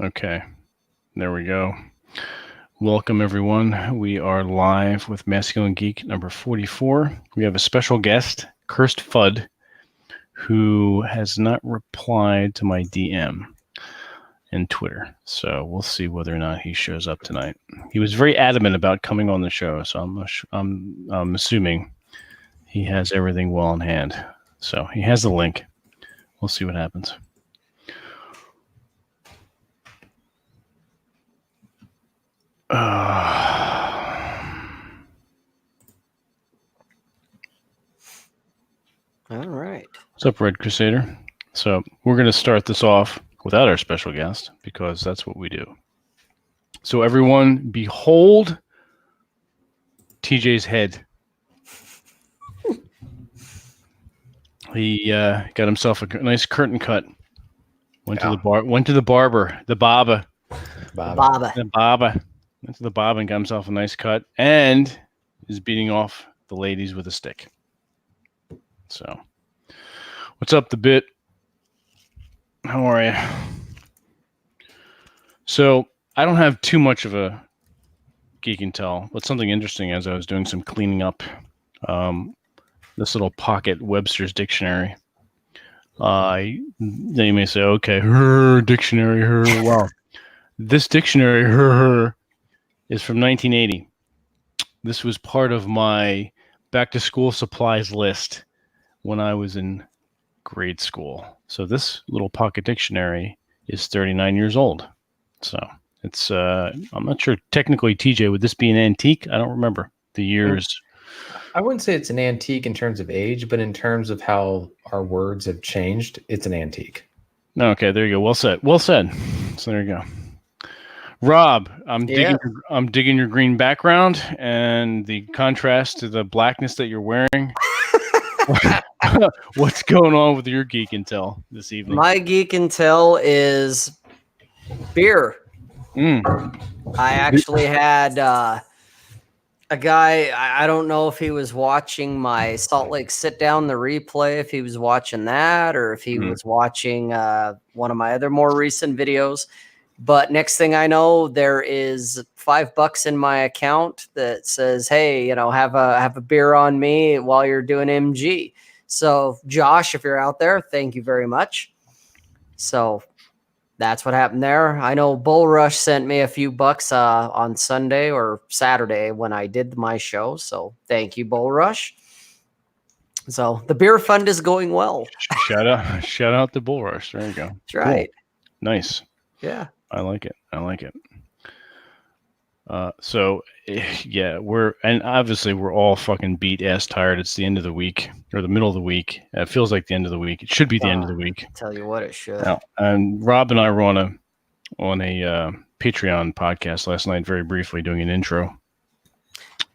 Okay, there we go. Welcome, everyone. We are live with Masculine Geek number 44. We have a special guest, Cursed Fudd, who has not replied to my DM in Twitter. So we'll see whether or not he shows up tonight. He was very adamant about coming on the show, so I'm assuming he has everything well in hand. So he has the link. We'll see what happens. All right. What's up, Red Crusader? So we're going to start this off without our special guest because that's what we do. So everyone, behold TJ's head. He got himself a nice curtain cut. Went to the barber. Went to the barber and got himself a nice cut and is beating off the ladies with a stick. So, what's up, the bit? How are you? So, I don't have too much of a geek and tell, but something interesting as I was doing some cleaning up. This little pocket Webster's dictionary. They may say, okay, her dictionary, her. Wow. This dictionary, her, is from 1980. This was part of my back to school supplies list when I was in grade school. So this little pocket dictionary is 39 years old. So it's, I'm not sure technically, TJ, would this be an antique? I don't remember the years. I wouldn't say it's an antique in terms of age, but in terms of how our words have changed, it's an antique. Okay, there you go. Well said. Well said. So there you go. Rob, I'm digging your green background and the contrast to the blackness that you're wearing. What's going on with your geek and tell this evening? My geek and tell is beer. I actually had a guy, I don't know if he was watching my Salt Lake Sit Down, the replay, if he was watching that, or if he was watching one of my other more recent videos. But next thing I know, there is $5 in my account that says, hey, have a beer on me while you're doing MG. So Josh, if you're out there, thank you very much. So that's what happened there. I know Bull Rush sent me a few bucks on Sunday or Saturday when I did my show. So thank you, Bull Rush. So the beer fund is going well. Shout out to Bull Rush. There you go. That's right. Cool. Nice. Yeah. I like it. So yeah, we're all fucking beat ass tired. It's the end of the week or the middle of the week. It feels like the end of the week. It should be the end of the week. Tell you what, it should. Now, and Rob and I were on a Patreon podcast last night, very briefly doing an intro.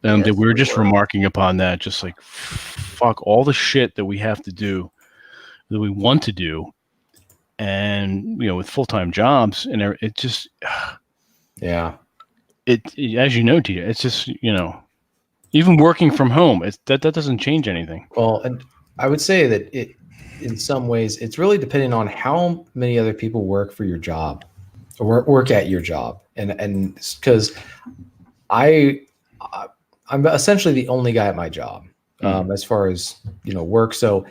And we were just remarking upon that, just like fuck all the shit that we have to do, that we want to do, and with full-time jobs and it just It as you know, TJ, it's just even working from home, that doesn't change anything. Well, and I would say that in some ways, it's really depending on how many other people work for your job or work at your job, and because I'm essentially the only guy at my job as far as work. So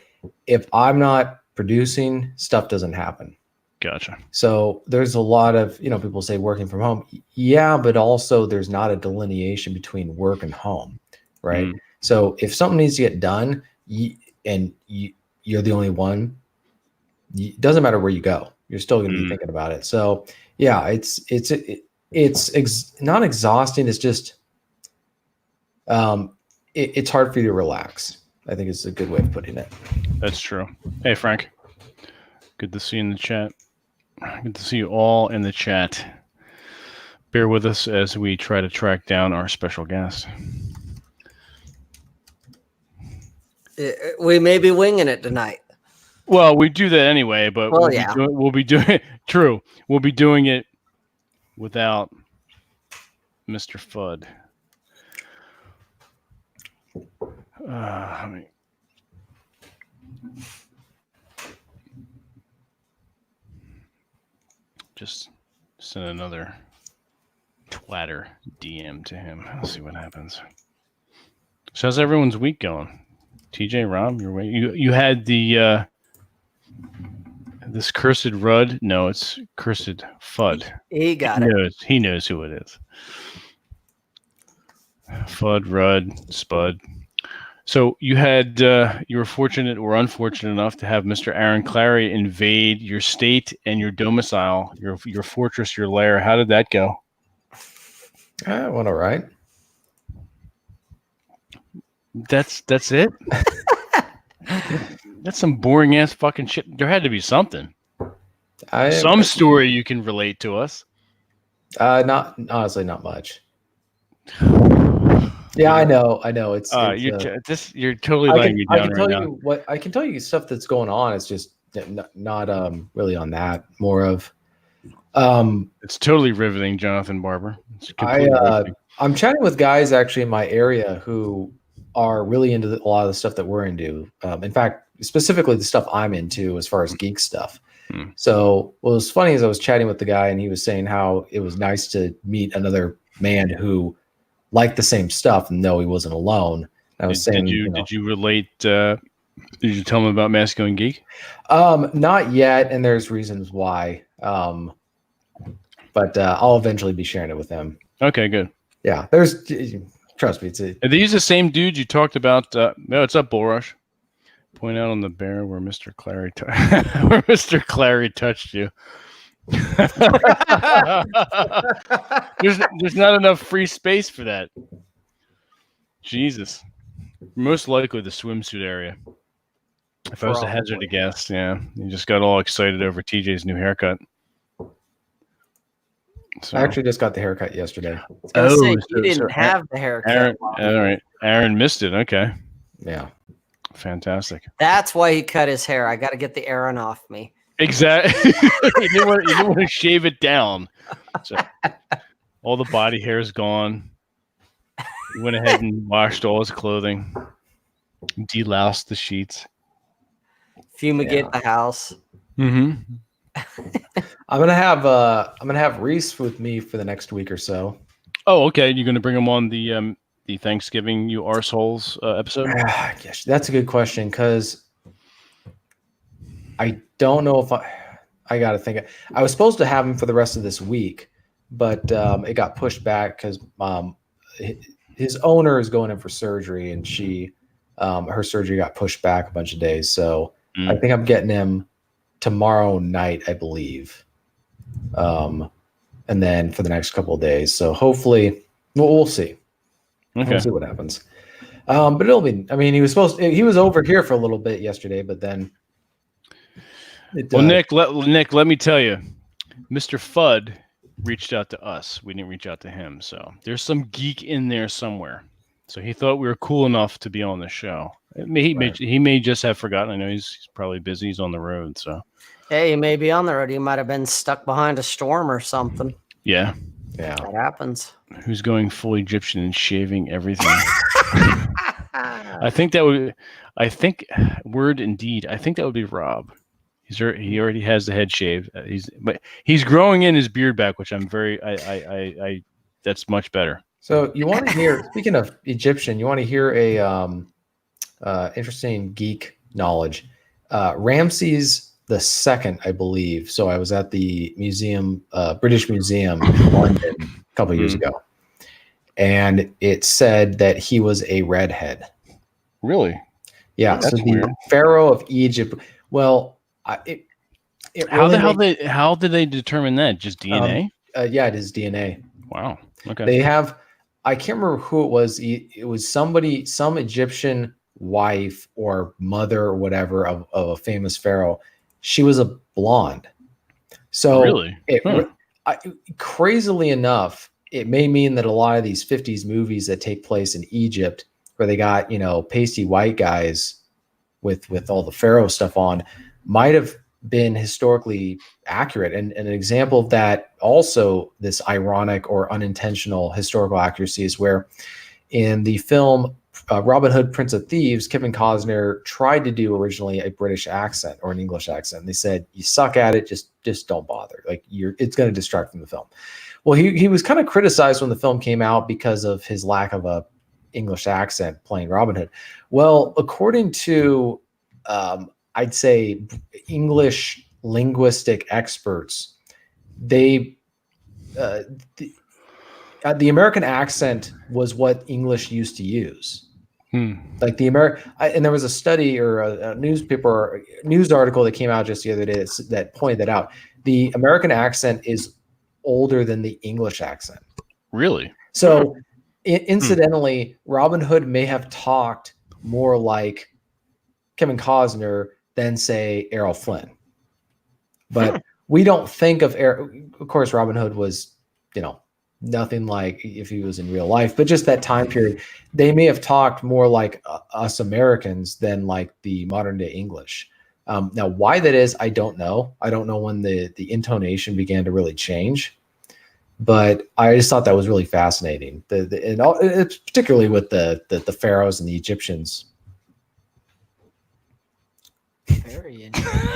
if I'm not producing, stuff doesn't happen. Gotcha. So there's a lot of, people say working from home. Yeah, but also there's not a delineation between work and home, right? So if something needs to get done and you're the only one, it doesn't matter where you go. You're still going to be thinking about it. So yeah, it's not exhausting. It's just, it's hard for you to relax. I think it's a good way of putting it. That's true. Hey, Frank. Good to see you in the chat. Good to see you all in the chat. Bear with us as we try to track down our special guest. We may be winging it tonight. Well, we do that anyway, but we'll be doing it without Mr. Fudd. Just Send another Twitter DM to him. Let's see what happens. So how's everyone's week going? TJ, Rob, your way. You had the this cursed Rudd. No, it's cursed Fudd. He got it. He knows who it is. Fudd, Rudd, Spud. So you had you were fortunate or unfortunate enough to have Mr. Aaron Clary invade your state and your domicile, your fortress, your lair. How did that go? Went all right. That's it. That's some boring ass fucking shit. There had to be something. Some story you can relate to us. Not honestly, not much. Yeah, I know. It's you're totally letting me down right now. I can tell you stuff that's going on. It's just not really on that. More of it's totally riveting, Jonathan Barber. I'm chatting with guys actually in my area who are really into a lot of the stuff that we're into. In fact, specifically the stuff I'm into as far as geek stuff. So what was funny is I was chatting with the guy and he was saying how it was nice to meet another man who liked the same stuff and know he wasn't alone. I was saying, did you relate? Did you tell him about Masculine Geek? Not yet, and there's reasons why. But I'll eventually be sharing it with him. Okay, good. Yeah, trust me. Are these the same dudes you talked about? No, it's up, Bullrush. Point out on the bear where Mr. Clary where Mr. Clary touched you. there's not enough free space for that. Jesus. Most likely the swimsuit area. If I was to hazard a guess, yeah. You just got all excited over TJ's new haircut. So. I actually just got the haircut yesterday. You didn't have the haircut. All right. Aaron missed it. Okay. Yeah. Fantastic. That's why he cut his hair. I got to get the Aaron off me. Exactly. you didn't want to shave it down. So all the body hair is gone. He went ahead and washed all his clothing, deloused the sheets, fumigate the house. Mm-hmm. I'm gonna have Reese with me for the next week or so. Oh, okay. You're gonna bring him on the Thanksgiving You Arseholes episode? Yes, that's a good question because I don't know if I got to think. I was supposed to have him for the rest of this week, but it got pushed back because his owner is going in for surgery, and her surgery got pushed back a bunch of days. So I think I'm getting him tomorrow night, I believe, and then for the next couple of days. So hopefully, we'll see. Okay. We'll see what happens. But it'll be. I mean, he was over here for a little bit yesterday, but then. Nick, let me tell you, Mr. Fudd reached out to us. We didn't reach out to him. So there's some geek in there somewhere. So he thought we were cool enough to be on the show. He may just have forgotten. I know he's probably busy. He's on the road. So hey, he may be on the road. He might have been stuck behind a storm or something. Yeah. That happens. Who's going full Egyptian and shaving everything? I think that would be Rob. He already has the head shave. He's growing in his beard back, which I'm very. That's much better. So you want to hear? Speaking of Egyptian, you want to hear a interesting geek knowledge. Ramses II, I believe. So I was at the museum, British Museum in London a couple of years ago, and it said that he was a redhead. Really? Yeah. That's so the weird. Pharaoh of Egypt. Well. How did they determine that? Just DNA? Yeah, it is DNA. Wow. Okay. They have. I can't remember who it was. It was some Egyptian wife or mother or whatever of a famous pharaoh. She was a blonde. So really, crazily enough, it may mean that a lot of these 50s movies that take place in Egypt, where they got pasty white guys with all the pharaoh stuff on, might have been historically accurate. And an example of that, also this ironic or unintentional historical accuracy, is where in the film Robin Hood, Prince of Thieves, Kevin Costner tried to do originally a British accent or an English accent. They said, you suck at it, just don't bother. Like it's going to distract from the film. Well, he was kind of criticized when the film came out because of his lack of a English accent playing Robin Hood. Well, according to I'd say English linguistic experts, the American accent was what English used to use. Like and there was a study or a newspaper or news article that came out just the other day that pointed that out. The American accent is older than the English accent. Really? So incidentally, Robin Hood may have talked more like Kevin Costner than say Errol Flynn. But we don't think of course, Robin Hood was, nothing like if he was in real life, but just that time period, they may have talked more like us Americans than like the modern day English. Now, why that is, I don't know. I don't know when the intonation began to really change, but I just thought that was really fascinating. It's particularly with the pharaohs and the Egyptians. Very interesting.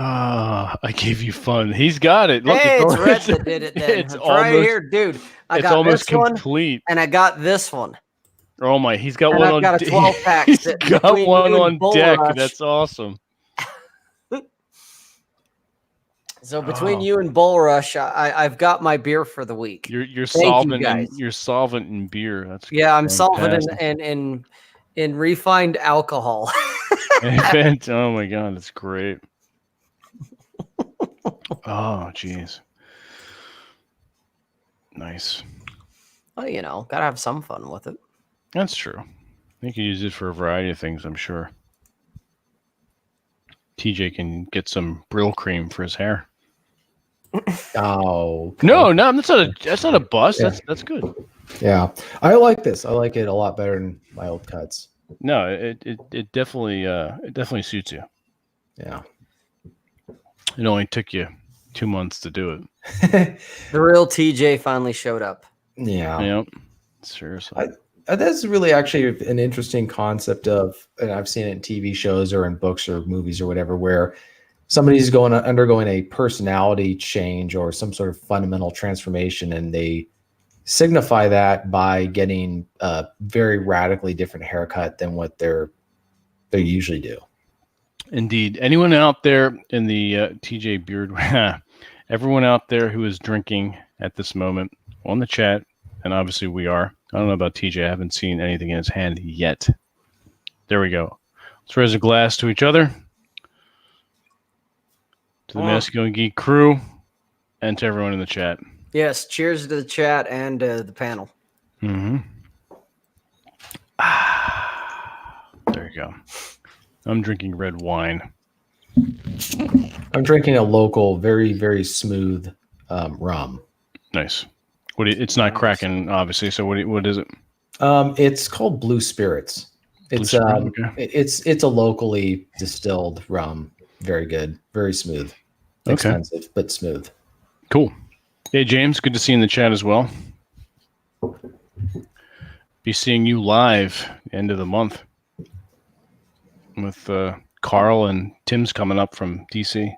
I gave you fun. He's got it. Look, Hey, it's Red that did it then. It's right here, dude. I got almost this one, complete. and I got this one. Oh my, he's got And one I've on got a 12-pack. He's got one on deck. Rush. That's awesome. So between you and Bull Rush, I've got my beer for the week. You're Thank solvent. you You're solvent in beer. That's I'm fantastic. solvent in refined alcohol. Oh my god, that's great. Oh jeez, nice. Well, gotta have some fun with it. That's true. You can use it for a variety of things, I'm sure. TJ can get some Brill cream for his hair. Oh okay. No, that's not a bust. Yeah. That's good. Yeah, I like this. I like it a lot better than my old cuts. No, it definitely suits you. Yeah. It only took you 2 months to do it. The real TJ finally showed up. Yeah. Yep. Seriously. That's really actually an interesting concept and I've seen it in TV shows or in books or movies or whatever, where somebody's undergoing a personality change or some sort of fundamental transformation, and they signify that by getting a very radically different haircut than what they usually do. Indeed. Anyone out there in the TJ Beard, everyone out there who is drinking at this moment on the chat, and obviously we are. I don't know about TJ. I haven't seen anything in his hand yet. There we go. Let's raise a glass to each other, to the Masculine Geek crew, and to everyone in the chat. Yes. Cheers to the chat and the panel. Mm-hmm. There you go. I'm drinking red wine. I'm drinking a local, very, very smooth rum. Nice. It's not Kraken, obviously. So what is it? It's called Blue Spirits. It's a locally distilled rum. Very good, very smooth. Expensive, but smooth. Cool. Hey James, good to see you in the chat as well. Be seeing you live end of the month with Carl and Tim's coming up from DC.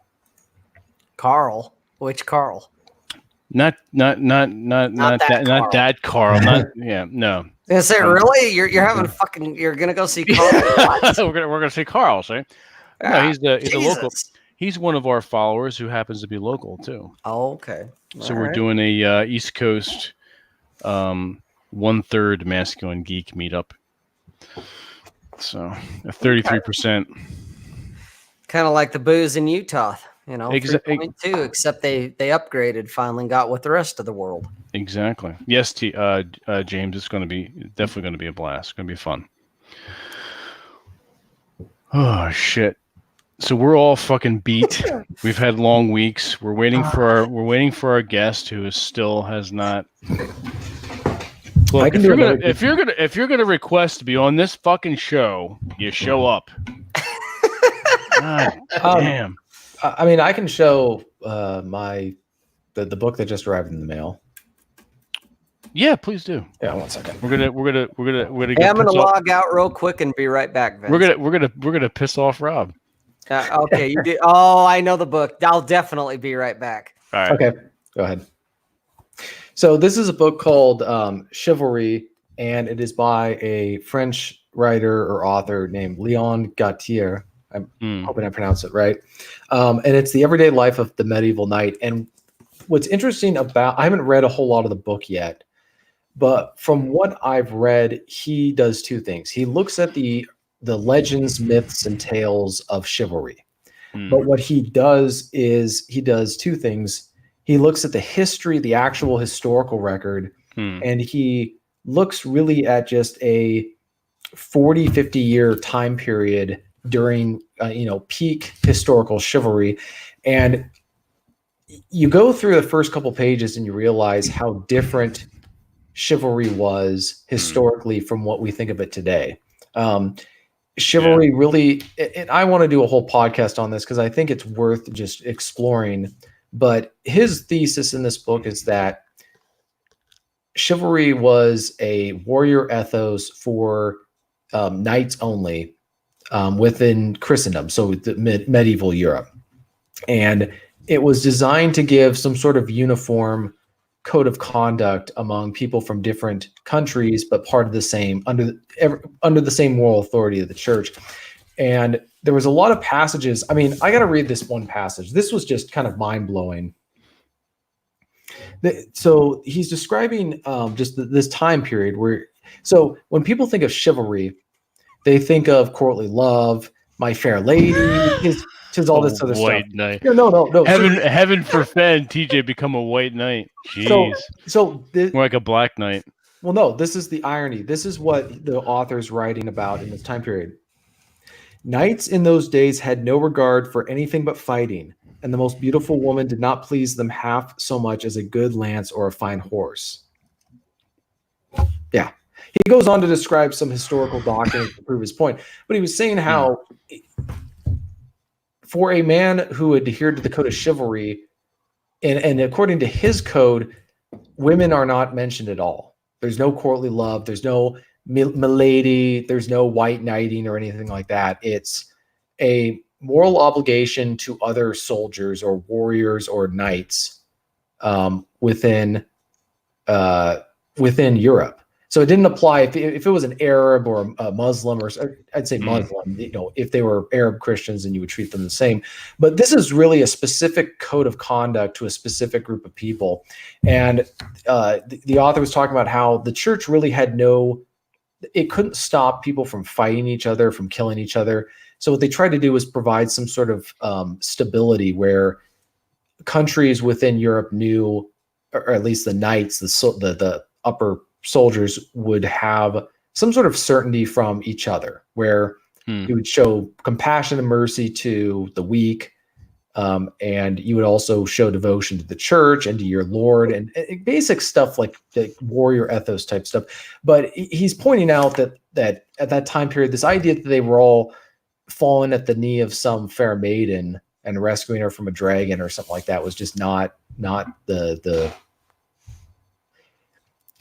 Carl? Which Carl? Not that Carl. No. I say, really? You're having fucking. You're gonna go see Carl? we're gonna see Carl. See? No, he's a local. He's one of our followers who happens to be local too. Oh, okay. So we're doing a East Coast 1/3 Masculine Geek meetup. So a 33%. Kind of like the booze in Utah. Exactly. 3.2, except they upgraded finally and got with the rest of the world. Exactly. Yes, James, it's definitely going to be a blast. It's going to be fun. Oh shit! So we're all fucking beat. We've had long weeks. We're waiting for our guest who still has not. Look, if you're gonna request to be on this fucking show, you show up. God damn. I mean, I can show the book that just arrived in the mail. Yeah, please do. Yeah, 1 second. We're gonna Hey, I'm gonna log out real quick and be right back, Vince. We're gonna piss off Rob. Okay, you do. Oh, I know the book. I'll definitely be right back. All right. Okay, go ahead. So this is a book called Chivalry, and it is by a French writer or author named Leon Gautier. I'm hoping I pronounced it right. And it's the everyday life of the medieval knight. And what's interesting about, I haven't read a whole lot of the book yet, but from what I've read, he does two things. He looks at the legends, myths, and tales of chivalry. But what he does is he does two things. He looks at the history, the actual historical record, and he looks really at just a 40, 50-year time period during, peak historical chivalry. And you go through the first couple pages and you realize how different chivalry was historically from what we think of it today. Chivalry really, and I want to do a whole podcast on this because I think it's worth just exploring. But his thesis in this book is that chivalry was a warrior ethos for knights only within Christendom, so the medieval Europe. And it was designed to give some sort of uniform code of conduct among people from different countries, but part of the same, under the same moral authority of the church. And there was a lot of passages. I mean, I got to read this one passage. This was just kind of mind-blowing. So he's describing just this time period where, so when people think of chivalry, they think of courtly love, My Fair Lady, tis all this other white stuff. Knight. No. Heaven forfend TJ become a white knight. Jeez. So more like a black knight. Well, no, this is the irony. This is what the author's writing about in this time period. Knights in those days had no regard for anything but fighting, and the most beautiful woman did not please them half so much as a good lance or a fine horse. Yeah. He goes on to describe some historical documents to prove his point, but he was saying how for a man who adhered to the code of chivalry, and according to his code, women are not mentioned at all. There's no courtly love. There's no milady. There's no white knighting or anything like that. It's a moral obligation to other soldiers or warriors or knights within Europe. So it didn't apply if it was an Arab or a Muslim, or I'd say Muslim, if they were Arab Christians, then you would treat them the same. But this is really a specific code of conduct to a specific group of people. And the author was talking about how the church really had it couldn't stop people from fighting each other, from killing each other. So what they tried to do was provide some sort of stability where countries within Europe knew, or at least the knights, the upper soldiers would have some sort of certainty from each other, where you would show compassion and mercy to the weak, and you would also show devotion to the church and to your Lord, and basic stuff like the warrior ethos type stuff. But he's pointing out that at that time period, this idea that they were all falling at the knee of some fair maiden and rescuing her from a dragon or something like that was just not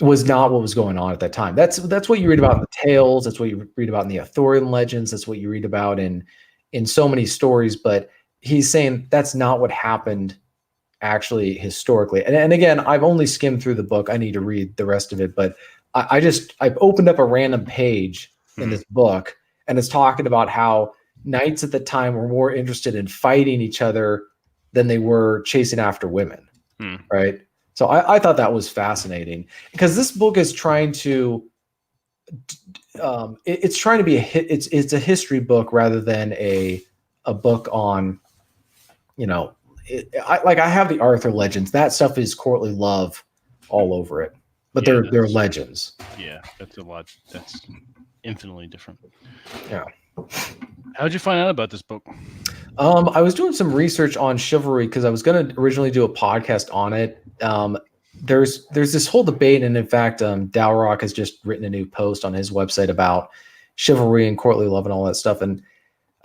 was not what was going on at that time. That's what you read about in the tales. That's what you read about in the Arthurian legends. That's what you read about in so many stories. But he's saying that's not what happened actually historically. And again, I've only skimmed through the book. I need to read the rest of it. But I've opened up a random page in this book, and it's talking about how knights at the time were more interested in fighting each other than they were chasing after women. Right. So I thought that was fascinating, because this book is trying to, it's trying to be it's a history book rather than a book on, I have the Arthur legends. That stuff is courtly love all over it, but they're legends. Yeah, that's a lot. That's infinitely different. Yeah. How'd you find out about this book? I was doing some research on chivalry because I was going to originally do a podcast on it. There's this whole debate, and in fact, Dalrock has just written a new post on his website about chivalry and courtly love and all that stuff. And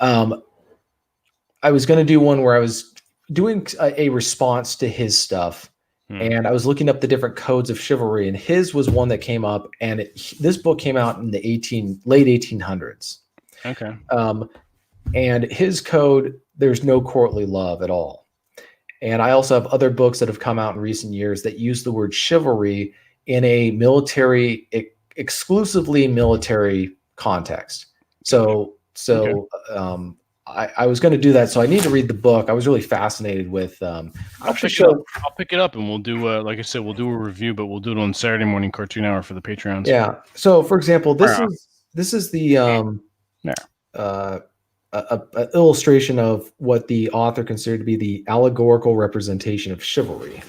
I was going to do one where I was doing a response to his stuff And I was looking up the different codes of chivalry, and his was one that came up. And this book came out in the late 1800s. Okay. And his code, there's no courtly love at all. And I also have other books that have come out in recent years that use the word chivalry in a military, exclusively military context. So I was going to do that. So I need to read the book. I was really fascinated with. I'll pick it up, and we'll do. Like I said, we'll do a review, but we'll do it on Saturday morning cartoon hour for the Patreons. Yeah. So, for example, this is the a illustration of what the author considered to be the allegorical representation of chivalry.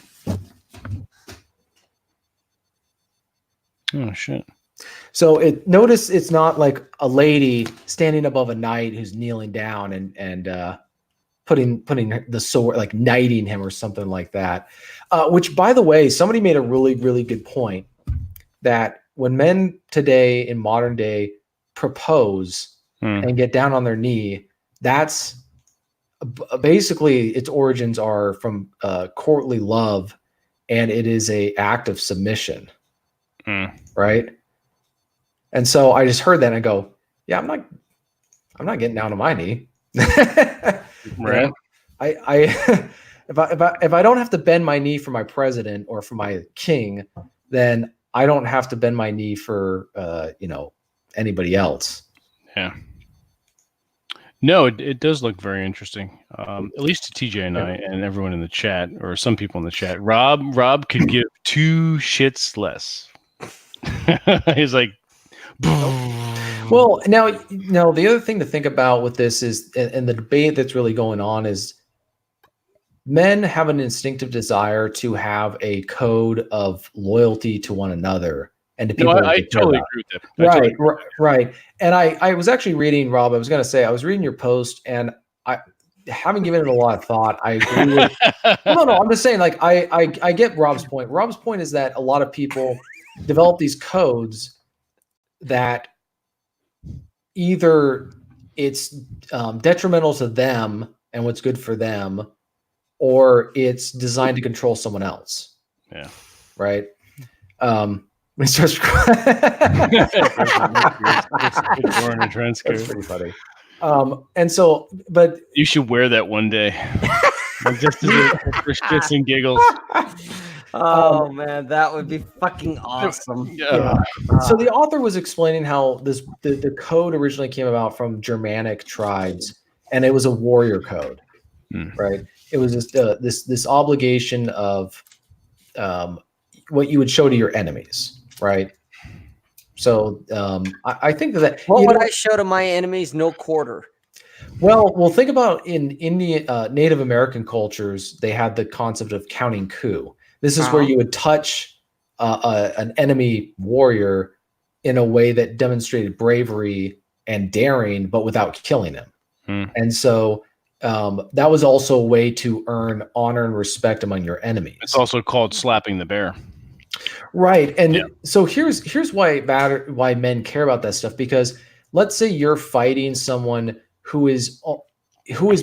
Oh shit. So notice it's not like a lady standing above a knight who's kneeling down and putting the sword, like knighting him or something like that. Which, by the way, somebody made a really, really good point that when men today in modern day propose and get down on their knee, that's basically its origins are from courtly love, and it is a act of submission, right? And so I just heard that and I go, yeah, I'm not getting down on my knee. Right. I if I don't have to bend my knee for my president or for my king, then I don't have to bend my knee for anybody else. Yeah. No, it does look very interesting. At least to TJ and I and everyone in the chat, or some people in the chat. Rob could give two shits less. He's like, well, now the other thing to think about with this is, and the debate that's really going on is, men have an instinctive desire to have a code of loyalty to one another and to people. No, I totally agree with that. Right. And I was actually reading, Rob, I was reading your post, and I haven't given it a lot of thought. I agree with no, I'm just saying, like, I get Rob's point. Rob's point is that a lot of people develop these codes that either it's detrimental to them and what's good for them, or it's designed to control someone else. Yeah. Right. When he starts That's pretty funny. And so, but you should wear that one day. Just for shits and giggles. Oh man, that would be fucking awesome. Yeah. So the author was explaining how the code originally came about from Germanic tribes, and it was a warrior code, right? It was just this obligation of what you would show to your enemies, right? So I think that what would I show to my enemies? No quarter. Well, think about in Indian Native American cultures, they had the concept of counting coup. This is where you would touch an enemy warrior in a way that demonstrated bravery and daring, but without killing him. And so that was also a way to earn honor and respect among your enemies. It's also called slapping the bear. Right. And so here's why men care about that stuff, because let's say you're fighting someone who is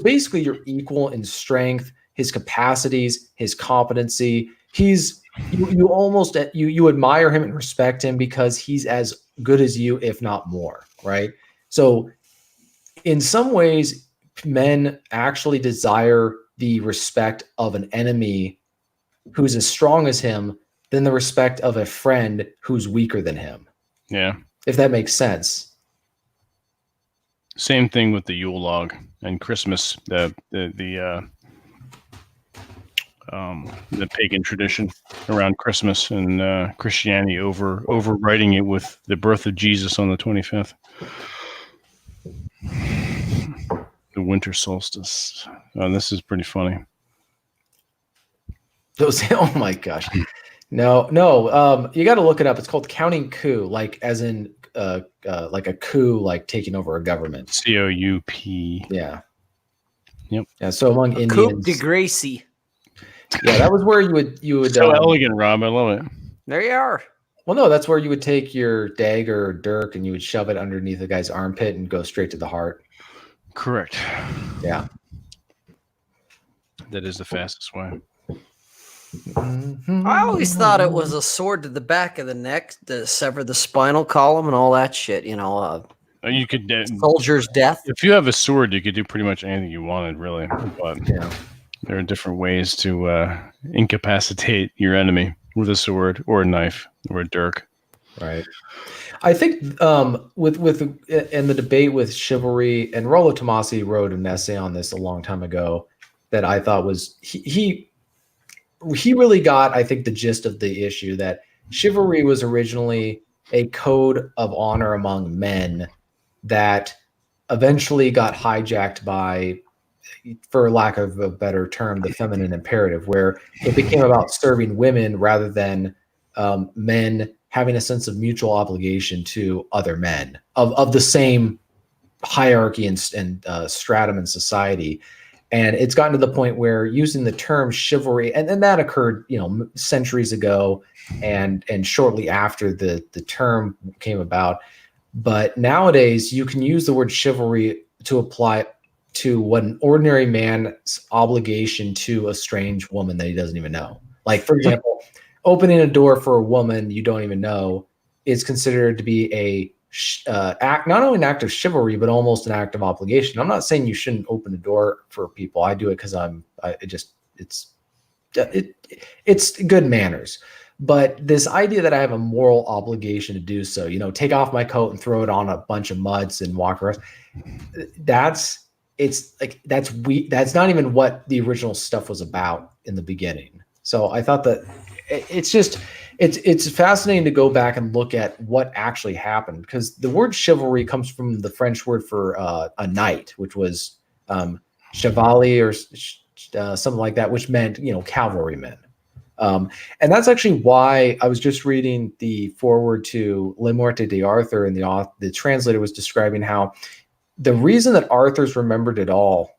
basically your equal in strength, his capacities, his competency. You almost admire him and respect him because he's as good as you, if not more, right? So in some ways, men actually desire the respect of an enemy who's as strong as him than the respect of a friend who's weaker than him. Yeah. If that makes sense. Same thing with the Yule log and Christmas, the pagan tradition around Christmas, and Christianity overwriting it with the birth of Jesus on the 25th. The winter solstice. Oh, this is pretty funny. Oh my gosh. No. You got to look it up. It's called counting coup, like as in like a coup, like taking over a government. COUP. Yeah. Yep. Yeah. So among Indians, coup de grace. Yeah, that was where you would. So elegant, Rob. I love it. There you are. Well, no, that's where you would take your dagger or dirk and you would shove it underneath the guy's armpit and go straight to the heart. Correct. Yeah. That is the fastest way. I always thought it was a sword to the back of the neck to sever the spinal column and all that shit. You could soldier's death. if you have a sword, you could do pretty much anything you wanted, really. But Yeah. there are different ways to incapacitate your enemy with a sword or a knife or a dirk. Right. I think with in the debate with chivalry, and Rollo Tomasi wrote an essay on this a long time ago that I thought was he really got, I think, the gist of the issue, that chivalry was originally a code of honor among men that eventually got hijacked by, for lack of a better term, the feminine imperative, where it became about serving women rather than men having a sense of mutual obligation to other men of the same hierarchy and stratum in society. And it's gotten to the point where using the term chivalry, and that occurred, centuries ago, and shortly after the term came about. But nowadays, you can use the word chivalry to apply to what an ordinary man's obligation to a strange woman that he doesn't even know. Like, for example, opening a door for a woman you don't even know is considered to be a act, not only an act of chivalry, but almost an act of obligation. I'm not saying you shouldn't open a door for people. I do it because it's good manners. But this idea that I have a moral obligation to do so, take off my coat and throw it on a bunch of muds and walk around, that's not even what the original stuff was about in the beginning. So I thought that it's fascinating to go back and look at what actually happened, because the word chivalry comes from the French word for a knight, which was chevalier or something like that, which meant cavalrymen. And that's actually why I was just reading the foreword to Le Morte d'Arthur, and the translator was describing how the reason that Arthur's remembered at all,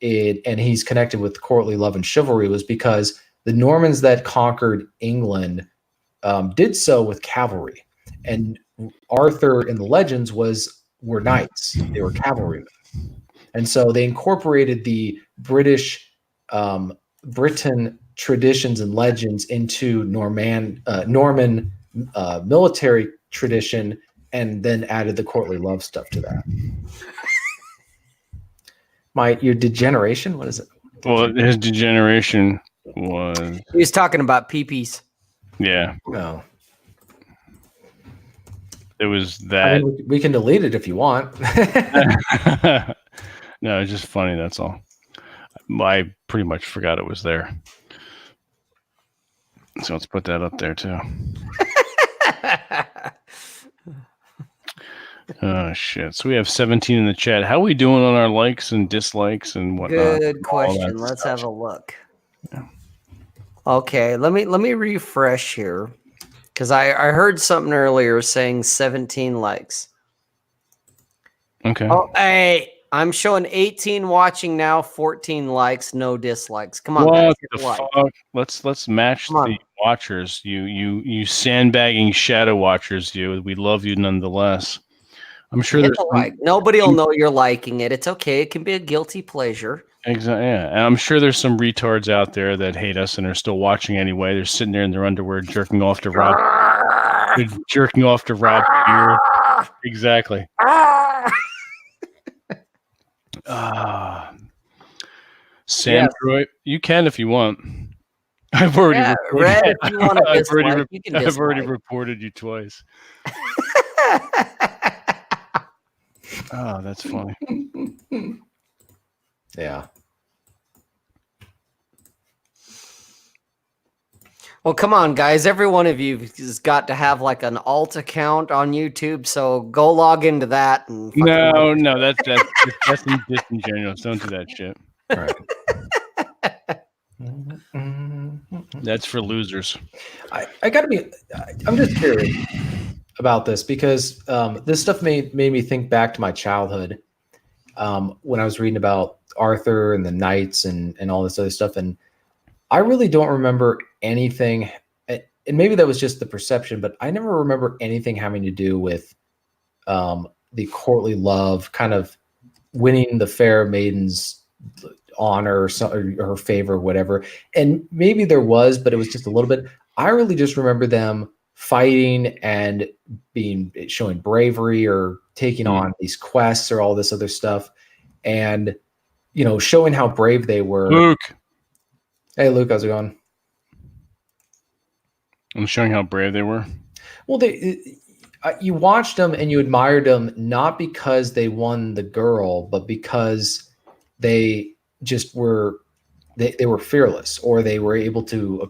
and he's connected with courtly love and chivalry, was because the Normans that conquered England did so with cavalry, and Arthur in the legends were knights; they were cavalrymen, and so they incorporated the Britain traditions and legends into Norman military tradition, and then added the courtly love stuff to that. Your degeneration? What is it? Well, his degeneration was... He was talking about peepees. Yeah. No. It was that. I mean, we can delete it if you want. No, it's just funny, that's all. I pretty much forgot it was there. So let's put that up there too. Oh shit! So we have 17 in the chat. How are we doing on our likes and dislikes and whatnot? Good question. Let's have a look. Yeah. Okay, let me refresh here, because I heard something earlier saying 17 likes. Okay. Oh, hey, I'm showing 18 watching now, 14 likes, no dislikes. Come on, what guys, the fuck? Let's match the watchers. You sandbagging shadow watchers. We love you nonetheless. I'm sure there's nobody will know you're liking it. It's okay. It can be a guilty pleasure. Exactly. Yeah, and I'm sure there's some retards out there that hate us and are still watching anyway. They're sitting there in their underwear, jerking off to Rob. Jerking off to Rob here. Exactly. Sam Troy, you can if you want. I've already reported. Red, if you want to dislike, you can dislike. I've already reported you twice. Oh, that's funny. Yeah. Well, come on, guys. Every one of you has got to have like an alt account on YouTube, so go log into that. And no, that's disingenuous. Don't do that shit. All right. That's for losers. I gotta be. I'm just curious about this, because this stuff made me think back to my childhood, when I was reading about Arthur and the knights and all this other stuff, and I really don't remember anything. And maybe that was just the perception, but I never remember anything having to do with the courtly love, kind of winning the fair maiden's honor or her favor or whatever. And maybe there was, but it was just a little bit. I really just remember them fighting and showing bravery or taking on these quests or all this other stuff, and showing how brave they were. Luke. Hey, Luke, how's it going? I'm showing how brave they were. Well, you watched them and you admired them not because they won the girl, but because they just were they were fearless, or they were able to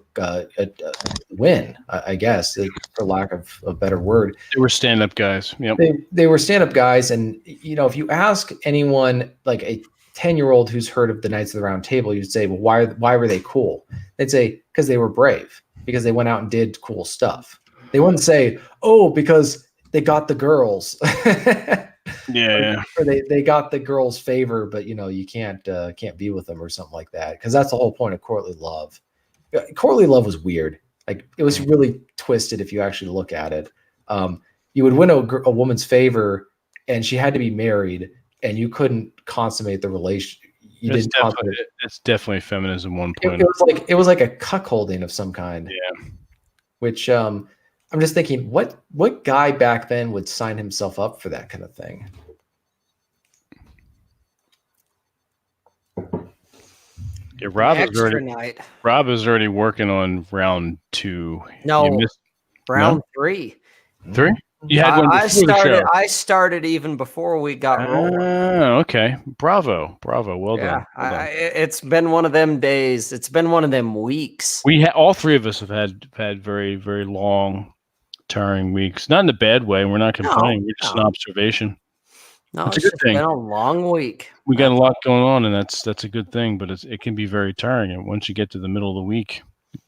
win, I guess, for lack of a better word. They were stand-up guys. Yep. They were stand-up guys, and if you ask anyone like a 10-year-old who's heard of the Knights of the Round Table, you'd say, well, why were they cool? They'd say, because they were brave, because they went out and did cool stuff. They wouldn't say, oh, because they got the girls. Yeah. Or they got the girls' favor, but you can't be with them or something like that, because that's the whole point of courtly love. Courtly love was weird. Like, it was really twisted if you actually look at it. You would win a woman's favor, and she had to be married, and you couldn't consummate the relation. It's definitely feminism 1.0. It was like a cuckolding of some kind. Yeah. Which I'm just thinking, what guy back then would sign himself up for that kind of thing? Yeah, Rob is already working on round 2. No, round 3. 3? You had one before the show. I started even before we got rolling. Okay. Bravo. Well done. It's been one of them days. It's been one of them weeks. All 3 of us have had very, very long, tiring weeks. Not in a bad way. We're not complaining. We're just an observation. No, it's a good thing. Been a long week. We got a lot going on, and that's a good thing. But it can be very tiring. And once you get to the middle of the week,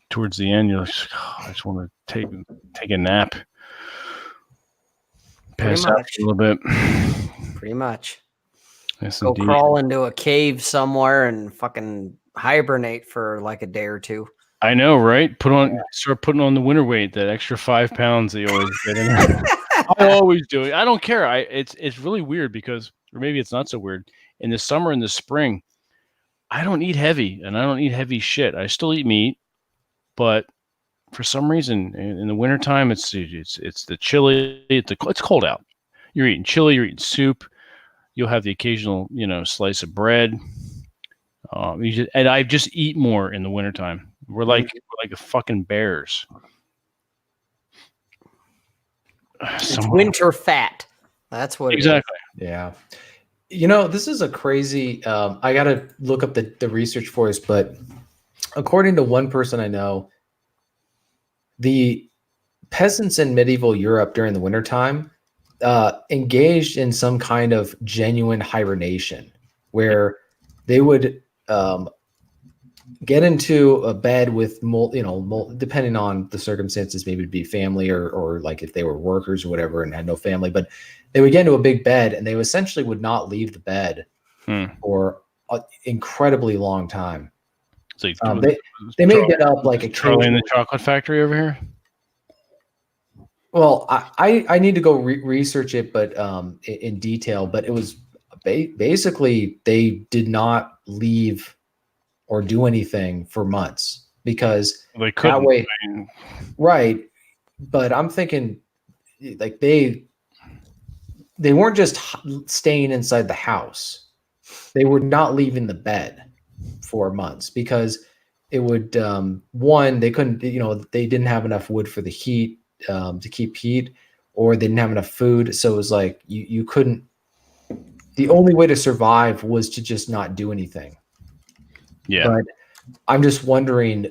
towards the end, you're like, I just want to take a nap. Pass out a little bit. Pretty much. Yes, Go crawl into a cave somewhere and fucking hibernate for like a day or 2. I know, right? Start putting on the winter weight, that extra 5 pounds that you always get in there. I always do it. I don't care. It's really weird because, or maybe it's not so weird. In the summer and the spring, I don't eat heavy, and I don't eat heavy shit. I still eat meat, but for some reason, in the wintertime, it's the chili. It's cold out. You're eating chili. You're eating soup. You'll have the occasional, slice of bread. And I just eat more in the wintertime. We're like fucking bears. It's winter fat. That's what exactly. It is. Yeah. This is a crazy. I got to look up the research for us, but according to one person I know, the peasants in medieval Europe during the wintertime engaged in some kind of genuine hibernation, where they would get into a bed with depending on the circumstances, maybe it'd be family or like if they were workers or whatever and had no family, but they would get into a big bed and they essentially would not leave the bed for an incredibly long time. So they may get up like a Charlie in the Chocolate Factory over here. Well, I need to go research it, but in detail. But it was basically they did not leave or do anything for months because they couldn't. That way, right? But I'm thinking like they weren't just staying inside the house; they were not leaving the bed for months because it would they couldn't, they didn't have enough wood for the heat to keep heat, or they didn't have enough food, so it was like you couldn't. The only way to survive was to just not do anything. Yeah, but I'm just wondering,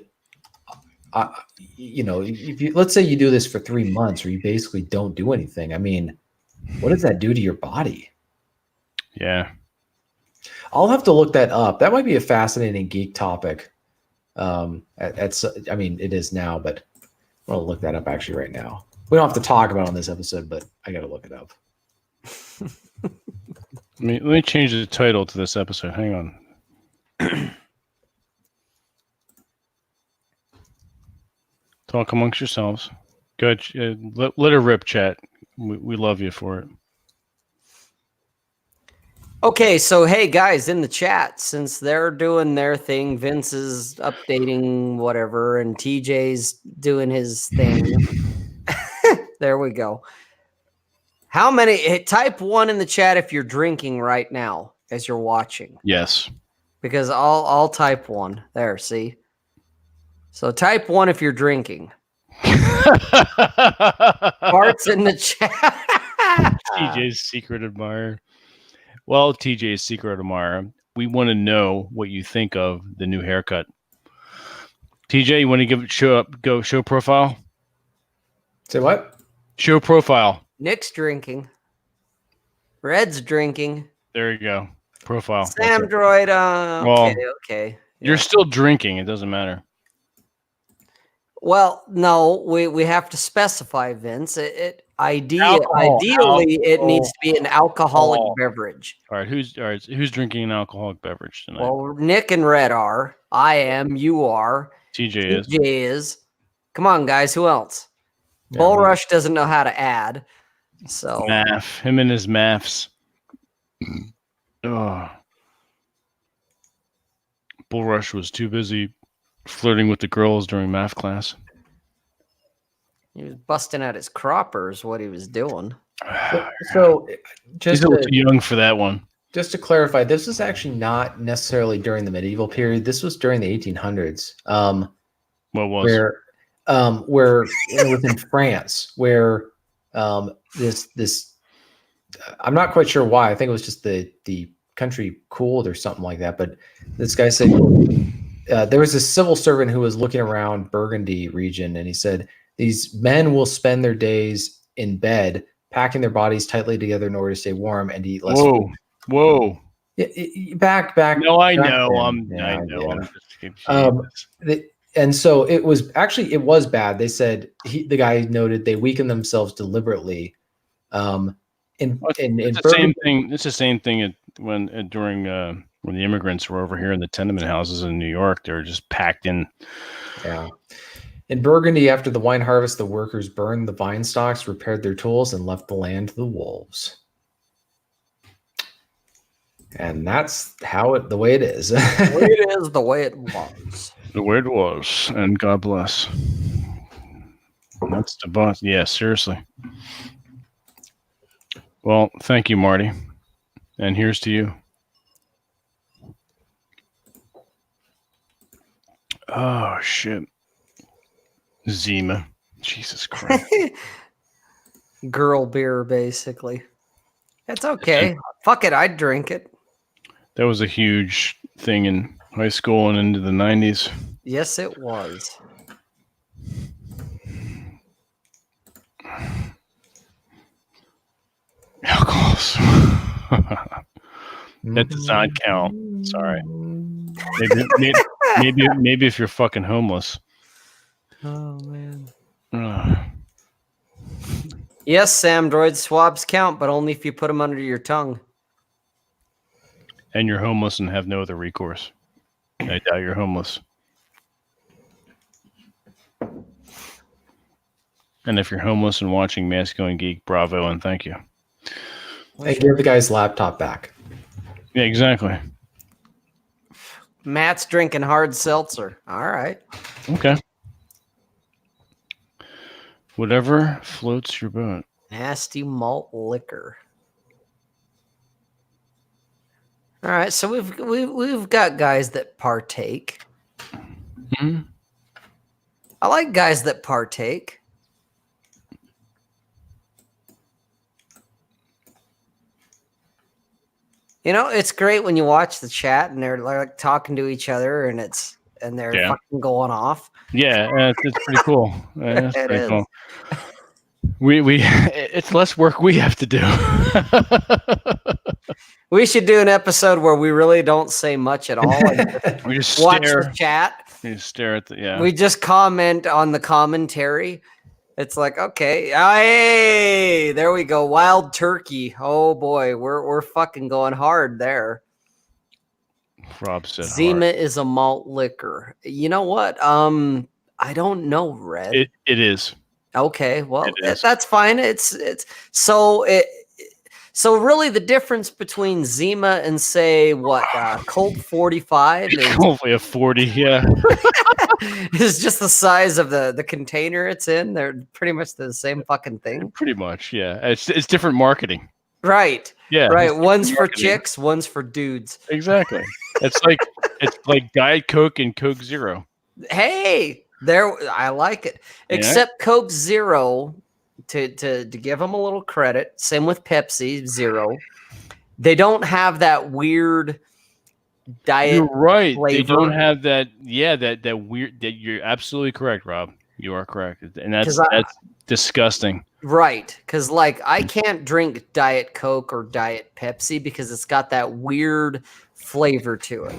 if you, let's say you do this for 3 months or you basically don't do anything, I mean, what does that do to your body? Yeah, I'll have to look that up. That might be a fascinating geek topic. I mean, it is now, but I'm going to look that up actually right now. We don't have to talk about it on this episode, but I got to look it up. let me change the title to this episode. Hang on. Talk amongst yourselves. Good. Let her rip, chat. We love you for it. Okay, so hey guys in the chat, since they're doing their thing, Vince is updating whatever, and TJ's doing his thing. There we go. How many? Type 1 in the chat if you're drinking right now as you're watching. Yes. Because I'll type 1. There, see. So type 1 if you're drinking. Parts in the chat. TJ's secret admirer. Well, TJ's secret admirer, we want to know what you think of the new haircut. TJ, you want to give it show profile? Say what? Show profile. Nick's drinking. Red's drinking. There you go. Profile. Sam Droid. Well, okay. You're still drinking. It doesn't matter. Well, no, we have to specify, Vince. Ideally, it needs to be an alcoholic beverage. All right, who's drinking an alcoholic beverage tonight? Well, Nick and Red are. I am. You are. TJ is. Come on, guys. Who else? Yeah, Bull Rush doesn't know how to add. So math. Him and his maths. Oh. Bull Rush was too busy flirting with the girls during math class. He was busting out his croppers, what he was doing. So just he's a little too young for that one. Just to clarify, this was actually not necessarily during the medieval period. This was during the 1800s. What was? Where it was in France, where this I'm not quite sure why. I think it was just the country cooled or something like that. But this guy said there was a civil servant who was looking around Burgundy region, and he said these men will spend their days in bed, packing their bodies tightly together in order to stay warm and eat less food. Whoa. Back. No, I know. I know. I'm just confused. And so it was bad. They said the guy noted they weakened themselves deliberately. It's the same thing. It's the same thing when the immigrants were over here in the tenement houses in New York. They were just packed in. Yeah. In Burgundy, after the wine harvest, the workers burned the vine stalks, repaired their tools, and left the land to the wolves. And that's the way it is. The way it is, the way it was. The way it was, and God bless. That's the boss. Yeah, seriously. Well, thank you, Marty. And here's to you. Oh, shit. Zima. Jesus Christ. Girl beer, basically. That's okay. Fuck it, I'd drink it. That was a huge thing in high school and into the 90s. Yes, it was. Alcohols. That does not count. Sorry. Maybe if you're fucking homeless. Oh man. Yes, Sam Droid, swabs count, but only if you put them under your tongue. And you're homeless and have no other recourse. I doubt you're homeless. And if you're homeless and watching Masculine Geek, bravo and thank you. Hey, give the guy's laptop back. Yeah, exactly. Matt's drinking hard seltzer. All right. Okay. Whatever floats your boat. Nasty malt liquor. All right, so we've got guys that partake. Mm-hmm. I like guys that partake. You know, it's great when you watch the chat and they're like talking to each other and they're fucking going off. Yeah, it's pretty cool. It's it pretty is. Cool. We it's less work we have to do. We should do an episode where we really don't say much at all. We just watch the chat. We just stare at the We just comment on the commentary. It's like, okay, hey, there we go. Wild turkey. Oh boy, we're fucking going hard there. Rob said Zima is a malt liquor. You know what? I don't know, Red. It is. Okay, well, that's fine. So really, the difference between Zima and say Colt 45 is Hopefully a 40. Yeah. is just the size of the container it's in. They're pretty much the same fucking thing. Pretty much. Yeah. It's different marketing. Right. Yeah. Right. it's One's different for marketing. chicks, one's for dudes. Exactly. It's like Diet Coke and Coke Zero. Hey, I like it. Yeah. Except Coke Zero, to give them a little credit. Same with Pepsi Zero. They don't have that weird diet. You're right. flavor. They don't have that. Yeah, that weird. That you're absolutely correct, Rob. You are correct, and that's disgusting. Right, because like I can't drink Diet Coke or Diet Pepsi because it's got that weird flavor to it.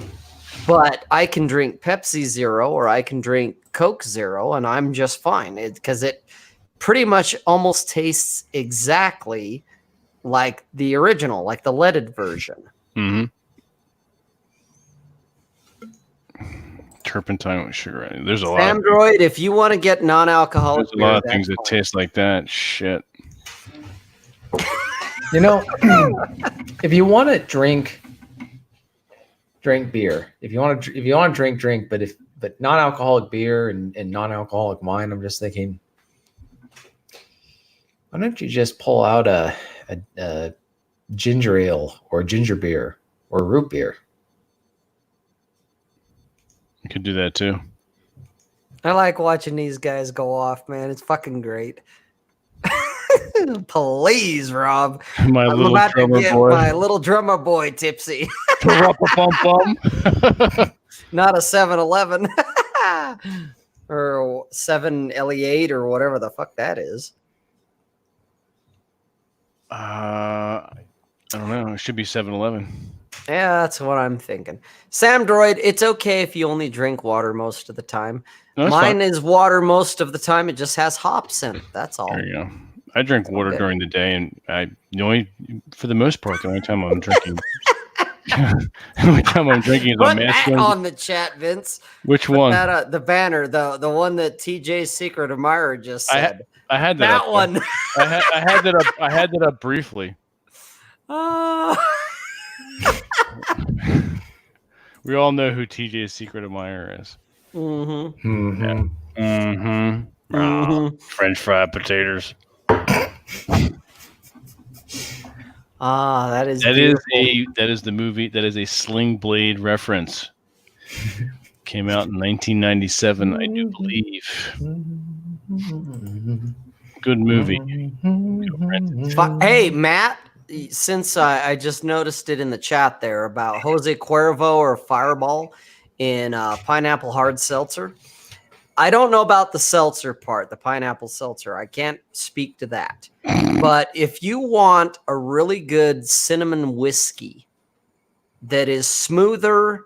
But I can drink Pepsi Zero or I can drink Coke Zero, and I'm just fine because it pretty much almost tastes exactly like the original, like the leaded version. Mm-hmm. Turpentine with sugar in it. There's a lot. Android, if you want to get non-alcoholic, there's a lot of things that taste like that. Shit. You know, if you want to drink beer. If you want to drink, but non-alcoholic beer and non-alcoholic wine, I'm just thinking, why don't you just pull out a ginger ale or ginger beer or root beer? You could do that too. I like watching these guys go off, man. It's fucking great. Please, Rob. My I'm little about to drummer get boy. my little drummer boy tipsy. Bum. Not a 7-Eleven or 7-LE8 or whatever the fuck that is. I don't know. It should be 7-Eleven. Yeah, that's what I'm thinking. Sam Droid, it's okay if you only drink water most of the time. No, Mine is water most of the time. It just has hops in it. That's all. There you go. I drink water during the day, and for the most part, the only time I'm drinking, the only time I'm drinking is Put on that on the chat, Vince. Which Put one? That, the banner, the one that TJ's Secret Admirer just said. I had that. That one. I had that up. I had that up briefly. We all know who TJ's Secret Admirer is. Mm-hmm. Yeah. Mm-hmm. Mm-hmm. French fried potatoes. That is the movie. That is a Sling Blade reference. Came out in 1997, I do believe. Good movie. Hey, Matt, since I just noticed it in the chat there about Jose Cuervo or Fireball in pineapple hard seltzer. I don't know about the seltzer part, the pineapple seltzer. I can't speak to that. But if you want a really good cinnamon whiskey that is smoother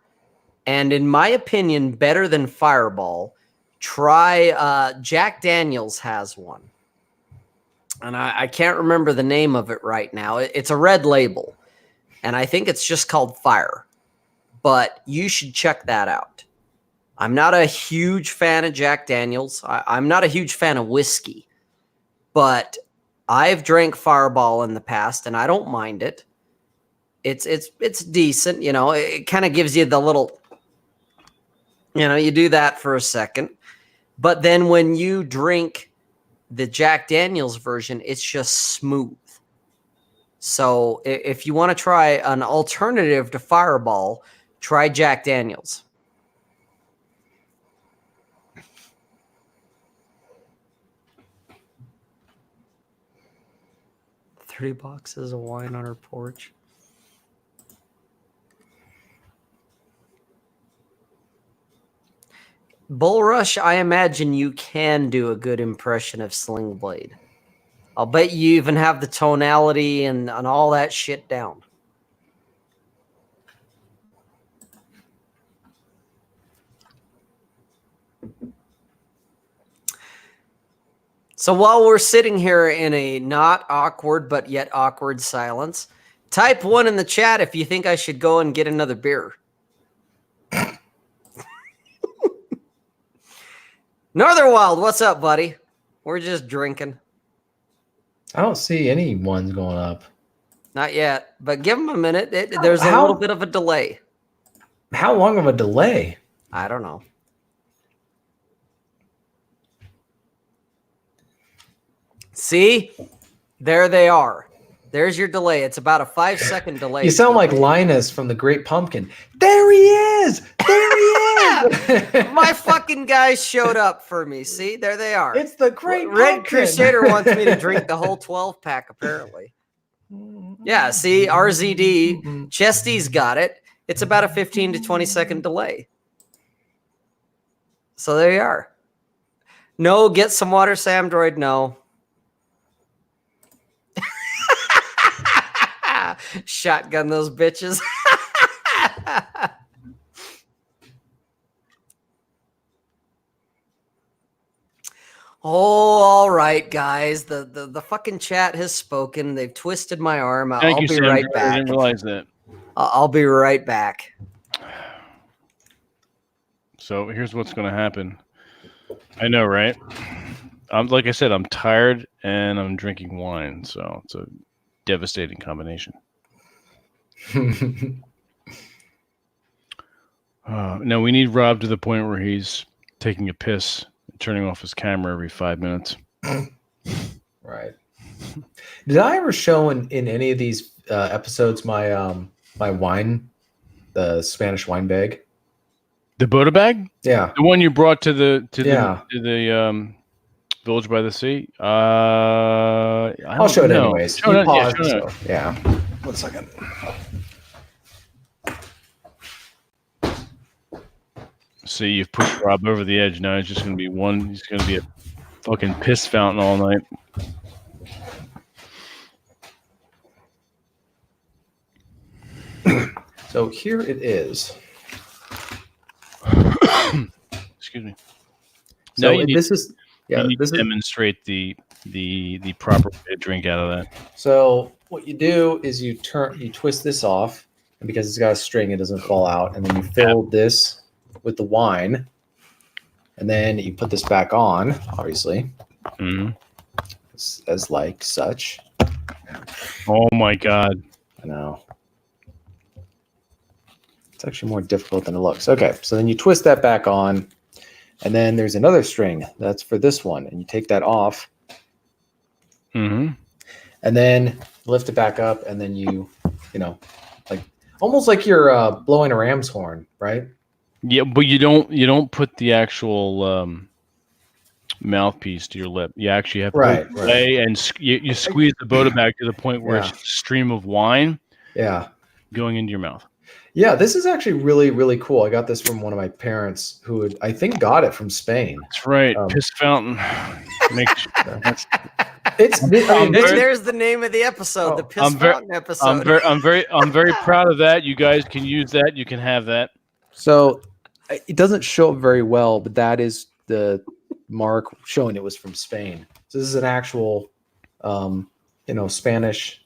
and, in my opinion, better than Fireball, try Jack Daniels has one. And I can't remember the name of it right now. It's a red label, and I think it's just called Fire. But you should check that out. I'm not a huge fan of Jack Daniels. I'm not a huge fan of whiskey, but I've drank Fireball in the past, and I don't mind it. It's decent, you know. It kind of gives you the little, you know, you do that for a second, but then when you drink the Jack Daniels version, it's just smooth. So if you want to try an alternative to Fireball, try Jack Daniels. $30 of wine on her porch. Bull Rush, I imagine you can do a good impression of Sling Blade. I'll bet you even have the tonality and all that shit down. So while we're sitting here in a not awkward but yet awkward silence, type 1 in the chat if you think I should go and get another beer. Northern Wild, what's up, buddy? We're just drinking. I don't see any ones going up. Not yet, but give them a minute. There's a little bit of a delay. How long of a delay? I don't know. See? There they are. There's your delay. It's about a 5-second delay. You sound like Linus from The Great Pumpkin. There he is! There he is! My fucking guys showed up for me. See? There they are. It's the Great Red Pumpkin. Crusader wants me to drink the whole 12-pack, apparently. Yeah, see? RZD. Chesty's got it. It's about a 15 to 20-second delay. So there you are. No, get some water, Samdroid. No. Shotgun those bitches. Oh, all right, guys. The fucking chat has spoken. They've twisted my arm. I'll be right back. I didn't realize that. I'll be right back. So here's what's going to happen. I know, right? Like I said, I'm tired and I'm drinking wine, so it's a devastating combination. No, we need Rob to the point where he's taking a piss and turning off his camera every 5 minutes. Right. Did I ever show in any of these episodes my my wine, the Spanish wine bag? The Boda bag? Yeah. The one you brought to the Village by the Sea? I'll show it anyways. Yeah. 1 second. See, you've pushed Rob over the edge. Now he's just going to be he's going to be a fucking piss fountain all night. So here it is. Excuse me. So no, this is demonstrate the proper way to drink out of that. So what you do is you twist this off, and because it's got a string, it doesn't fall out, and then you fill this with the wine, and then you put this back on, obviously, as like such. Oh my god! I know. It's actually more difficult than it looks. Okay, so then you twist that back on, and then there's another string that's for this one, and you take that off, and then lift it back up, and then you like almost like you're blowing a ram's horn, right? Yeah, but you don't put the actual mouthpiece to your lip. You actually have to play and you squeeze the Boda bag to the point where it's a stream of wine going into your mouth. Yeah, this is actually really, really cool. I got this from one of my parents who I think got it from Spain. That's right. Piss fountain. There's the name of the episode, the Piss Fountain episode. I'm very proud of that. You guys can use that. You can have that. So it doesn't show up very well, but that is the mark showing it was from Spain. So this is an actual, Spanish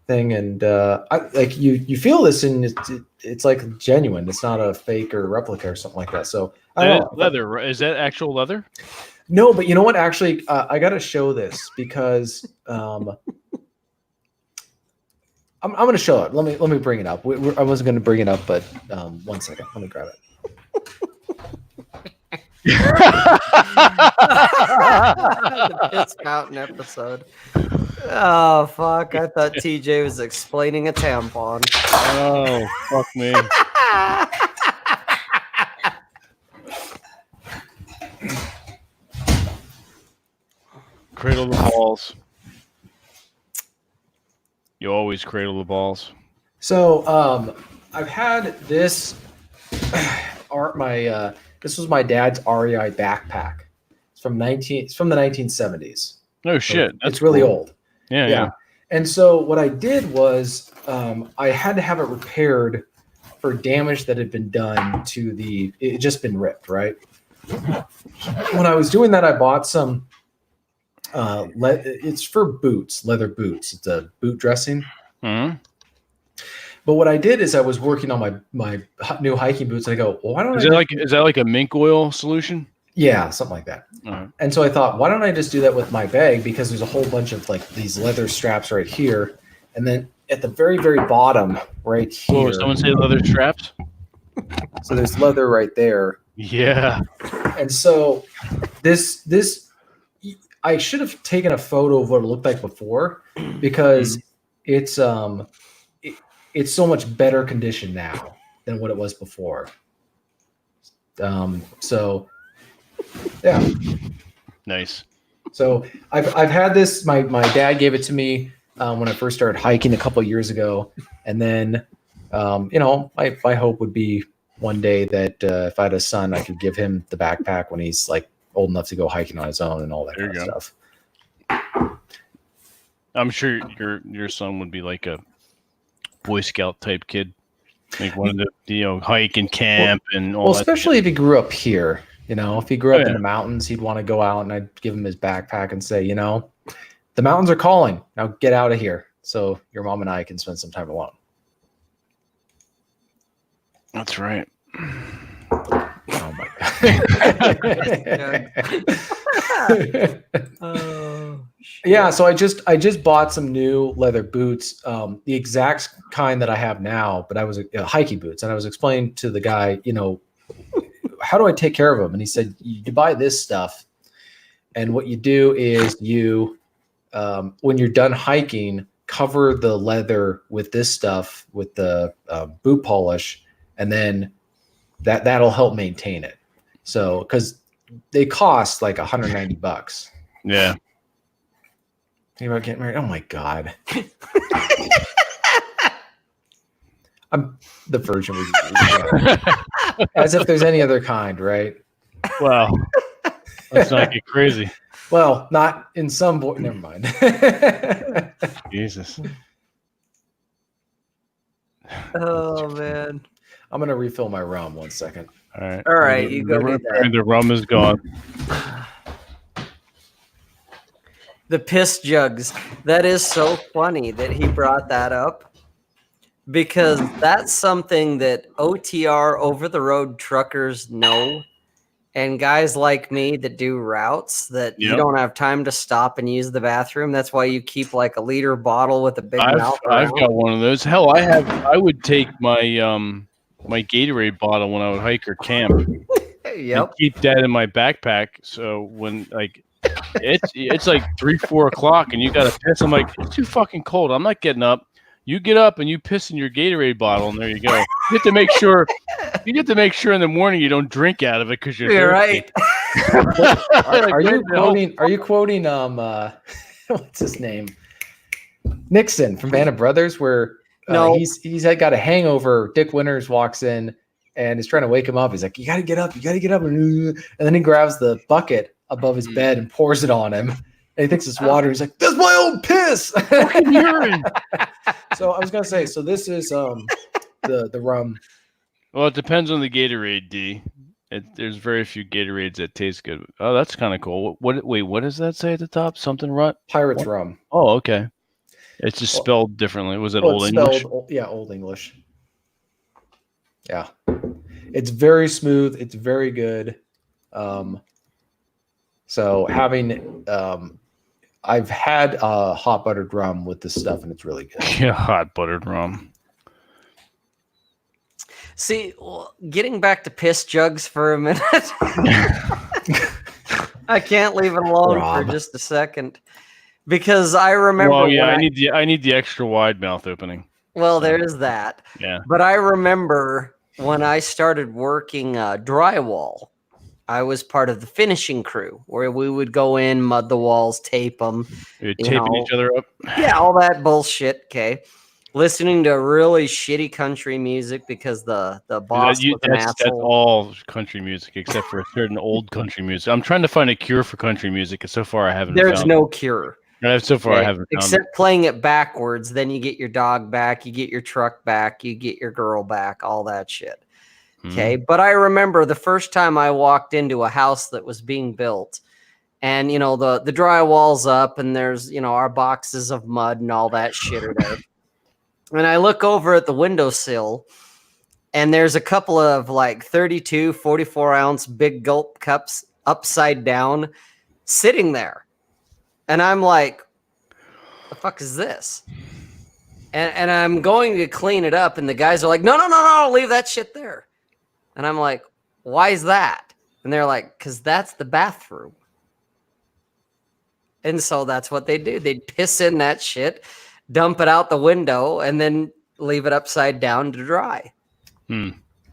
thing, and you feel this, and it's like genuine. It's not a fake or replica or something like that. So leather. Is that actual leather? No, but you know what? Actually, I got to show this because I'm going to show it. Let me bring it up. I wasn't going to bring it up, but 1 second. Let me grab it. The Piss Fountain episode. Oh fuck! I thought TJ was explaining a tampon. Oh fuck me! Cradle the balls. You always cradle the balls. So I've had this this was my dad's REI backpack. It's from the 1970s. Oh shit. So it's really old. Yeah. And so what I did was I had to have it repaired for damage that had been done to it had just been ripped, right? When I was doing that, I bought some it's for boots, leather boots. It's a boot dressing. Mm-hmm. But what I did is I was working on my new hiking boots. And I go, well, why don't is that like a mink oil solution? Yeah, something like that. Uh-huh. And so I thought, why don't I just do that with my bag? Because there's a whole bunch of like these leather straps right here. And then at the very, very bottom, right here. Whoa, someone say leather straps? So there's leather right there. Yeah. And so this I should have taken a photo of what it looked like before, because it's so much better condition now than what it was before. So yeah. Nice. So I've had this. My dad gave it to me when I first started hiking a couple of years ago, and then my hope would be one day that if I had a son, I could give him the backpack when he's like old enough to go hiking on his own and all that kind of stuff. I'm sure your son would be like a Boy Scout type kid, like one of the hike and camp and all that. Well, especially if he grew up here. If he grew up in the mountains, he'd want to go out, and I'd give him his backpack and say, the mountains are calling. Now get out of here so your mom and I can spend some time alone. That's right. Oh my god. Yeah, so I just bought some new leather boots, the exact kind that I have now, but I was hiking boots, and I was explaining to the guy, how do I take care of them? And he said, you buy this stuff, and what you do is you when you're done hiking, cover the leather with this stuff with the boot polish, and then that'll help maintain it. So, because they cost like $190. Yeah. Think about getting married? Oh my god. I'm the virgin. As if there's any other kind, right? Wow. Let's not get crazy. Well, not in some never mind. Jesus. Oh man. I'm gonna refill my rum 1 second. All right. All right, you go do that. The rum is gone. The piss jugs. That is so funny that he brought that up, because that's something that OTR, over the road truckers, know, and guys like me that do routes that you don't have time to stop and use the bathroom. That's why you keep like a liter bottle with a big mouth. I've got one of those. Hell, I would take my my Gatorade bottle when I would hike or camp. Yep. And keep that in my backpack. So when it's like 3-4 o'clock and you got to piss, I'm like, it's too fucking cold. I'm not getting up. You get up and you piss in your Gatorade bottle, and there you go. You have to make sure. You get to make sure in the morning you don't drink out of it because you're right. Are you quoting what's his name? Nixon from Band of Brothers, where no, he's got a hangover. Dick Winters walks in and is trying to wake him up. He's like, "You got to get up. You got to get up." And then he grabs the bucket above his bed and pours it on him. And he thinks it's water. He's like, "That's my own piss." Fucking urine. So I was gonna say, so this is the rum. Well, it depends on the Gatorade, D. There's very few Gatorades that taste good. Oh, that's kind of cool. Wait, what does that say at the top? Something Pirate's rum. Oh, okay. It's just spelled differently. Was it Old English? Old English. Yeah, it's very smooth. It's very good. So having I've had hot buttered rum with this stuff, and it's really good. Yeah, hot buttered rum. See, getting back to piss jugs for a minute. I can't leave it alone for just a second, because I remember. Well, yeah, I need the extra wide mouth opening. Well, there is that. Yeah. But I remember when I started working drywall, I was part of the finishing crew where we would go in, mud the walls, tape them. You're taping each other up. Yeah, all that bullshit. Okay. Listening to really shitty country music because the boss was an asshole. That's all country music except for a certain old country music. I'm trying to find a cure for country music, and so far I haven't. There's no cure. So far I haven't found except playing it backwards. Then you get your dog back, you get your truck back, you get your girl back, all that shit. Okay, but I remember the first time I walked into a house that was being built, and the drywall's up, and there's our boxes of mud and all that shit are there. And I look over at the windowsill, and there's a couple of like 32, 44-ounce big gulp cups upside down sitting there. And I'm like, the fuck is this? and I'm going to clean it up, and the guys are like, no, leave that shit there. And I'm like, why is that? And they're like, because that's the bathroom. And so that's what they do. They'd piss in that shit, dump it out the window, and then leave it upside down to dry.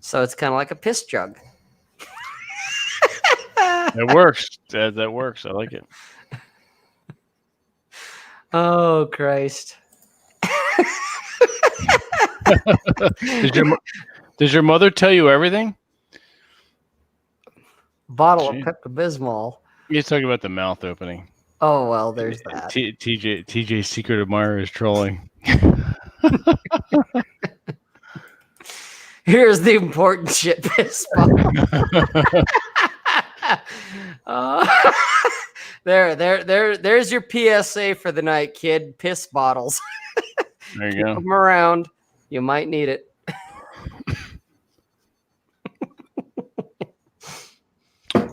So it's kind of like a piss jug. It works. That works. I like it. Oh, Christ. Does your mother tell you everything? Bottle of Pepto-Bismol. You're talking about the mouth opening. Oh, well, there's that. TJ's secret admirer is trolling. Here's the important shit, piss bottle. There's your PSA for the night, kid. Piss bottles. There you Keep go. them around. You might need it.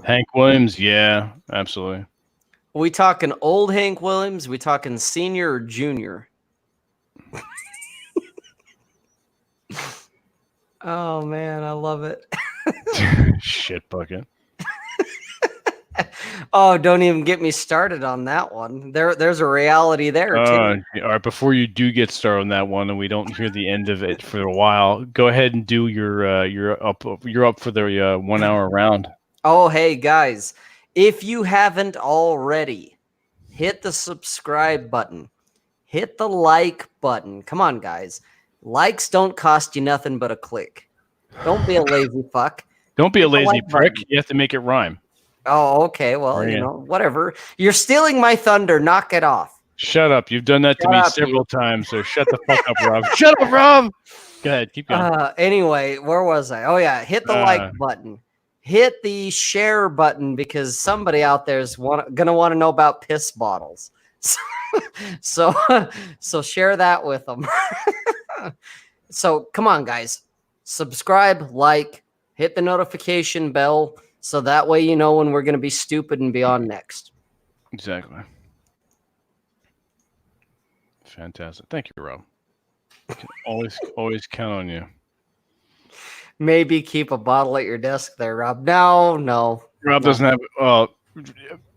Hank Williams, yeah, absolutely. We talking old Hank Williams? We talking senior or junior? Oh man, I love it. Shit bucket. Oh, don't even get me started on that one. There's a reality there too. All right, before you do get started on that one, and we don't hear the end of it for a while, go ahead and do you're up for the 1 hour round. Oh, hey guys, if you haven't already, hit the subscribe button, hit the like button. Come on, guys. Likes don't cost you nothing but a click. Don't be a lazy fuck. Don't be a lazy like prick. button. You have to make it rhyme. Oh, okay. Well, whatever. You're stealing my thunder. Knock it off. Shut up. You've done that to me several times, so shut the fuck up, Rob. Shut up, Rob. Go ahead. Keep going. Anyway, where was I? Oh, yeah. Hit the like button. Hit the share button because somebody out there is going to want to know about piss bottles. So share that with them. So come on, guys. Subscribe, like, hit the notification bell so that way you know when we're going to be stupid and be on next. Exactly. Fantastic. Thank you, Rob. Always count on you. Maybe keep a bottle at your desk there, Rob. No. Rob doesn't have.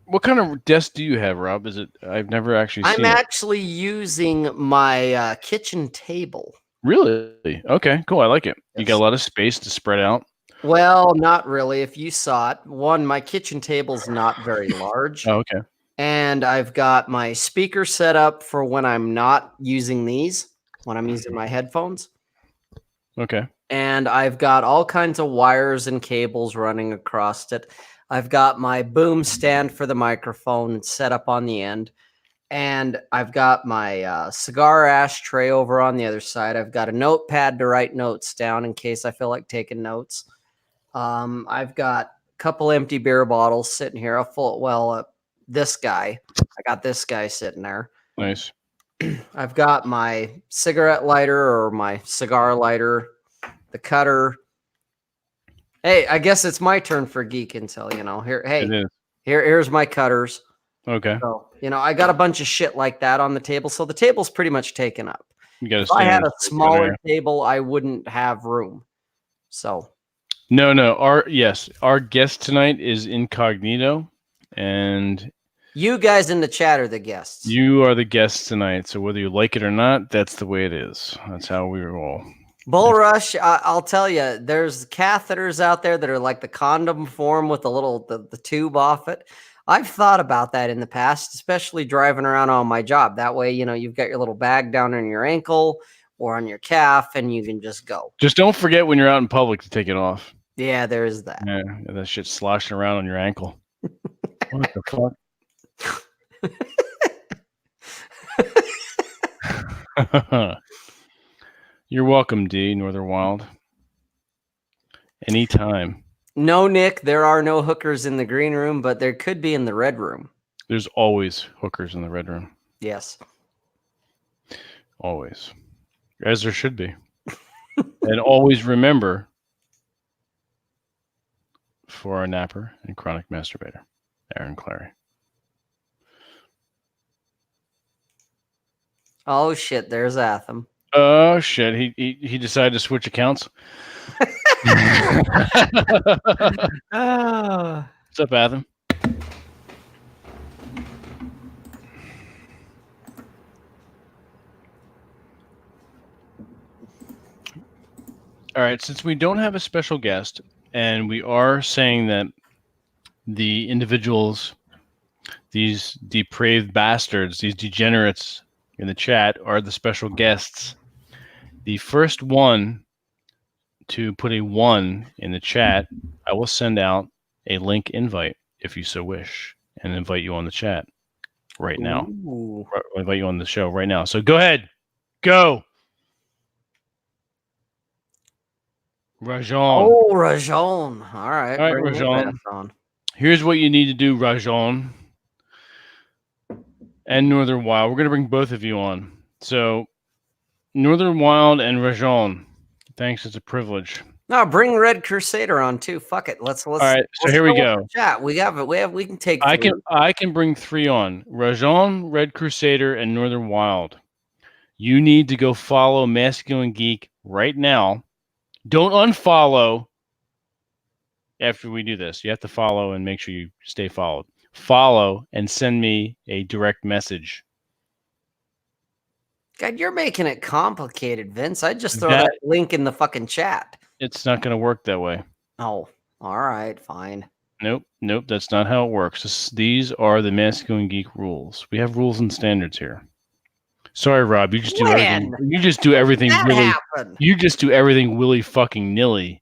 What kind of desk do you have, Rob? Is it? I've never actually seen I'm actually using my kitchen table. Really? Okay, cool. I like it. Yes. You got a lot of space to spread out. Well, not really. If you saw it, my kitchen table's not very large. Oh, okay. And I've got my speaker set up for when I'm not using these, when I'm using my headphones. Okay. And I've got all kinds of wires and cables running across it. I've got my boom stand for the microphone set up on the end. And I've got my cigar ashtray over on the other side. I've got a notepad to write notes down in case I feel like taking notes. I've got a couple empty beer bottles sitting here. This guy. I got this guy sitting there. Nice. I've got my cigarette lighter or my cigar lighter, the cutter. Hey, I guess it's my turn for Geek Intel, Here, hey, here's my cutters. Okay. So, I got a bunch of shit like that on the table. So the table's pretty much taken up. If I had a smaller table, I wouldn't have room. So. No. Our guest tonight is incognito, and you guys in the chat are the guests. You are the guests tonight. So whether you like it or not, that's the way it is. That's how we roll. Bull Rush, I'll tell you, there's catheters out there that are like the condom form with the tube off it. I've thought about that in the past, especially driving around on my job. That way, you've got your little bag down on your ankle or on your calf, and you can just go. Just don't forget when you're out in public to take it off. Yeah, there is that. Yeah, that shit sloshing around on your ankle. What the fuck? You're welcome, D. Northern Wild. Anytime. No, Nick, there are no hookers in the green room, but there could be in the red room. There's always hookers in the red room. Yes. Always. As there should be. And always remember, for our napper and chronic masturbator, Aaron Clary. Oh, shit, there's Atham. Oh shit! He decided to switch accounts. Ah. What's up, Adam? All right, since we don't have a special guest, and we are saying that the individuals, these depraved bastards, these degenerates in the chat are the special guests, the first one to put a 1 in the chat, I will send out a link invite if you so wish and invite you on the chat right now. Ooh. I'll invite you on the show right now. So go ahead. Go. Rajon. Oh, Rajon. All right. All right, bring the Rajon. best on. Here's what you need to do, Rajon and Northern Wild. We're going to bring both of you on. So Northern Wild and Rajon. Thanks. It's a privilege. No, bring Red Crusader on too. Fuck it. Let's. All right. So here we go. Chat. We can take. I can bring 3 on. Rajon, Red Crusader, and Northern Wild. You need to go follow Masculine Geek right now. Don't unfollow after we do this. You have to follow and make sure you stay followed. Follow and send me a direct message. God, you're making it complicated, Vince. I just throw that link in the fucking chat. It's not going to work that way. Oh, all right, fine. Nope, that's not how it works. These are the Masculine Geek rules. We have rules and standards here. Sorry, Rob. You just do everything. You just do everything really. Happen? You just do everything willy fucking nilly.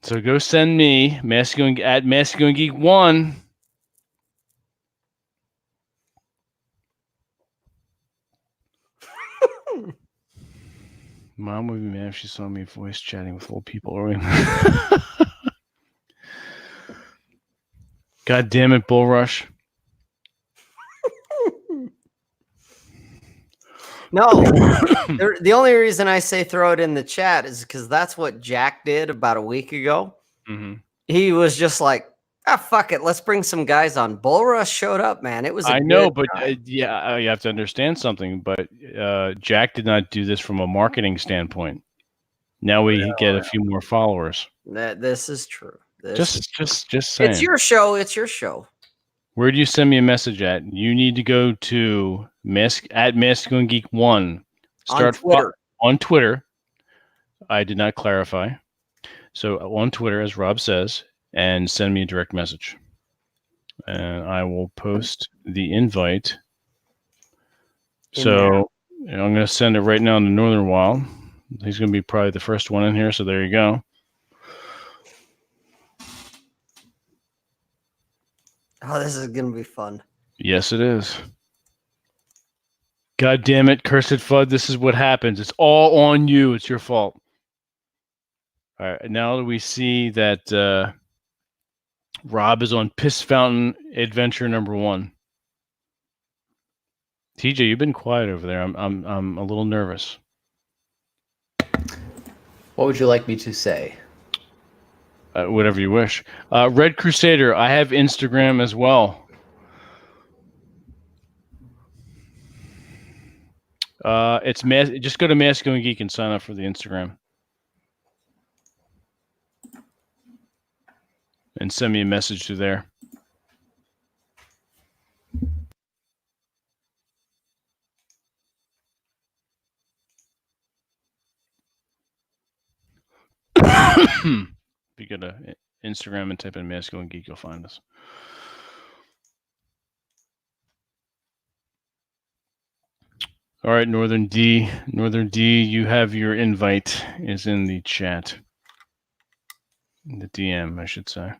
So go send me Masculine Geek 1. Mom would be mad if she saw me voice chatting with old people. God damn it, Bullrush. No, the only reason I say throw it in the chat is because that's what Jack did about a week ago. Mm-hmm. He was just like, fuck it. Let's bring some guys on. Bullrush showed up, man. It was I know, but you have to understand something. But Jack did not do this from a marketing standpoint. Now we get a few more followers. This is true. Just saying. It's your show. It's your show. Where do you send me a message at? You need to go to Masculine Geek 1. Start on Twitter. On Twitter. I did not clarify. So on Twitter, as Rob says, and send me a direct message. And I will post the invite. So I'm going to send it right now to Northern Wild. He's going to be probably the first one in here. So there you go. Oh, this is going to be fun. Yes, it is. God damn it, cursed Fudd. This is what happens. It's all on you. It's your fault. All right. Now that we see that Rob is on Piss Fountain Adventure number 1. TJ, you've been quiet over there. I'm a little nervous. What would you like me to say? Whatever you wish. Red Crusader, I have Instagram as well. Just go to Masculine Geek and sign up for the Instagram. And send me a message through there. If you go to Instagram and type in Masculine Geek, you'll find us. All right, Northern D, you have your invite is in the chat. In the DM, I should say.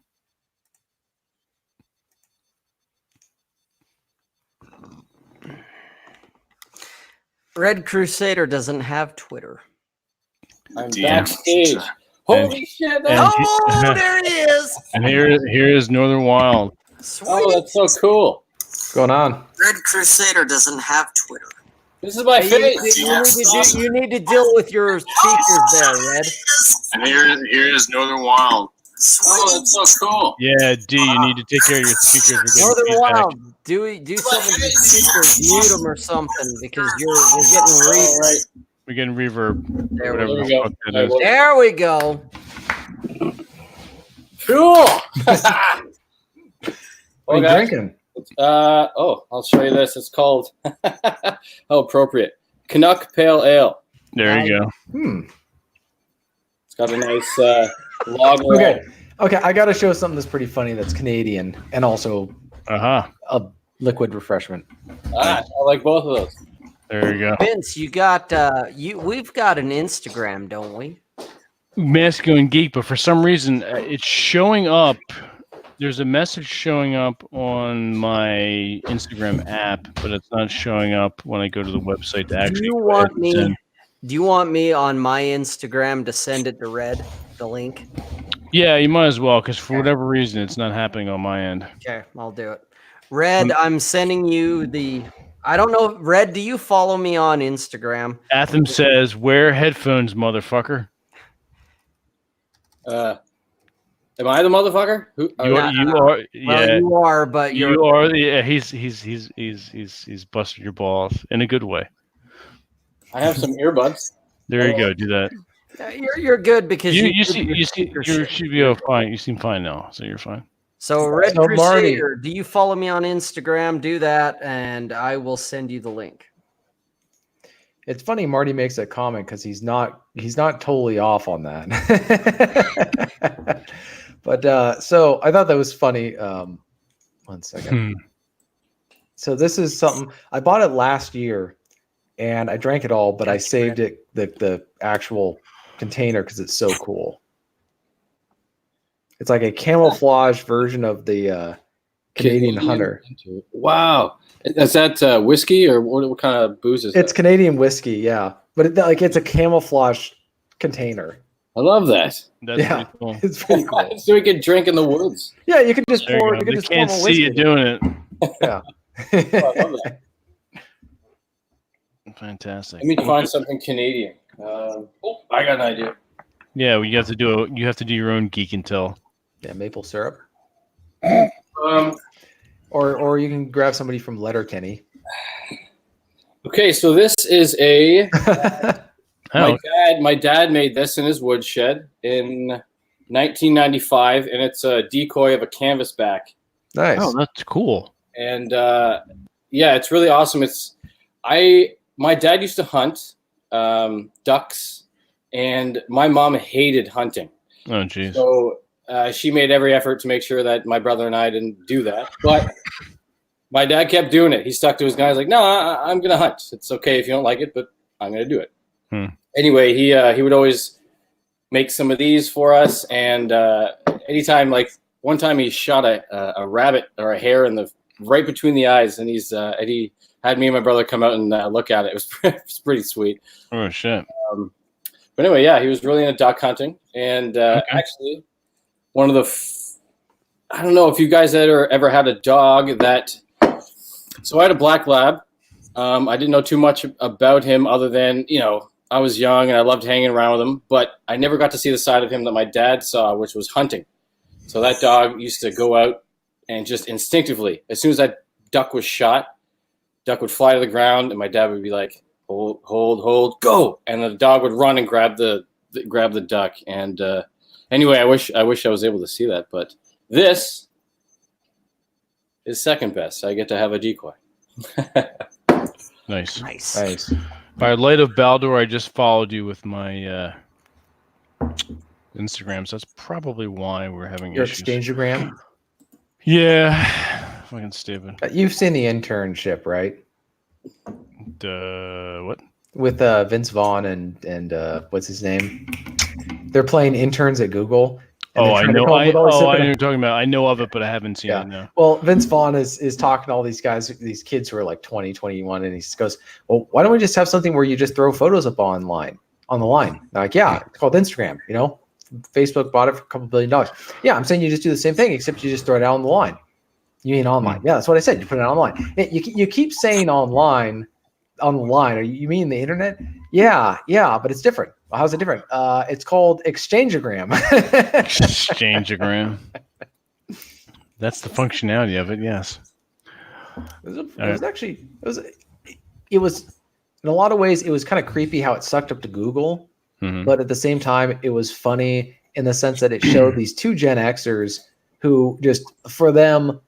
Red Crusader doesn't have Twitter. I'm backstage. Holy shit! There he is. And here is Northern Wild. Sweet. Oh, that's so cool. What's going on? Red Crusader doesn't have Twitter. This is my face. You need to deal with your speakers there, Red. And here is Northern Wild. Oh, that's so cool. Yeah, D, you need to take care of your speakers. Northern Wild, do something to the speakers, mute them or something because we're getting All right. We're getting reverb. There Whatever we the go. fuck that is. There we go. Cool. What are you guys, drinking? I'll show you this. It's called how appropriate. Canuck Pale Ale. There you go. It's got a nice log. Okay, I got to show something that's pretty funny that's Canadian and also a liquid refreshment. I like both of those. There you go. Vince, you got we've got an Instagram, don't we? Masculine Geek, but for some reason it's showing up. There's a message showing up on my Instagram app, but it's not showing up when I go to the website to actually. Do you want me on my Instagram to send it to Red, the link? Yeah, you might as well, because for whatever reason, it's not happening on my end. Okay, I'll do it. Red, I'm sending you the. I don't know, Red. Do you follow me on Instagram? Atham says, "Wear headphones, motherfucker." Am I the motherfucker? Who? You are. Yeah, well, you are, but you are. Yeah, he's busted your balls in a good way. I have some earbuds. There you go. Do that. You're good because you should be fine. You seem fine now, so you're fine. So Red So, Crusader, do you follow me on Instagram? Do that, and I will send you the link. It's funny Marty makes that comment because he's not totally off on that. But so I thought that was funny. 1 second. So this is something I bought it last year, and I drank it all, but I saved it the actual container because it's so cool. It's like a camouflage version of the Canadian Hunter. Wow. Is that whiskey or what kind of booze is It's that? Canadian whiskey, yeah. But it's a camouflage container. I love that. That's pretty cool. It's pretty cool. So we can drink in the woods. Yeah, you can just There pour. you You go. can They just can't pour more see whiskey. you doing it. Yeah. Oh, I love that. Fantastic. Let me find something Canadian. I got an idea. Yeah, well, you have to do your own geek and tell. Yeah, maple syrup. Um, Or you can grab somebody from Letterkenny. okay, so this is a Oh, my dad made this in his woodshed in 1995, and it's a decoy of a canvasback. Nice. oh, that's cool. And yeah, it's really awesome. My dad used to hunt ducks, and my mom hated hunting. Oh, jeez. So she made every effort to make sure that my brother and I didn't do that. But my dad kept doing it. He stuck to his guns. Like, no, I'm going to hunt. It's okay if you don't like it, but I'm going to do it. Anyway, he would always make some of these for us. And anytime, like one time he shot a rabbit or a hare right between the eyes. And he had me and my brother come out and look at it. It was pretty sweet. Oh, shit. But anyway, yeah, he was really into duck hunting. And actually, one of I don't know if you guys ever had a dog that. So I had a black lab. I didn't know too much about him other than, I was young and I loved hanging around with him, but I never got to see the side of him that my dad saw, which was hunting. So that dog used to go out and just instinctively, as soon as that duck was shot, duck would fly to the ground and my dad would be like, hold, go. And the dog would run and grab the duck. And anyway, I wish I was able to see that, but this is second best. I get to have a decoy. Nice. By light of Baldur, I just followed you with my Instagram, so that's probably why we're having Your issues. Exchangeogram. Yeah, fucking stupid. You've seen the internship, right? What? With Vince Vaughn and what's his name? They're playing interns at Google. Oh, I know. I know what you're talking about. I know of it, but I haven't seen it. No. Well, Vince Vaughn is talking to all these guys, these kids who are like 20, 21, and he goes, well, why don't we just have something where you just throw photos up on the line? They're like, yeah, it's called Instagram. Facebook bought it for $2 billion. Yeah, I'm saying you just do the same thing, except you just throw it out on the line. You mean online? Yeah, that's what I said. You put it online. You keep saying online on the line. You mean the internet? Yeah, but it's different. Well, how's it different? It's called Exchangeogram. Exchangeogram. That's the functionality of it. Yes. It was in a lot of ways, it was kind of creepy how it sucked up to Google, but at the same time, it was funny in the sense that it showed these two Gen Xers who just, for them,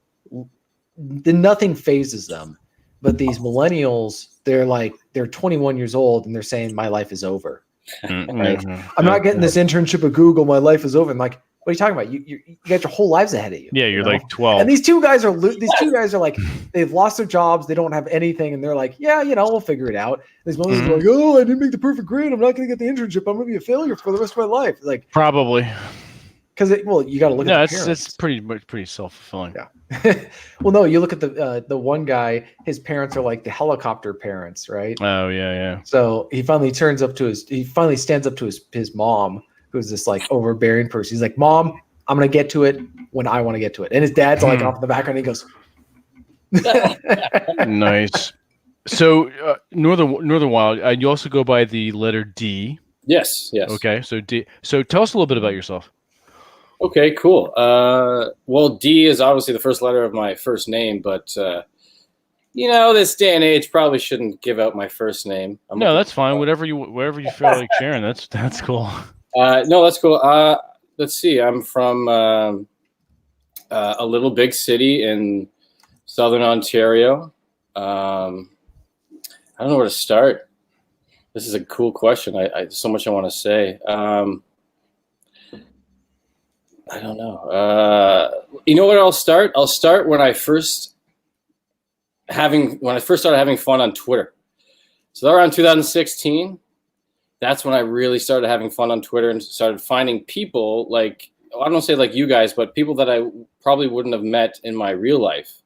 nothing phases them. But these millennials, they're 21 years old and they're saying my life is over. Right? I'm not getting this internship at Google. My life is over. I'm like, what are you talking about? You got your whole lives ahead of you. Yeah, you're like 12. And these two guys are like, they've lost their jobs. They don't have anything. And they're like, yeah, we'll figure it out. And these millennials are like, oh, I didn't make the perfect grade. I'm not going to get the internship. I'm going to be a failure for the rest of my life. Like, probably. Because you got to look at the parents. It's pretty self-fulfilling. Yeah. Well, no, you look at the one guy, his parents are like the helicopter parents, right? Oh, yeah. So he finally stands up to his mom, who's this like overbearing person. He's like, Mom, I'm going to get to it when I want to get to it. And his dad's like off in the background. And he goes, nice. So Northern Wild, you also go by the letter D. Yes. Okay, so D. So tell us a little bit about yourself. Okay, cool. Well, D is obviously the first letter of my first name, but this day and age probably shouldn't give out my first name. No, that's fine. Whatever you feel like sharing, that's cool. No, that's cool. Let's see. I'm from a little big city in southern Ontario. I don't know where to start. This is a cool question. I so much I want to say. I don't know. You know what? I'll start when I first started having fun on Twitter. So around 2016, that's when I really started having fun on Twitter and started finding people like, I don't say like you guys, but people that I probably wouldn't have met in my real life.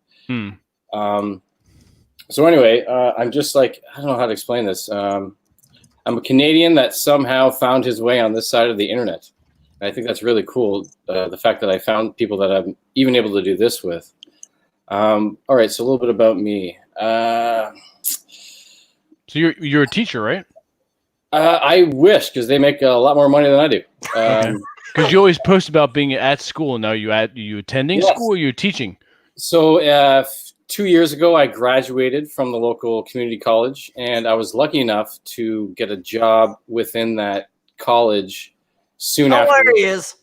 So anyway, I'm just like, I don't know how to explain this. I'm a Canadian that somehow found his way on this side of the internet. And I think that's really cool. The fact that I found people that I'm even able to do this with. All right. So a little bit about me. So you're a teacher, right? I wish, because they make a lot more money than I do. Because you always post about being at school. Now you attending school or you teaching? So 2 years ago, I graduated from the local community college, and I was lucky enough to get a job within that college soon after. There he is.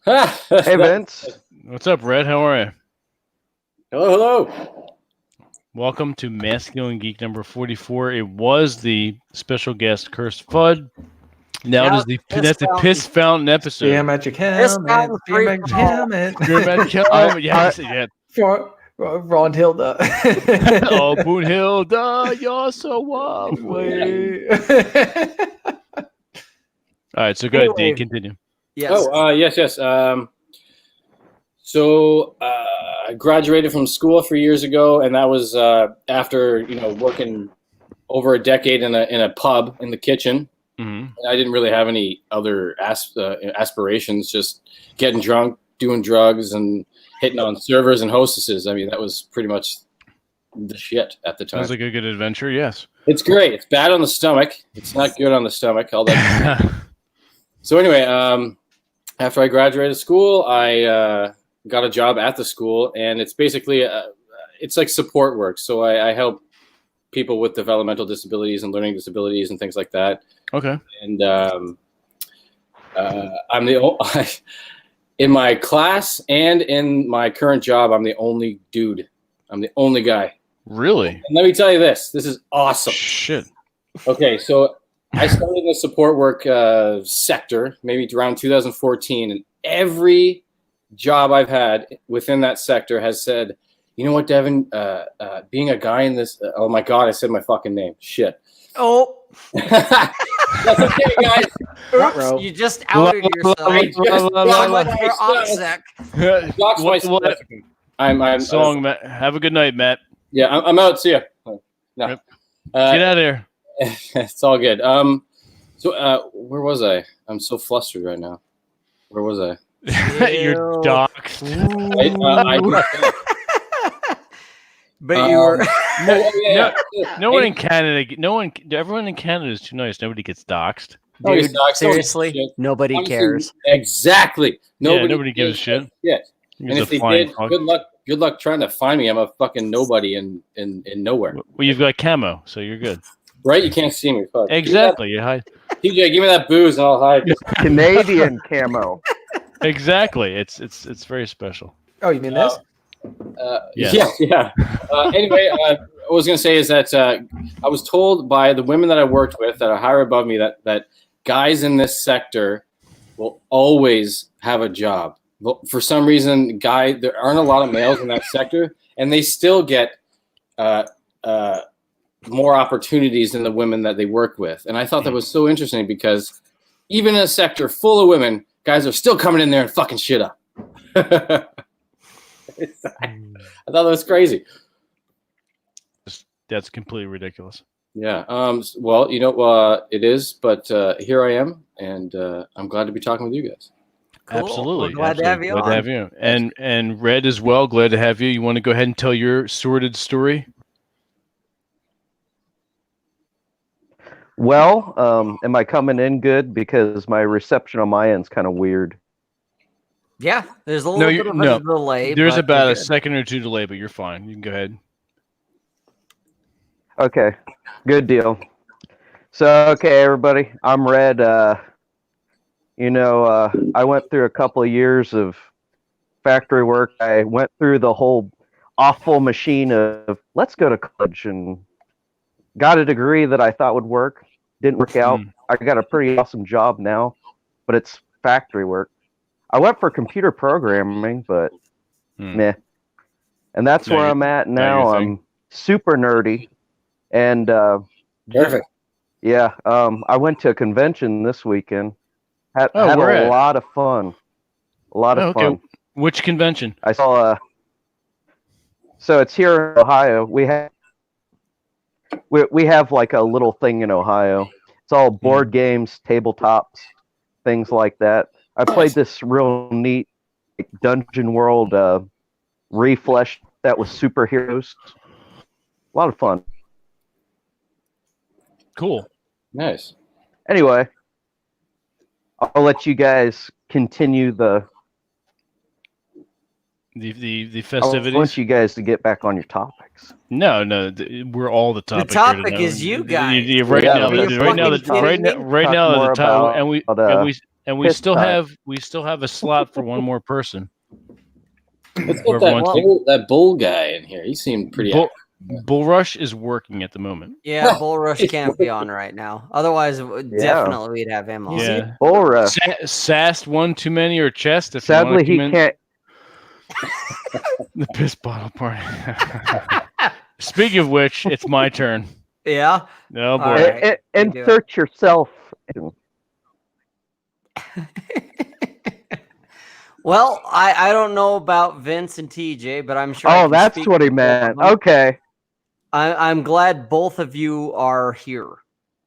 Hey, Vince. What's up, Red? How are you? Hello. Welcome to Masculine Geek number 44. It was the special guest, Cursed Fudd. Now it is that's the Piss Fountain episode. Yeah, magic helmet. Yes. Ron Hilda. Oh, Boone Hilda, you're so lovely. All right, so go ahead, Dean. Continue. Yes. Yes. So I graduated from school 3 years ago, and that was after working over a decade in a pub in the kitchen. Mm-hmm. I didn't really have any other aspirations, just getting drunk, doing drugs, and hitting on servers and hostesses. I mean, that was pretty much the shit at the time. Sounds like a good adventure, yes. It's great. It's bad on the stomach. It's not good on the stomach. All that. So anyway, after I graduated school, I got a job at the school, and it's basically it's like support work. So I help people with developmental disabilities and learning disabilities and things like that. Okay. And I'm in my class and in my current job, I'm the only dude. I'm the only guy. Really? And let me tell you this. This is awesome. Shit. Okay, so I started in the support work sector maybe around 2014, and every job I've had within that sector has said, you know what, Devin, being a guy in this, oh my God, I said my fucking name. Shit. Oh. That's okay, guys. Oops, you just outed yourself. I'm song, Matt. Have a good night, Matt. Yeah, I'm out. See ya. No. Yep. Get out of here. It's all good. So where was I? I'm so flustered right now. Where was I? You're doxed. But you were. No one in Canada. Everyone in Canada is too nice. Nobody gets doxed. Dude, seriously, nobody cares. Exactly. Nobody gives a shit. Yeah. And if they did, good luck trying to find me. I'm a fucking nobody in nowhere. Well, you've got camo, so you're good. Right? You can't see me. Fuck. Exactly. You hide. TJ, give me that booze and I'll hide. Canadian camo. Exactly. It's very special. Oh, you mean this? Yes. Yeah. Anyway, what I was going to say is that I was told by the women that I worked with that are higher above me that guys in this sector will always have a job. For some reason, there aren't a lot of males in that sector, and they still get more opportunities than the women that they work with. And I thought that was so interesting because even in a sector full of women, guys are still coming in there and fucking shit up. I thought that was crazy. That's completely ridiculous. Yeah. Well, it is, but here I am, and I'm glad to be talking with you guys. Cool. Absolutely. Well, glad to have you Glad on. to have you. And Red as well. Glad to have you. You want to go ahead and tell your sordid story? Well, am I coming in good? Because my reception on my end's kind of weird. Yeah, there's a little bit of a delay. There's but about you're a good. second or two delay, but you're fine. You can go ahead. Okay, good deal. So, okay, everybody, I'm Red. I went through a couple of years of factory work. I went through the whole awful machine of let's go to college and got a degree that I thought would work. Didn't work out. I got a pretty awesome job now, but it's factory work. I went for computer programming, but meh. And that's Not where your- I'm at not now. your thing. I'm super nerdy. And Perfect. yeah, I went to a convention this weekend. Had where a at? lot of fun. A lot of fun. Which convention? I saw so it's here in Ohio. We have like a little thing in Ohio. It's all board games, tabletops, things like that. I played this real neat Dungeon World reflesh that was superheroes. A lot of fun. Cool. Nice. Anyway, I'll let you guys continue the The I festivities. want you guys to get back on your topics. No, we're all the topic. here topic today. is you guys. Right Yeah, now, we are right now, fucking right now, kidding me? right Talk now, the more title, about, and we piss still time. have a slot for one more person. Let's Whoever get wants that bull guy in here. He seemed pretty Bull Rush is working at the moment. Yeah, Bull Rush can't be on right now. Otherwise, definitely we'd have him on. Yeah. Bull Rush. Sassed one too many or chest. If Sadly, you he want can't. the piss bottle party. Speaking of which, it's my turn. Yeah. Oh boy. All right. Insert yourself. Well, I don't know about Vince and TJ, but I'm sure. I Oh, can that's speak what he for both of meant. them. Okay. I'm glad both of you are here.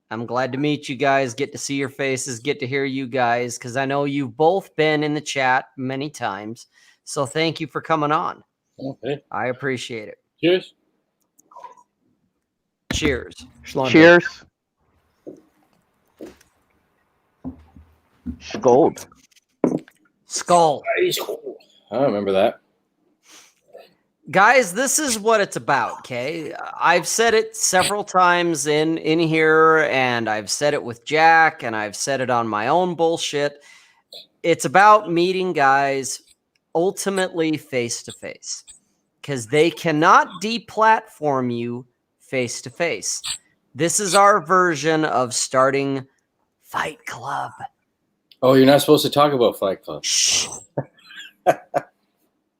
I'm glad to meet you guys, get to see your faces, get to hear you guys, because I know you've both been in the chat many times. So thank you for coming on. Okay. I appreciate it. Cheers. Cheers. Cheers. Scold. Skull. I remember that. Guys, this is what it's about, okay? I've said it several times in here, and I've said it with Jack, and I've said it on my own bullshit. It's about meeting guys ultimately face to face, because they cannot deplatform you face to face. This is our version of starting Fight Club. Oh, you're not supposed to talk about Fight Club. Shh.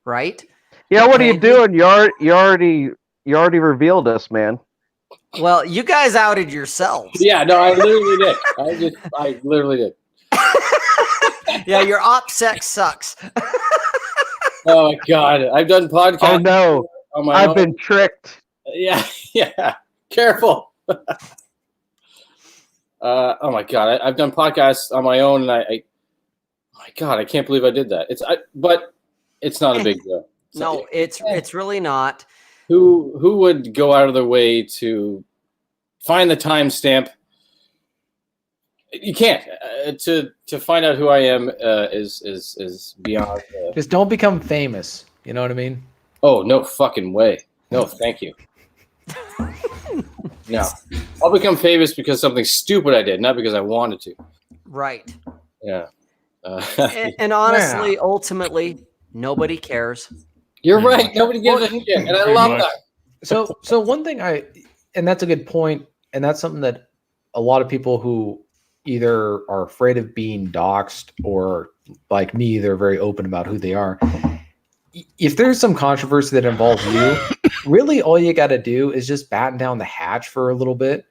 Right? Yeah, what are you Okay. doing? You already revealed us, man. Well, you guys outed yourselves. Yeah, no, I literally did. I literally did. Yeah, your OPSEC sucks. Oh my god, I've done podcasts. Oh no, on my I've own. been tricked. Yeah. Careful. Oh my god, I've done podcasts on my own, and oh my god, I can't believe I did that. But it's not a big deal. No, it's really not. Who would go out of their way to find the timestamp? You can't. To find out who I am is beyond. Just don't become famous. You know what I mean? Oh, no fucking way. No, thank you. No. I'll become famous because something stupid I did, not because I wanted to. Right. Yeah. And honestly, ultimately, nobody cares. You're right. Nobody gives a shit. And I love that. So one thing and that's a good point, and that's something that a lot of people who either are afraid of being doxxed or like me, they're very open about who they are. If there's some controversy that involves you, really all you got to do is just batten down the hatch for a little bit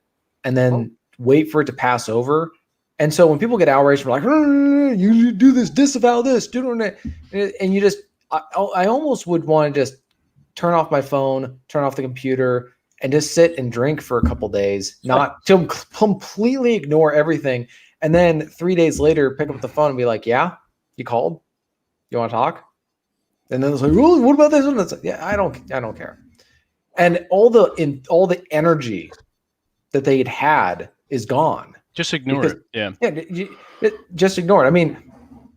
and then wait for it to pass over. And so when people get outraged, we're like, you do this, disavow this, and you just, I almost would want to just turn off my phone, turn off the computer, and just sit and drink for a couple days, not to completely ignore everything. And then 3 days later, pick up the phone and be like, yeah, you called? You want to talk? And then it's like, oh, what about this one? That's like, yeah, I don't care. And all the energy that they had is gone. Just ignore it. Yeah. Just ignore it. I mean,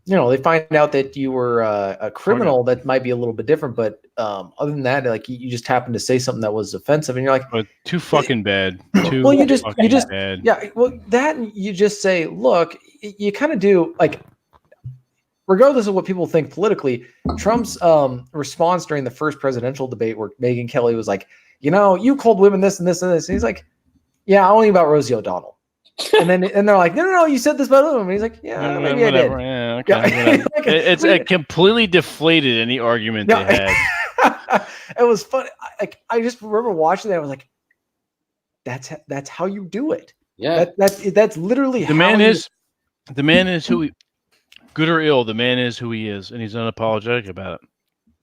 they find out that you were a criminal. That might be a little bit different, but other than that, like you just happened to say something that was offensive, and you're like, but too fucking bad. Well, you just bad. Yeah. Well, that you just say, look, you kind of do like. Regardless of what people think politically, Trump's response during the first presidential debate where Megyn Kelly was like, you called women this and this and this. And he's like, yeah, only about Rosie O'Donnell. And they're like, no, you said this about women. And he's like, yeah, maybe whatever. I did. Yeah, okay. It's completely deflated any argument they had. It was funny. I just remember watching that. I was like, that's how you do it. Yeah. That's literally the man is who he. Good or ill, the man is who he is, and he's unapologetic about it.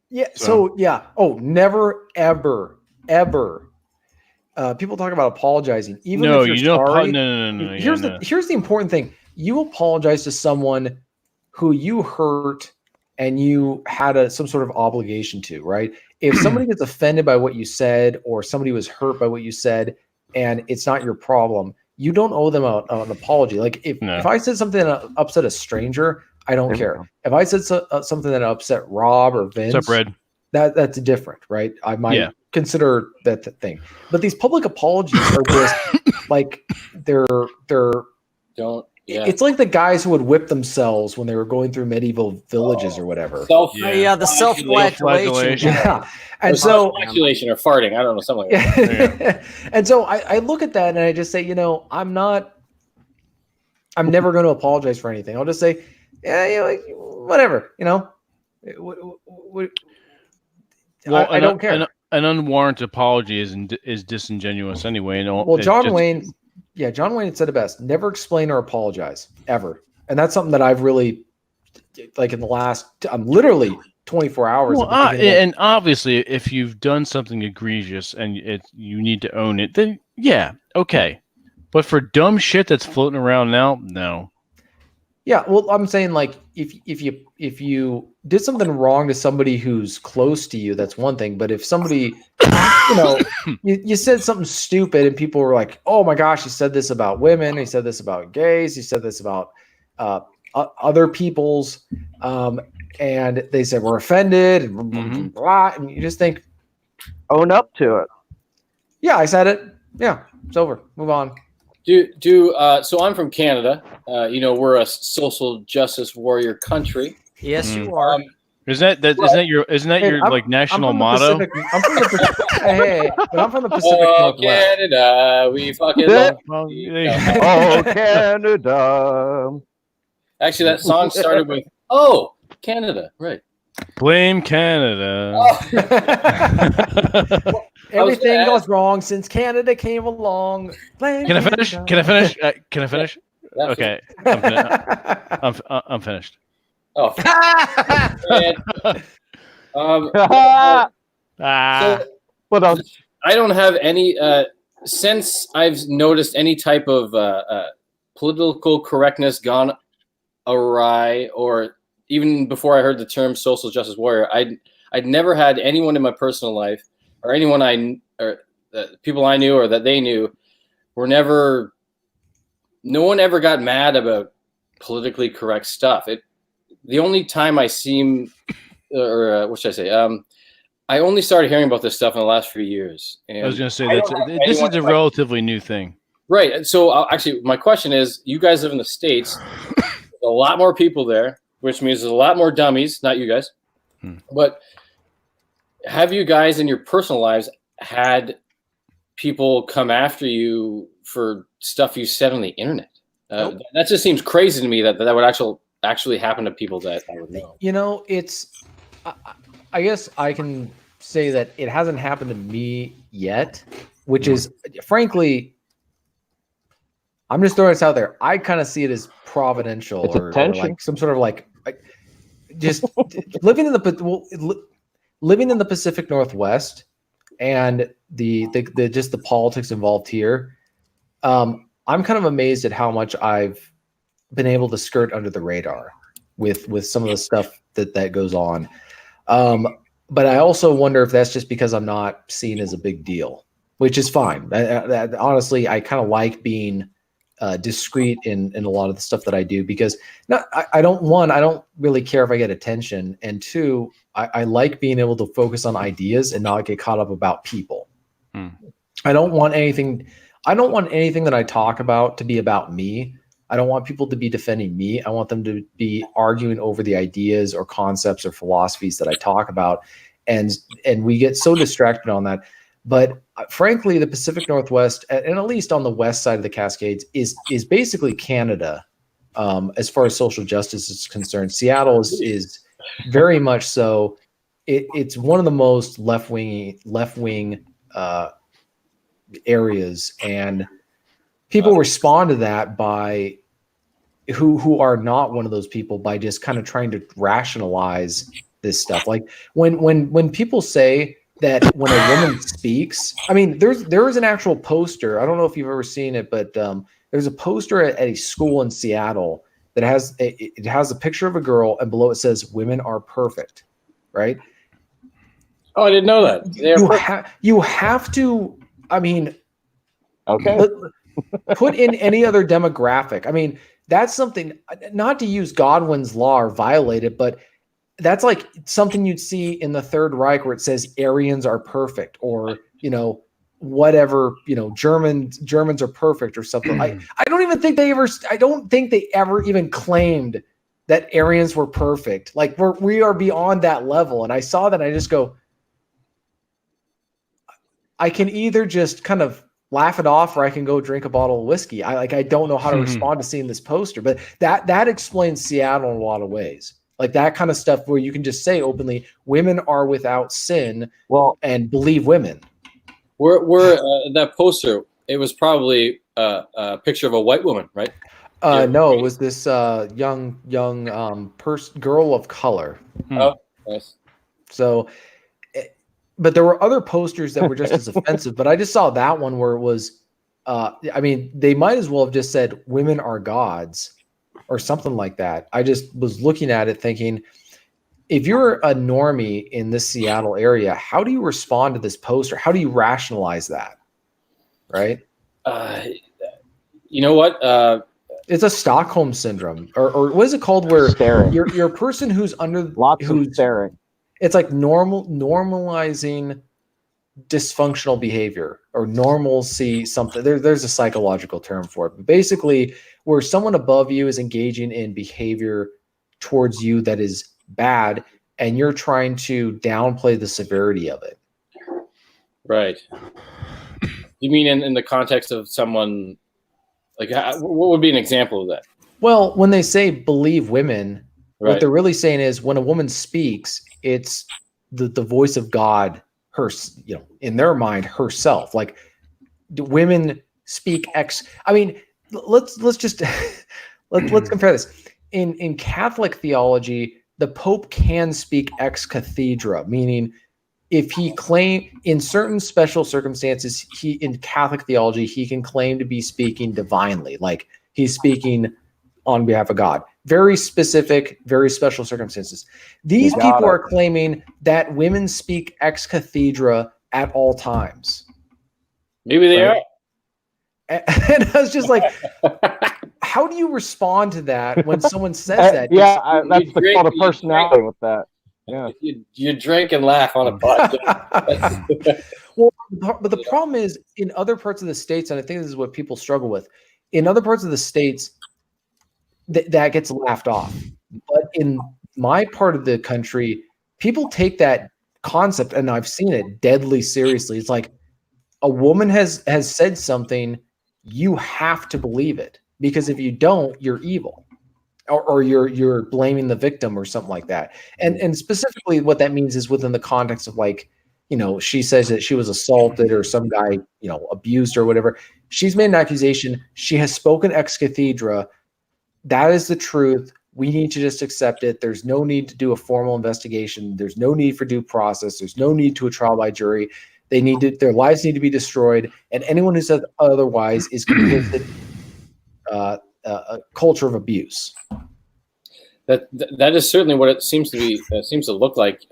Yeah. So yeah. Oh, never, ever. People talk about apologizing. Even if you're sorry. No. Here's the important thing. You apologize to someone who you hurt and you had some sort of obligation to, right? If somebody gets offended by what you said, or somebody was hurt by what you said, and it's not your problem, you don't owe them an apology. Like if I said something that upset a stranger, I don't care. If I said something that upset Rob or Vince, what's up, Red? That's different, right? I might consider that thing. But these public apologies are just like they're don't. Yeah. It's like the guys who would whip themselves when they were going through medieval villages or whatever. The self-flagellation. Yeah. And so flagellation or farting, I don't know, something like that. And so I look at that and I just say, I'm never going to apologize for anything. I'll just say, yeah, whatever, Well, I don't care. An unwarranted apology is disingenuous anyway. Well, John Wayne had said it best: never explain or apologize ever. And that's something that I've really, like in the last, I'm literally 24 hours. Well, and obviously, if you've done something egregious and you need to own it, then yeah, okay. But for dumb shit that's floating around now, no. Yeah, well, I'm saying like if you did something wrong to somebody who's close to you, that's one thing. But if somebody, you said something stupid and people were like, "Oh my gosh, he said this about women. He said this about gays. He said this about other people's," and they said we're offended and blah, and you just think, own up to it. Yeah, I said it. Yeah, it's over. Move on. So I'm from Canada. We're a social justice warrior country. Yes, you are. Isn't that your like national motto? I'm from the Pacific. But I'm from the Pacific Northwest. Canada, we fucking love Oh, Canada. Actually, that song started with "Oh, Canada," right? Blame Canada. Everything goes wrong since Canada came along. Can I finish? Can I finish? Okay, I'm finished. Oh. What else? I don't have any. Since I've noticed any type of political correctness gone awry, or even before I heard the term social justice warrior, I'd never had anyone in my personal life, or anyone people I knew or that they knew, no one ever got mad about politically correct stuff. The only time I seem, or what should I say? I only started hearing about this stuff in the last few years. And I was going to say this is a relatively new thing. Right. And so actually, my question is, you guys live in the States. There's a lot more people there, which means there's a lot more dummies, not you guys. But have you guys in your personal lives had people come after you for stuff you said on the internet? Nope. That just seems crazy to me that would actually happen to people that I would know. You know, it's, I guess I can say that it hasn't happened to me yet, which is, frankly, I'm just throwing this out there. I kind of see it as providential or like some sort of like just living in the Pacific Northwest and the just the politics involved here. I'm kind of amazed at how much I've been able to skirt under the radar with some of the stuff that goes on. But I also wonder if that's just because I'm not seen as a big deal, which is fine. Honestly, I kind of like being discreet in a lot of the stuff that I do, because I don't really care if I get attention, and two, I like being able to focus on ideas and not get caught up about people. I don't want anything that I talk about to be about me. I don't want people to be defending me. I want them to be arguing over the ideas or concepts or philosophies that I talk about, and we get so distracted on that. But frankly, the Pacific Northwest, and at least on the west side of the Cascades, is basically Canada as far as social justice is concerned. Seattle is very much so. It's one of the most left wing areas, and people respond to that by who are not one of those people by just kind of trying to rationalize this stuff. Like when people say that when a woman speaks, I mean, there is an actual poster. I don't know if you've ever seen it, but there's a poster at a school in Seattle that has a picture of a girl, and below it says "Women are perfect," right? Oh, I didn't know that. You have to. I mean, okay. Put in any other demographic. I mean, that's something. Not to use Godwin's law or violate it, but that's like something you'd see in the Third Reich where it says Aryans are perfect, or, whatever, Germans are perfect or something. I don't think they ever even claimed that Aryans were perfect. Like we are beyond that level. And I saw that and I just go, I can either just kind of laugh it off or I can go drink a bottle of whiskey. I don't know how to respond to seeing this poster, but that explains Seattle in a lot of ways. Like that kind of stuff where you can just say openly, women are without sin, and believe women. We're that poster, it was probably a picture of a white woman, right? No, it was this young girl of color. Oh, nice. So, but there were other posters that were just as offensive, but I just saw that one where it was, I mean, they might as well have just said women are gods or something like that. I just was looking at it thinking, if you're a normie in this Seattle area, how do you respond to this poster? How do you rationalize that? Right? You know what? It's a Stockholm syndrome, or what is it called? Where staring. You're a person who's under Lots of staring. It's like normalizing dysfunctional behavior or normalcy something. There's a psychological term for it, but basically where someone above you is engaging in behavior towards you that is bad, and you're trying to downplay the severity of it. Right. You mean in the context of someone, like what would be an example of that? Well, when they say believe women, right, what they're really saying is when a woman speaks, it's the voice of God, in their mind, herself. Like, do women speak I mean, let's just let's compare this. In Catholic theology, the Pope can speak ex cathedra, meaning if he in certain special circumstances, in Catholic theology, he can claim to be speaking divinely, like he's speaking on behalf of God. Very specific, very special circumstances. These people are claiming that women speak ex cathedra at all times. Maybe they are. And I was just like, how do you respond to that when someone says that? That's called a personality with that. Yeah. You drink and laugh on a podcast. Well, but the problem is in other parts of the states, and I think this is what people struggle with. In other parts of the states, that gets laughed off. But in my part of the country, people take that concept, and I've seen it, deadly seriously. It's like a woman has said something, you have to believe it, because if you don't, you're evil. Or you're blaming the victim or something like that. And specifically what that means is within the context of, like, she says that she was assaulted or some guy, abused her or whatever. She's made an accusation. She has spoken ex cathedra. That is the truth. We need to just accept it. There's no need to do a formal investigation. There's no need for due process. There's no need to a trial by jury. Their lives need to be destroyed. And anyone who says otherwise is complicit a culture of abuse. That is certainly what it seems to be. Seems to look like.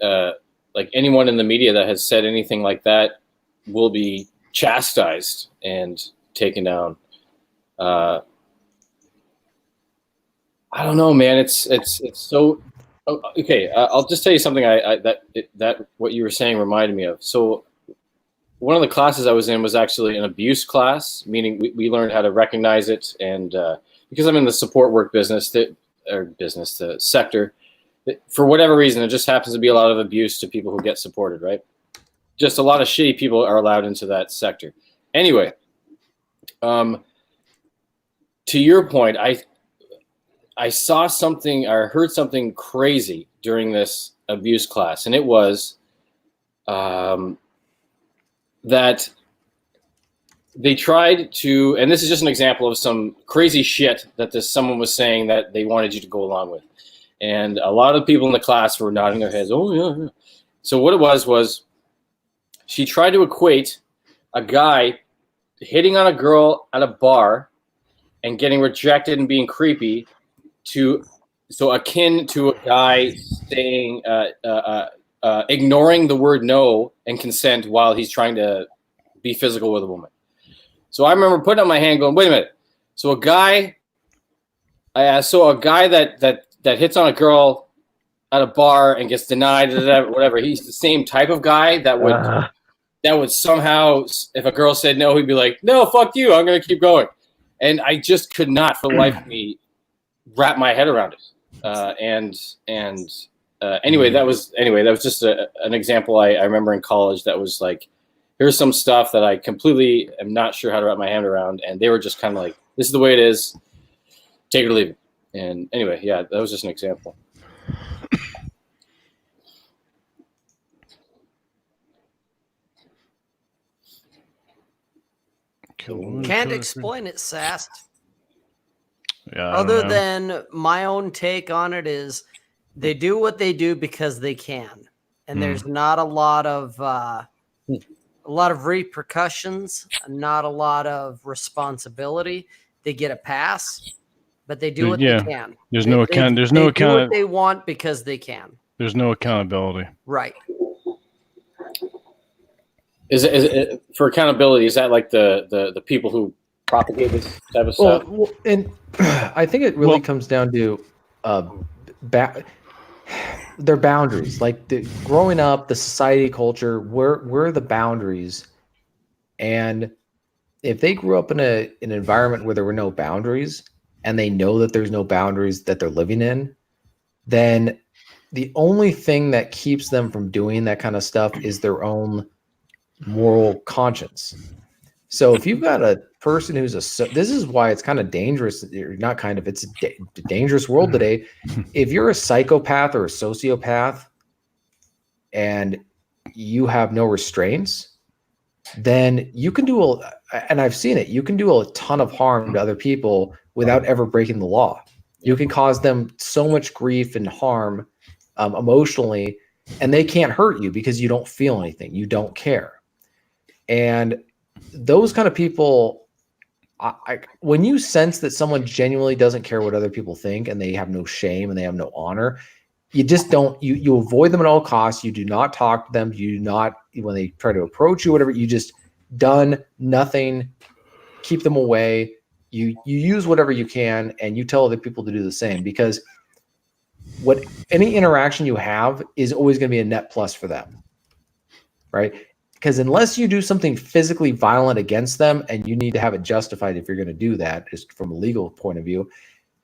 Like anyone in the media that has said anything like that will be chastised and taken down. I don't know, man. It's so okay. I'll just tell you something. That what you were saying reminded me of. So one of the classes I was in was actually an abuse class, meaning we learned how to recognize it. And because I'm in the support work business, the sector, for whatever reason, it just happens to be a lot of abuse to people who get supported, right? Just a lot of shitty people are allowed into that sector. Anyway, to your point, I saw something, I heard something crazy during this abuse class, and it was that they tried to, and this is just an example of some crazy shit that someone was saying that they wanted you to go along with. And a lot of people in the class were nodding their heads, oh, yeah, yeah. So what it was she tried to equate a guy hitting on a girl at a bar and getting rejected and being creepy so akin to a guy saying, ignoring the word no and consent while he's trying to be physical with a woman. So I remember putting up my hand going, wait a minute. So a guy that hits on a girl at a bar and gets denied, whatever, he's the same type of guy that would somehow, if a girl said no, he'd be like, no, fuck you, I'm going to keep going. And I just could not for the life of me wrap my head around it. Anyway, that was just an example I remember in college that was like, here's some stuff that I completely am not sure how to wrap my hand around. And they were just kind of like, this is the way it is. Take it or leave it. And anyway, yeah, that was just an example. Can't explain it, Sast. Yeah. Other than my own take on it is they do what they do because they can. And there's not a lot of repercussions, not a lot of responsibility. They get a pass, but they do what they can. There's no account. There's no account. They do what they want because they can. There's no accountability. Right. Is it for accountability? Is that like the people who propagate this type of stuff? Well, and I think it really comes down to their boundaries. Like growing up, the society culture, where are the boundaries? And if they grew up in an environment where there were no boundaries, and they know that there's no boundaries that they're living in, then the only thing that keeps them from doing that kind of stuff is their own moral conscience. So if you've got a person who's this is why it's kind of dangerous, not kind of, it's a dangerous world today. If you're a psychopath or a sociopath and you have no restraints, then you can do and I've seen it, you can do a ton of harm to other people without ever breaking the law. You can cause them so much grief and harm emotionally, and they can't hurt you because you don't feel anything. You don't care. And those kind of people, when you sense that someone genuinely doesn't care what other people think and they have no shame and they have no honor, you just don't, you avoid them at all costs. You do not talk to them. You do not, when they try to approach you, whatever, you just done nothing, keep them away. You use whatever you can, and you tell other people to do the same, because what any interaction you have is always going to be a net plus for them, right? Because unless you do something physically violent against them, and you need to have it justified if you're going to do that, just from a legal point of view,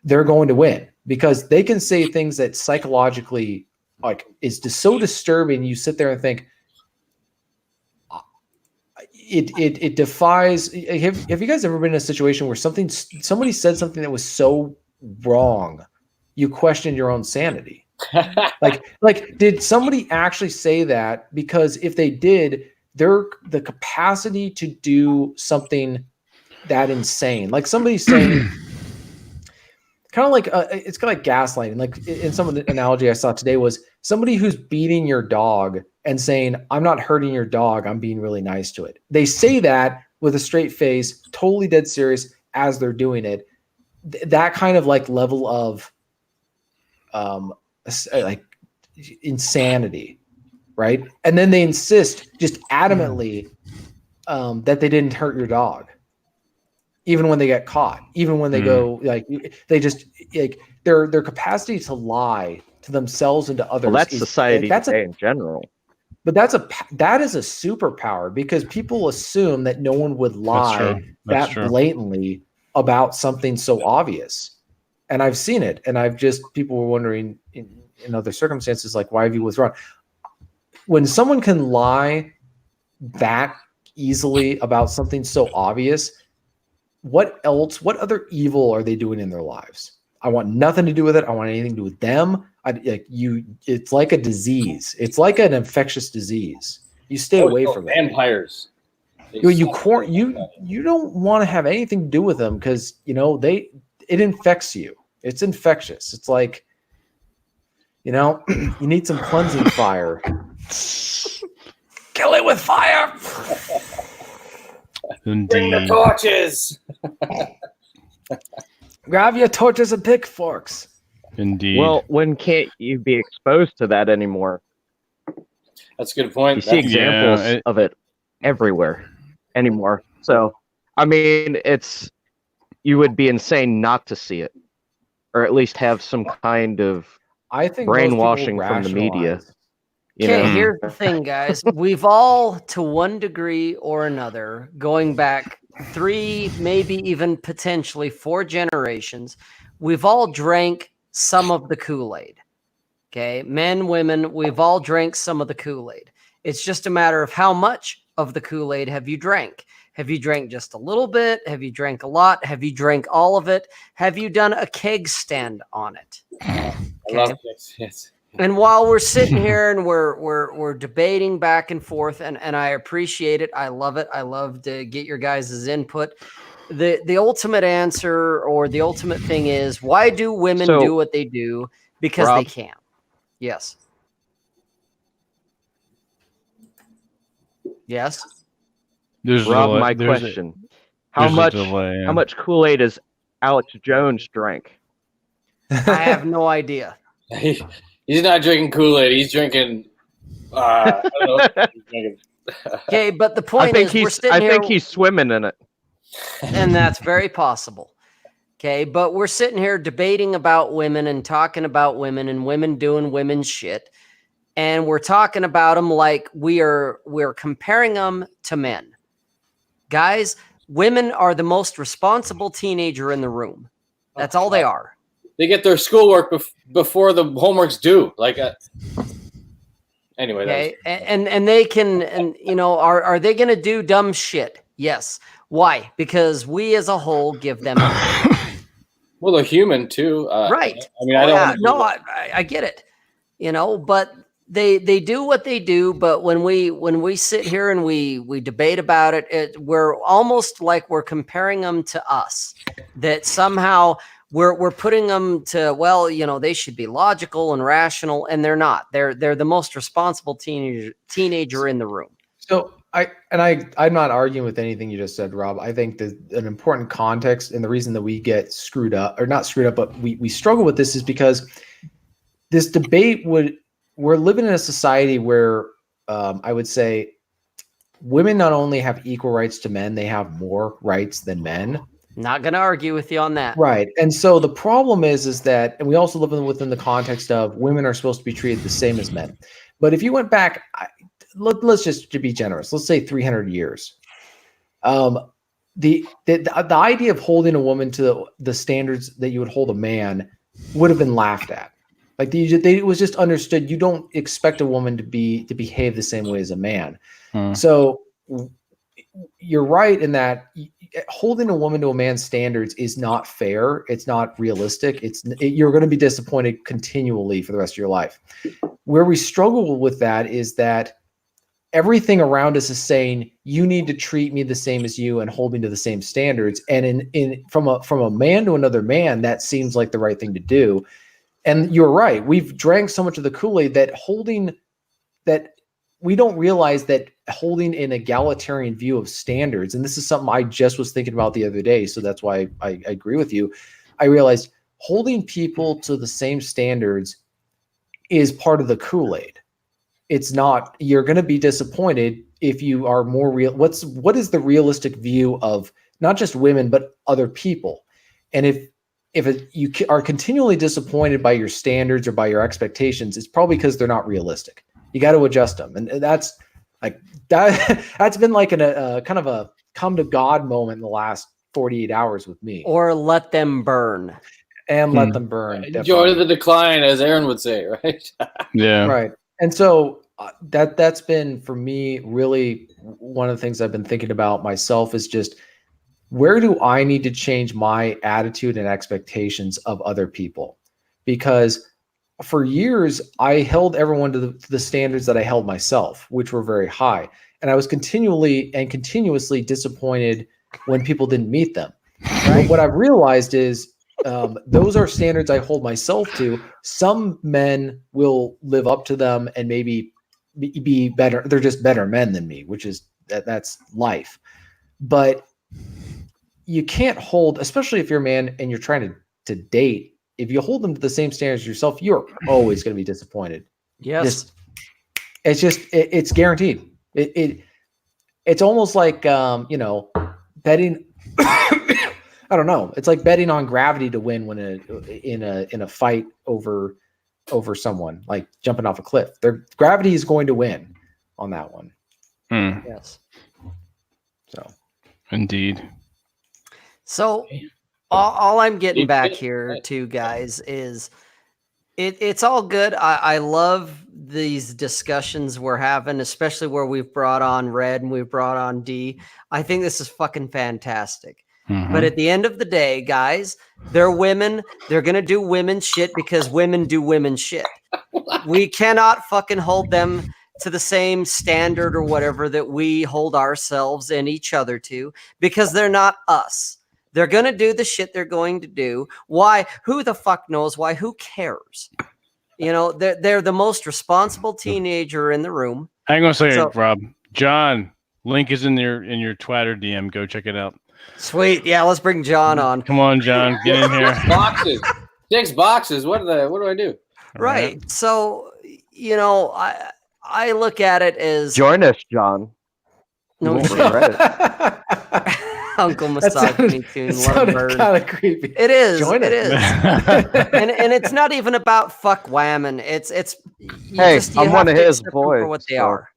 they're going to win because they can say things that psychologically like is just so disturbing. You sit there and think it defies. Have you guys ever been in a situation where somebody said something that was so wrong, you question your own sanity? like did somebody actually say that? Because if they did, the capacity to do something that insane, like somebody saying kind of like it's kind of like gaslighting. Like in some of the analogy I saw today was somebody who's beating your dog and saying, I'm not hurting your dog, I'm being really nice to it. They say that with a straight face, totally dead serious as they're doing it. That kind of like level of like insanity, right? And then they insist just adamantly that they didn't hurt your dog. Even when they get caught, even when they go, like they just like their capacity to lie to themselves and to others. Well, that's society today in general. But that is a superpower because people assume that no one would lie that blatantly about something so obvious. And I've seen it, and people were wondering in other circumstances, like, why have you withdrawn? When someone can lie that easily about something so obvious, what other evil are they doing in their lives? I want nothing to do with it. I want anything to do with them. It's like a disease. It's like an infectious disease. You stay away from it. Vampires. You don't want to have anything to do with them because it infects you. It's infectious. It's like, you need some cleansing fire. Kill it with fire. Indeed. Bring the torches. Grab your torches and pitchforks. Indeed. Well, when can't you be exposed to that anymore? That's a good point. You see examples of it everywhere anymore. So, I mean, you would be insane not to see it, or at least have some kind of brainwashing from the media. Okay, here's the thing, guys. We've all, to one degree or another, going back 3, maybe even potentially 4 generations, we've all drank some of the Kool-Aid. Okay, men, women, we've all drank some of the Kool-Aid. It's just a matter of how much of the Kool-Aid have you drank. Have you drank just a little bit? Have you drank a lot? Have you drank all of it? Have you done a keg stand on it? I love this. Yes. And while we're sitting here and we're debating back and forth, and I appreciate it, I love it. I love to get your guys' input. The ultimate answer or the ultimate thing is, why do women do what they do? Because Rob, they can. Yes. Yes. Rob, my question: how much Kool-Aid has Alex Jones drank? I have no idea. He's not drinking Kool-Aid. He's drinking. I don't know. Okay, but the point is, we're sitting here. I think he's swimming in it, and that's very possible. Okay, but we're sitting here debating about women and talking about women and women doing women's shit, and we're talking about them like we're comparing them to men. Guys, women are the most responsible teenager in the room. That's all they are. They get their schoolwork before the homework's due. Like, anyway. Okay, and they can, and are they going to do dumb shit? Yes. Why? Because we as a whole give them. Well, they're human too, right? I mean, I get it. But they do what they do. But when we sit here and we debate about it, we're almost like we're comparing them to us. That somehow. We're putting them to, they should be logical and rational, and they're not. They're the most responsible teenager in the room. So I'm not arguing with anything you just said, Rob. I think that an important context and the reason that we get screwed up, or not screwed up, but we struggle with this is because this debate we're living in a society where I would say women not only have equal rights to men, they have more rights than men. Not going to argue with you on that. Right. And so the problem is that, and we also live within the context of women are supposed to be treated the same as men. But if you went back, let's just to be generous, let's say 300 years. The idea of holding a woman to the standards that you would hold a man would have been laughed at. Like it was just understood. You don't expect a woman to behave the same way as a man. So you're right in that holding a woman to a man's standards is not fair. It's not realistic. You're going to be disappointed continually for the rest of your life. Where we struggle with that is that everything around us is saying you need to treat me the same as you and hold me to the same standards. And from a man to another man, that seems like the right thing to do. And you're right. We've drank so much of the Kool-Aid that we don't realize that holding an egalitarian view of standards, and this is something I just was thinking about the other day, so that's why I agree with you. I realized holding people to the same standards is part of the Kool-Aid. It's not. You're going to be disappointed if you are more real. What is the realistic view of not just women but other people? And if you are continually disappointed by your standards or by your expectations, it's probably because they're not realistic. You got to adjust them, and that's like that. That's been like a kind of a come to God moment in the last 48 hours with me. Or let them burn. And let them burn. Enjoy the decline, as Aaron would say, right? Yeah. Right. And so that's been for me really one of the things I've been thinking about myself is just where do I need to change my attitude and expectations of other people? Because for years, I held everyone to the standards that I held myself, which were very high. And I was continuously disappointed when people didn't meet them. Right? But what I've realized is those are standards I hold myself to. Some men will live up to them and maybe be better. They're just better men than me, which is that's life. But you can't hold, especially if you're a man and you're trying to date, if you hold them to the same standards as yourself, you're always going to be disappointed. Yes. It's guaranteed. It's almost like, betting. I don't know. It's like betting on gravity to win when in a fight over someone, like jumping off a cliff. Their gravity is going to win on that one. Yes. So Indeed. So all I'm getting back here to, guys, is it's all good. I love these discussions we're having, especially where we've brought on Red and we've brought on D. I think this is fucking fantastic. But at the end of the day, guys, they're women. They're going to do women's shit because women do women's shit. We cannot fucking hold them to the same standard or whatever that we hold ourselves and each other to because they're not us. They're going to do the shit they're going to do. Why? Who the fuck knows why? Who cares? They're the most responsible teenager in the room. I'm going to say, Rob, John, link is in your Twitter DM. Go check it out. Sweet. Yeah, let's bring John on. Come on, John. Get in here. Boxes. 6 boxes. What do I do? Right. So, I look at it as join us, John. No shit. Uncle Misogyny tune. Kind of creepy. It is. Join it is. and it's not even about fuck whamming. It's hey, I'm one of his boys for what they are.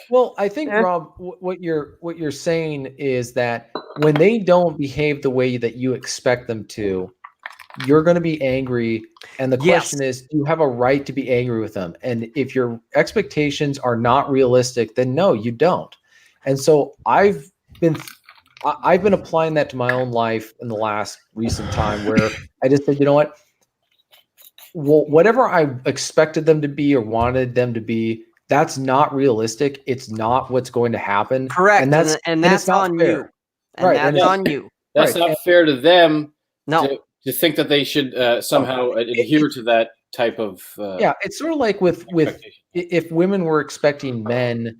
Well, I think Rob, what you're saying is that when they don't behave the way that you expect them to, you're going to be angry. And the question is, do you have a right to be angry with them? And if your expectations are not realistic, then no, you don't. And so I've been applying that to my own life in the last recent time where I just said, you know what? Well, whatever I expected them to be or wanted them to be, that's not realistic. It's not what's going to happen. Correct. And that's on fair. you. And that's on you. That's not fair to them. No. To think that they should somehow adhere to that type of yeah, it's sort of like with if women were expecting men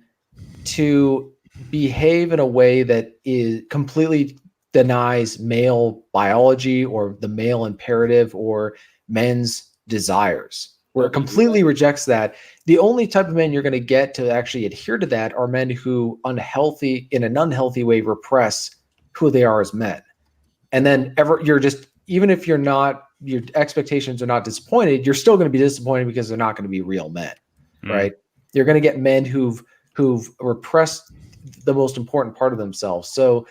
to behave in a way that is completely denies male biology or the male imperative or men's desires, where it completely rejects that. The only type of men you're going to get to actually adhere to that are men who in an unhealthy way repress who they are as men. and then you're just, even if you're not, your expectations are not disappointed, you're still going to be disappointed because they're not going to be real men, right? You're going to get men who've repressed the most important part of themselves. So,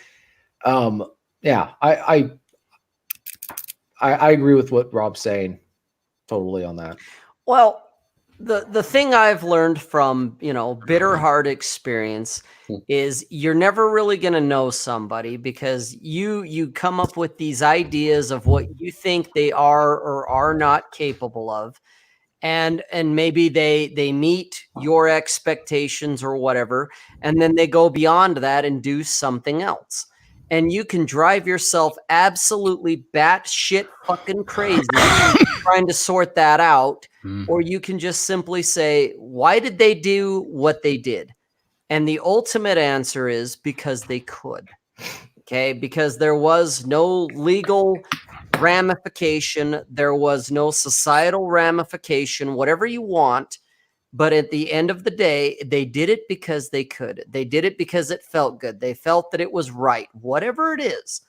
yeah, I agree with what Rob's saying totally on that. Well, the thing I've learned from, bitter hard experience is you're never really going to know somebody because you come up with these ideas of what you think they are or are not capable of. And maybe they meet your expectations or whatever, and then they go beyond that and do something else. And you can drive yourself absolutely batshit fucking crazy trying to sort that out. Or you can just simply say, why did they do what they did? And the ultimate answer is because they could. Okay, because there was no legal ramification, there was no societal ramification, whatever you want. But at the end of the day, they did it because they could. They did it because it felt good. They felt that it was right, whatever it is.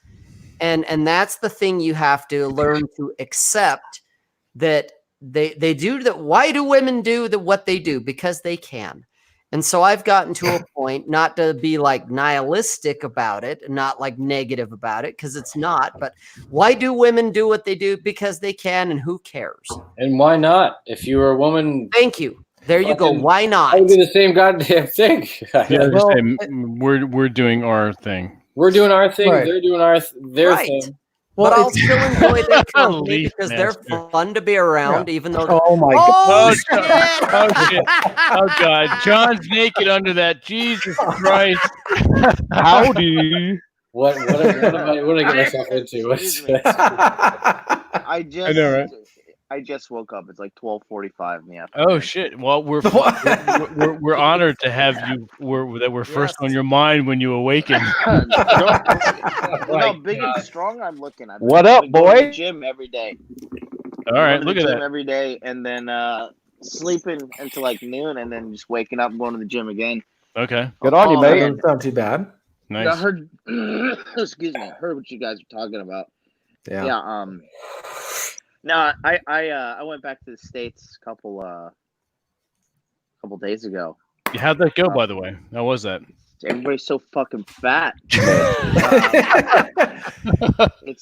And that's the thing you have to learn to accept, that they do that. Why do women do what they do? Because they can. And so I've gotten to a point, not to be like nihilistic about it, not like negative about it, because it's not. But why do women do what they do? Because they can, and who cares? And why not? If you were a woman, Thank you. There you go. Why not? I would do the same goddamn thing. We're doing our thing. We're doing our thing. Right. They're doing their thing. But I'll still enjoy their company because they're fun to be around, even though. Oh my God! Shit! Oh shit! Oh god! John's naked under that. Jesus Christ! Howdy! What did I get myself into? Excuse me. I know, right? I just woke up. It's like 12:45 in the afternoon. Oh shit! Well, we're honored to have you. We're first on your mind when you awaken. You know how big and strong I'm looking. What up, going boy? to the gym every day. All right, look at that. Every day, and then sleeping until like noon, and then just waking up and going to the gym again. Okay. Good on you, mate. Doesn't sound too bad. Nice. I heard. Excuse me. I heard what you guys were talking about. Yeah. Yeah. No, I went back to the States a couple days ago. How'd that go, by the way? How was that? Everybody's so fucking fat.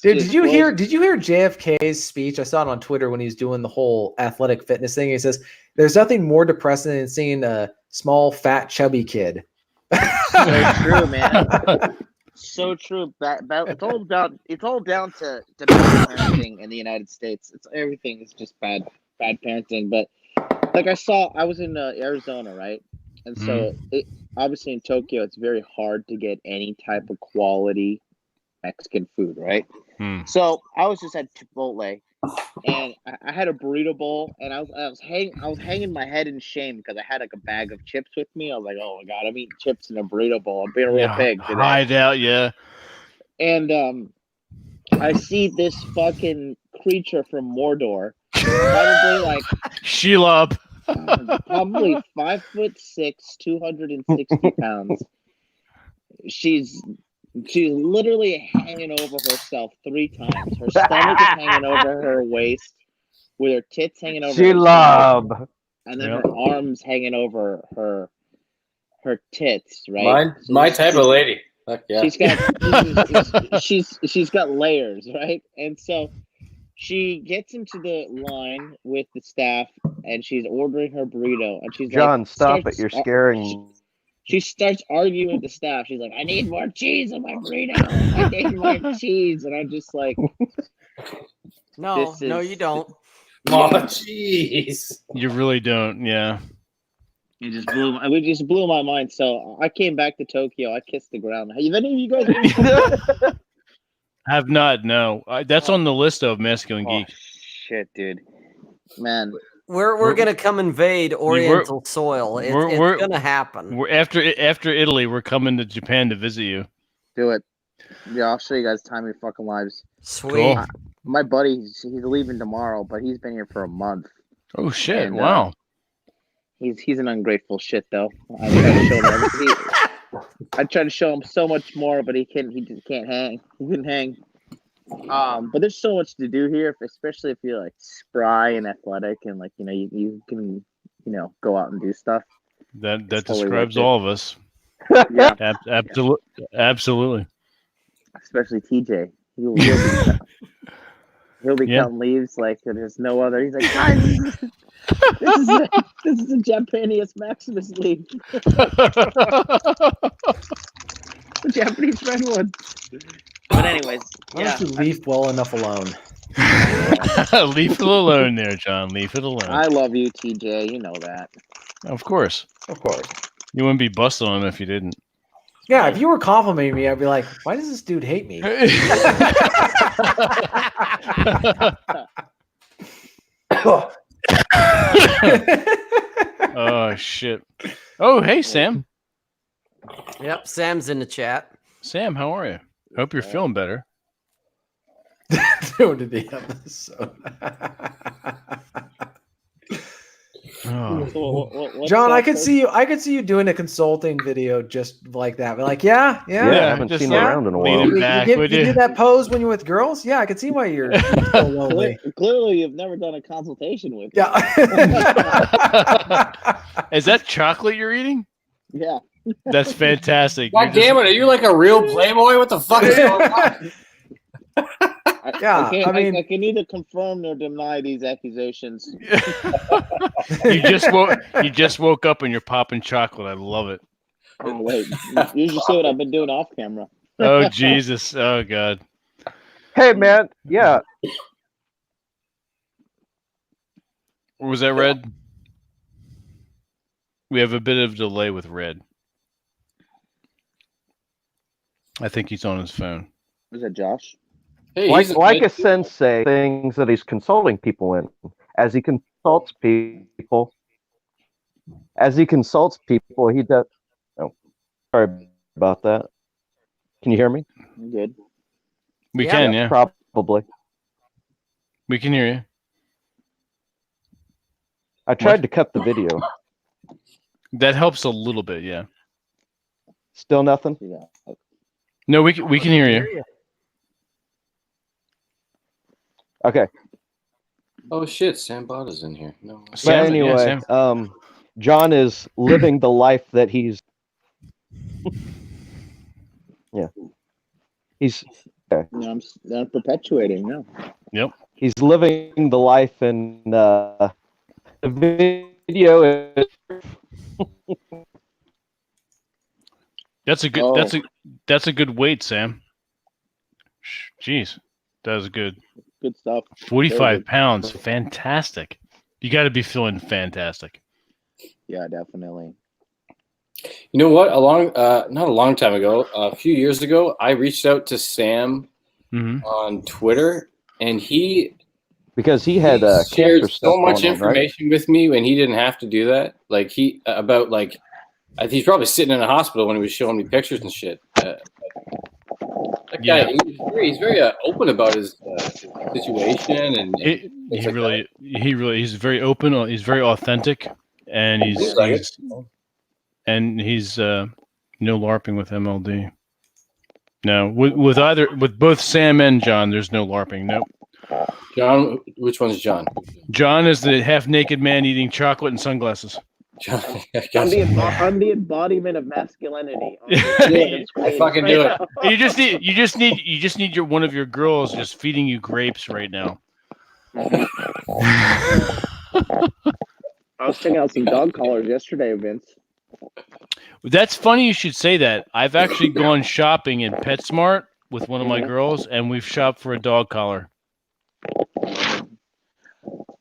Dude, did you hear JFK's speech? I saw it on Twitter when he was doing the whole athletic fitness thing. He says, "There's nothing more depressing than seeing a small, fat, chubby kid." So true, man. So true. It's all down to bad parenting in the United States. Everything is just bad parenting. But like I was in Arizona, right? And so obviously in Tokyo, it's very hard to get any type of quality Mexican food, right? So I was just at Chipotle, and I had a burrito bowl, and I was hanging my head in shame because I had like a bag of chips with me. I was like, oh my god, I'm eating chips in a burrito bowl. I'm being a real pig today. Hide out, yeah. And I see this fucking creature from Mordor, probably like Shelob. probably 5'6", 260 pounds. She's literally hanging over herself 3 times. Her stomach is hanging over her waist, with her tits hanging over her stomach, and then her arms hanging over her tits. Right, my type of lady. Fuck yeah. She's got layers, right? And so she gets into the line with the staff, and she's ordering her burrito, and she's John, like, stop it! You're scaring. She starts arguing with the staff. She's like, I need more cheese on my burrito. I need more cheese. And I'm just like, no, you don't. Oh, jeez. You really don't, yeah. It just blew my mind. So I came back to Tokyo. I kissed the ground. Have any of you guys Have not, no. That's on the list of Masculine Geek. Shit, dude. Man. We're gonna come invade Oriental soil. It's gonna happen. We're after Italy. We're coming to Japan to visit you. Do it. Yeah, I'll show you guys time of your fucking lives. Sweet. Cool. My buddy, he's leaving tomorrow, but he's been here for a month. Oh shit! And, wow. He's an ungrateful shit though. I try to show him so much more, but he just can't hang. He couldn't hang. But there's so much to do here, especially if you're like spry and athletic, and like you can go out and do stuff. That It's totally describes worth it. all of us. Yeah, Absolutely. especially TJ. He'll be Yeah. cutting leaves like there's no other. He's like, guys, this is a Japanese Maximus leaf, the Japanese redwood. But anyways, Why yeah, don't you leave well enough alone? Leave it alone there, John. Leave it alone. I love you, TJ. You know that. Of course. Of course. You wouldn't be busting on him if you didn't. Yeah, if you were complimenting me, I'd be like, why does this dude hate me? Oh, shit. Oh, hey, Sam. Yep, Sam's in the chat. Sam, how are you? Hope you're feeling better. Doing to the episode. Oh. What's John, that I could first? see you doing a consulting video just like that. But like, yeah. Yeah, I haven't just seen you around in a while. leaning You, back, you would do you? that pose when you're with girls? Yeah, I can see why you're so lonely. Clearly, you've never done a consultation with. Yeah. Is that chocolate you're eating? Yeah. That's fantastic. God damn it! Are you like a real playboy? What the fuck is going on? Yeah, I mean- I can neither confirm nor deny these accusations. You just woke up and you're popping chocolate. I love it. Oh wait, you should see what I've been doing off camera. Oh Jesus. Oh God. Hey, man. Yeah. Was that Red? We have a bit of delay with Red. I think he's on his phone. Was that Josh? Hey, Like a sensei, things that he's consulting people in. As he consults people, he does. Oh, sorry about that. Can you hear me? I'm good. We Yeah. can, yeah. Probably. We can hear you. I tried to cut the video. That helps a little bit, yeah. Still nothing. Yeah. No, we can hear you. Okay. Oh shit! Sam Bada's in here. No. But Sam, yeah, anyway, Sam. John is living the life that he's. Yeah. He's I'm perpetuating. No. Yep. he's living the life, and the video is. That's a good. Oh. That's a good weight, Sam. Jeez, that was good. Good stuff. 45 pounds, fantastic. You got to be feeling fantastic. Yeah, definitely. You know what? Not a long time ago, a few years ago, I reached out to Sam on Twitter, and because he had shared cancer so stuff much going on, right? information with me when he didn't have to do that. Like he's probably sitting in a hospital when he was showing me pictures and shit. That guy, he's very open about his situation, and he's very open. He's very authentic, and he's no LARPing with MLD. No, with both Sam and John, there's no LARPing. Nope. John, which one's John? John is the half-naked man eating chocolate and sunglasses. John, I'm the embodiment of masculinity. I fucking do it. You just need one of your girls just feeding you grapes right now. I was checking out some dog collars yesterday, Vince. That's funny you should say that. I've actually gone shopping in PetSmart with one of my girls, and we've shopped for a dog collar.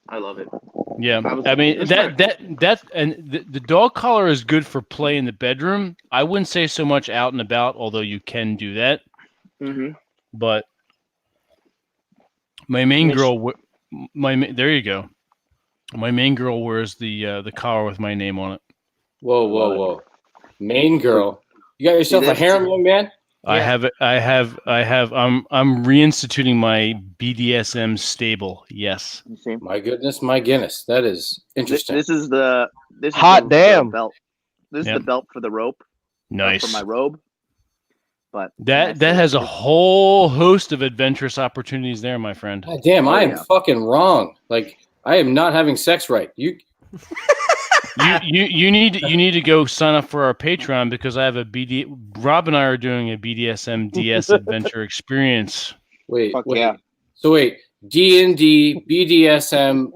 I love it. Yeah, I mean the dog collar is good for play in the bedroom. I wouldn't say so much out and about, although you can do that. Mm-hmm. But my main girl, there you go. My main girl wears the collar with my name on it. Whoa! Main girl, you got yourself a harem, young man. Yeah. I have. I'm reinstituting my BDSM stable. Yes. You see? My goodness, my Guinness. That is interesting. This is the Hot damn belt. This is the belt for the rope. Nice. For my robe. But That has a whole host of adventurous opportunities there, my friend. God damn, I am fucking wrong. Like, I am not having sex right. You need to go sign up for our Patreon because I have a Rob and I are doing a BDSM DS adventure experience. Wait. yeah. So wait, D&D, BDSM.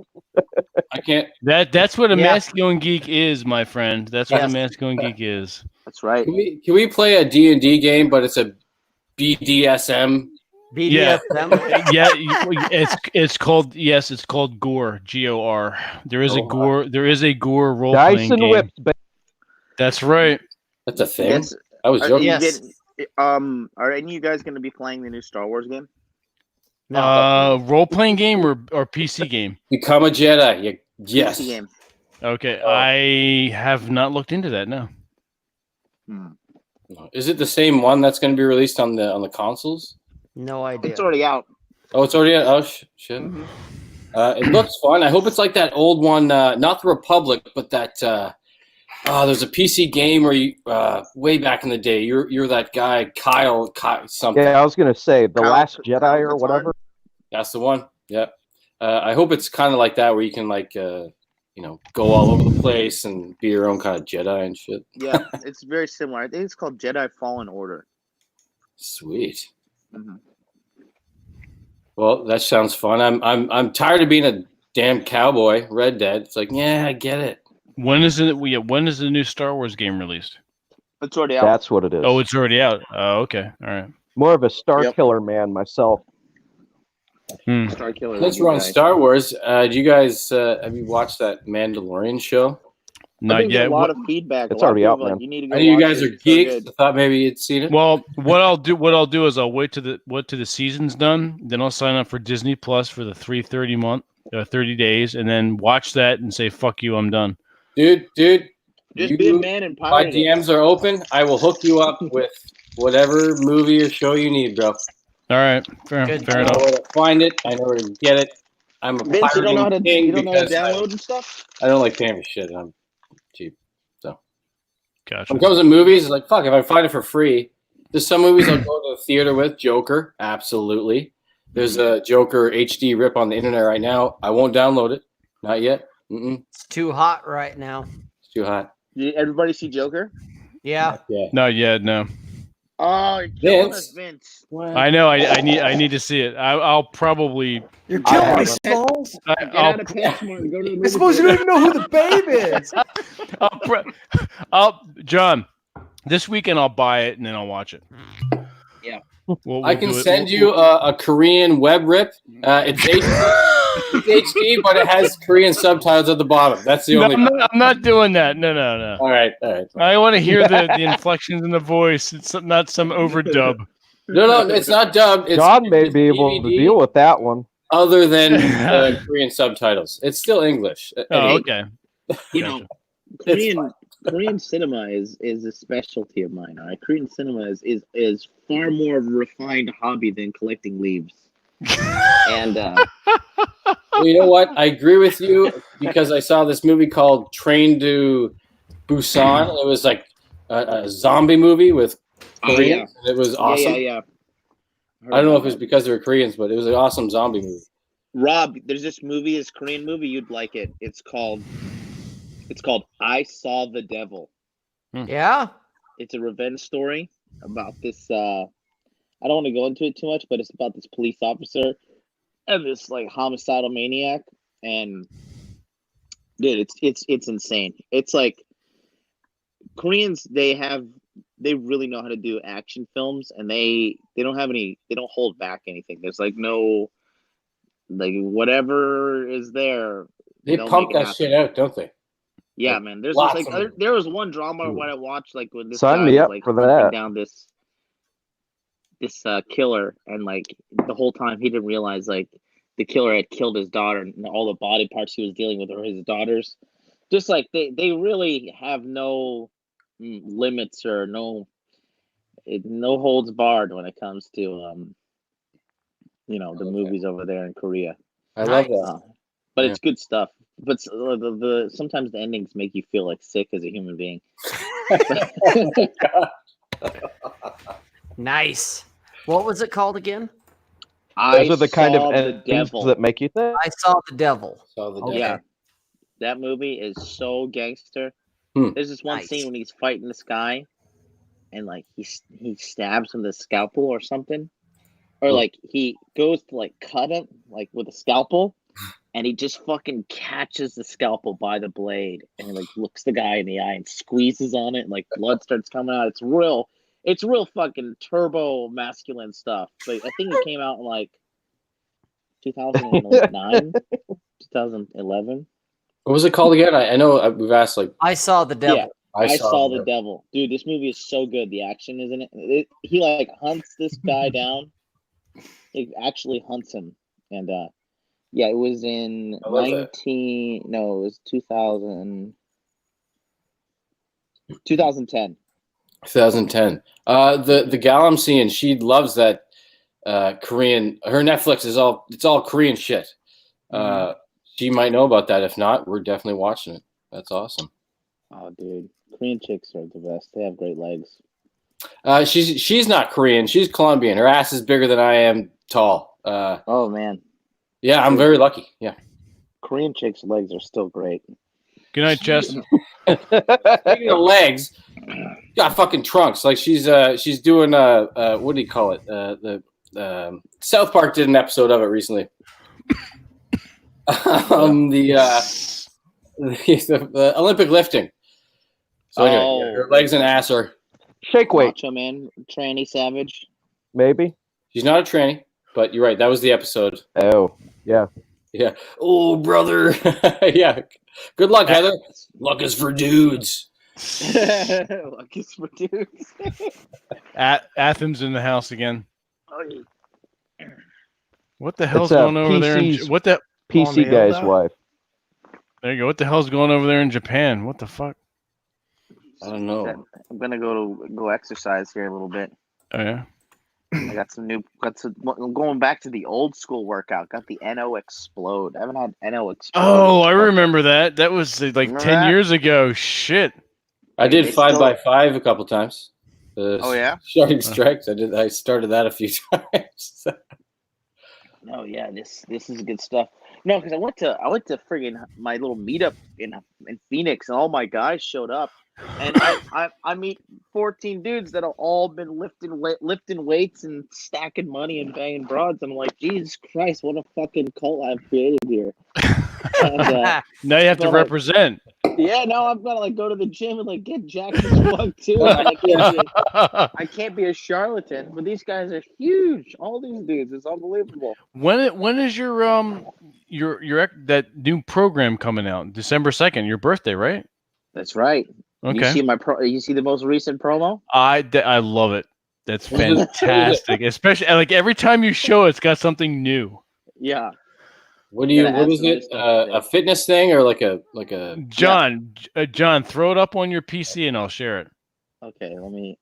I can't. That's what a masculine geek is, my friend. That's what a masculine geek is. That's right. Can we play a D&D game, but it's a BDSM? BDSM. Yeah, it's called Gore, GOR. There is a Gore role playing game. Whips, That's right. That's a thing. Yes. I was joking. Are any of you guys going to be playing the new Star Wars game? No. Role playing game or PC game? Become a Jedi. Yes. PC game. Okay, I have not looked into that. No. Is it the same one that's going to be released on the consoles? No idea. It's already out. Oh, it's already out. Oh shit. Mm-hmm. It looks fun. I hope it's like that old one, not the Republic, but that. There's a PC game where you way back in the day. You're that guy Kyle something. Yeah, I was gonna say the Kyle, Last Jedi or whatever. That's the one. Yeah. I hope it's kind of like that where you can go all over the place and be your own kind of Jedi and shit. Yeah, it's very similar. I think it's called Jedi Fallen Order. Sweet. Mm-hmm. Well, that sounds fun. I'm tired of being a damn cowboy. Red Dead. It's like, yeah, I get it. When is it? When is the new Star Wars game released? It's already out. That's what it is. Oh, it's already out. Oh, okay. All right. More of a Star Killer man myself. Star Killer. Since we're on Star Wars, do you guys have you watched that Mandalorian show? Not yet. A lot of feedback. It's already out, man. You need to go. I know you guys are geeks. I thought maybe you'd seen it. Well, what I'll do is I'll wait till the season's done. Then I'll sign up for Disney Plus for the 30 days, and then watch that and say "fuck you," I'm done. Dude, just be a man and my pirate. DMs are open. I will hook you up with whatever movie or show you need, bro. All right, fair I know enough. where to find it. I know where to get it. I'm a Vince, you don't know how to because download and stuff. I don't like paying for shit. I'm cheap. So Gotcha. when it comes to movies, it's like fuck. If I find it for free, there's some movies I'll go to the theater with. Joker, absolutely. There's a Joker HD rip on the internet right now. I won't download it. Not yet. It's too hot right now. It's too hot. Did everybody see Joker? Yeah. Yeah. Not yet. No. Oh, you're killing us, Vince. I know. I need to see it. I'll probably. You're killing me, Smalls. Get out of PetSmart and go to the movie I suppose you don't even know who the babe is. John, this weekend I'll buy it and then I'll watch it. Yeah. We'll I can do it. send you a Korean web rip. It's HD, but it has Korean subtitles at the bottom. That's the only. I'm not doing that. No. All right. I want to hear the inflections in the voice. It's not some overdub. No, it's not dubbed. It's God may be able to deal with that one. other than Korean subtitles. It's still English. Oh, okay. You know, Korean cinema is a specialty of mine. All right, Korean cinema is far more of a refined hobby than collecting leaves. And Well, you know what? I agree with you because I saw this movie called Train to Busan. It was like a zombie movie with Koreans. It was awesome. Yeah. I don't know if it's because they were Koreans, but it was an awesome zombie movie. Rob, there's this movie, this Korean movie, you'd like it. It's called I Saw the Devil. Yeah. It's a revenge story about this. I don't want to go into it too much, but it's about this police officer and this like homicidal maniac. And dude, it's insane. It's like Koreans, they really know how to do action films, and they don't hold back anything. There's like no, like whatever is there. They pump that shit out, don't they? Yeah, man. There's Lots like of there was one drama when I watched like when this Sign guy me was, up like for hunting that. down this killer, and like the whole time he didn't realize like the killer had killed his daughter, and all the body parts he was dealing with were his daughter's. Just like they really have no limits or no holds barred when it comes to the movies over there in Korea. I love that. But it's good stuff. But sometimes the endings make you feel like sick as a human being. Nice. What was it called again? Those are the kind of Saw the endings devil. that make you think. I Saw the Devil. Saw the Okay. Yeah, that movie is so gangster. Hmm. There's this one Nice. scene when he's fighting this guy, and like he stabs him with a scalpel or something, or like he goes to like cut him like with a scalpel, and he just fucking catches the scalpel by the blade, and he like looks the guy in the eye and squeezes on it, and like blood starts coming out. It's real fucking turbo masculine stuff. But I think it came out in like 2009, 2011. What was it called again? I know we've asked like I Saw the Devil. Yeah. I saw the devil. Dude, this movie is so good. The action, isn't it? He like hunts this guy down. He actually hunts him. And yeah, it was in I love that. 2010. 2010. 2010. The gal I'm seeing, she loves that Korean. Her Netflix is all Korean shit. She might know about that. If not, we're definitely watching it. That's awesome. Oh, dude, Korean chicks are the best. They have great legs. She's not Korean. She's Colombian. Her ass is bigger than I am tall. Oh man, Yeah, I'm very lucky. Yeah. Korean chicks' legs are still great. Good night, Jess. Speaking of legs, got fucking trunks. Like she's doing what do you call it? The South Park did an episode of it recently. The Olympic lifting. So anyway, her legs and ass are. Shake weight, Macho Man, tranny savage. maybe. She's not a tranny, but you're right. That was the episode. Oh, yeah. Yeah. Oh, brother. Yeah. Good luck, Heather. Luck is for dudes. Luck is for dudes. Athens in the house again. Oh, What the hell's It's, going over there? PC's What the? PC guy's wife. There you go. What the hell's going over there in Japan? What the fuck? I don't know. I'm gonna go exercise here a little bit. Oh yeah. I got some going back to the old school workout. Got the NO Explode. I haven't had NO Explode. Oh, I remember that. That was like Remember 10 that? years ago. Shit. I did It's 5x5 a couple times. Oh yeah. Starting strikes. I started that a few times. Oh yeah, this is good stuff. No, because I went to friggin' my little meetup in Phoenix, and all my guys showed up, and I meet 14 dudes that have all been lifting weights and stacking money and banging broads. I'm like, Jesus Christ, what a fucking cult I've created here. And, Now you have to represent. yeah, now I'm gonna like go to the gym and like get jacked as fuck too. Like, I can't be a charlatan, but these guys are huge. All these dudes, it's unbelievable. When is your that new program coming out? December 2nd, your birthday, right? That's right. Okay. You see you see the most recent promo? I love it. That's fantastic. Especially like every time you show it, it's got something new. Yeah. What Gotta add is some other it? stuff A fitness thing or like a John, throw it up on your PC and I'll share it. Okay, let me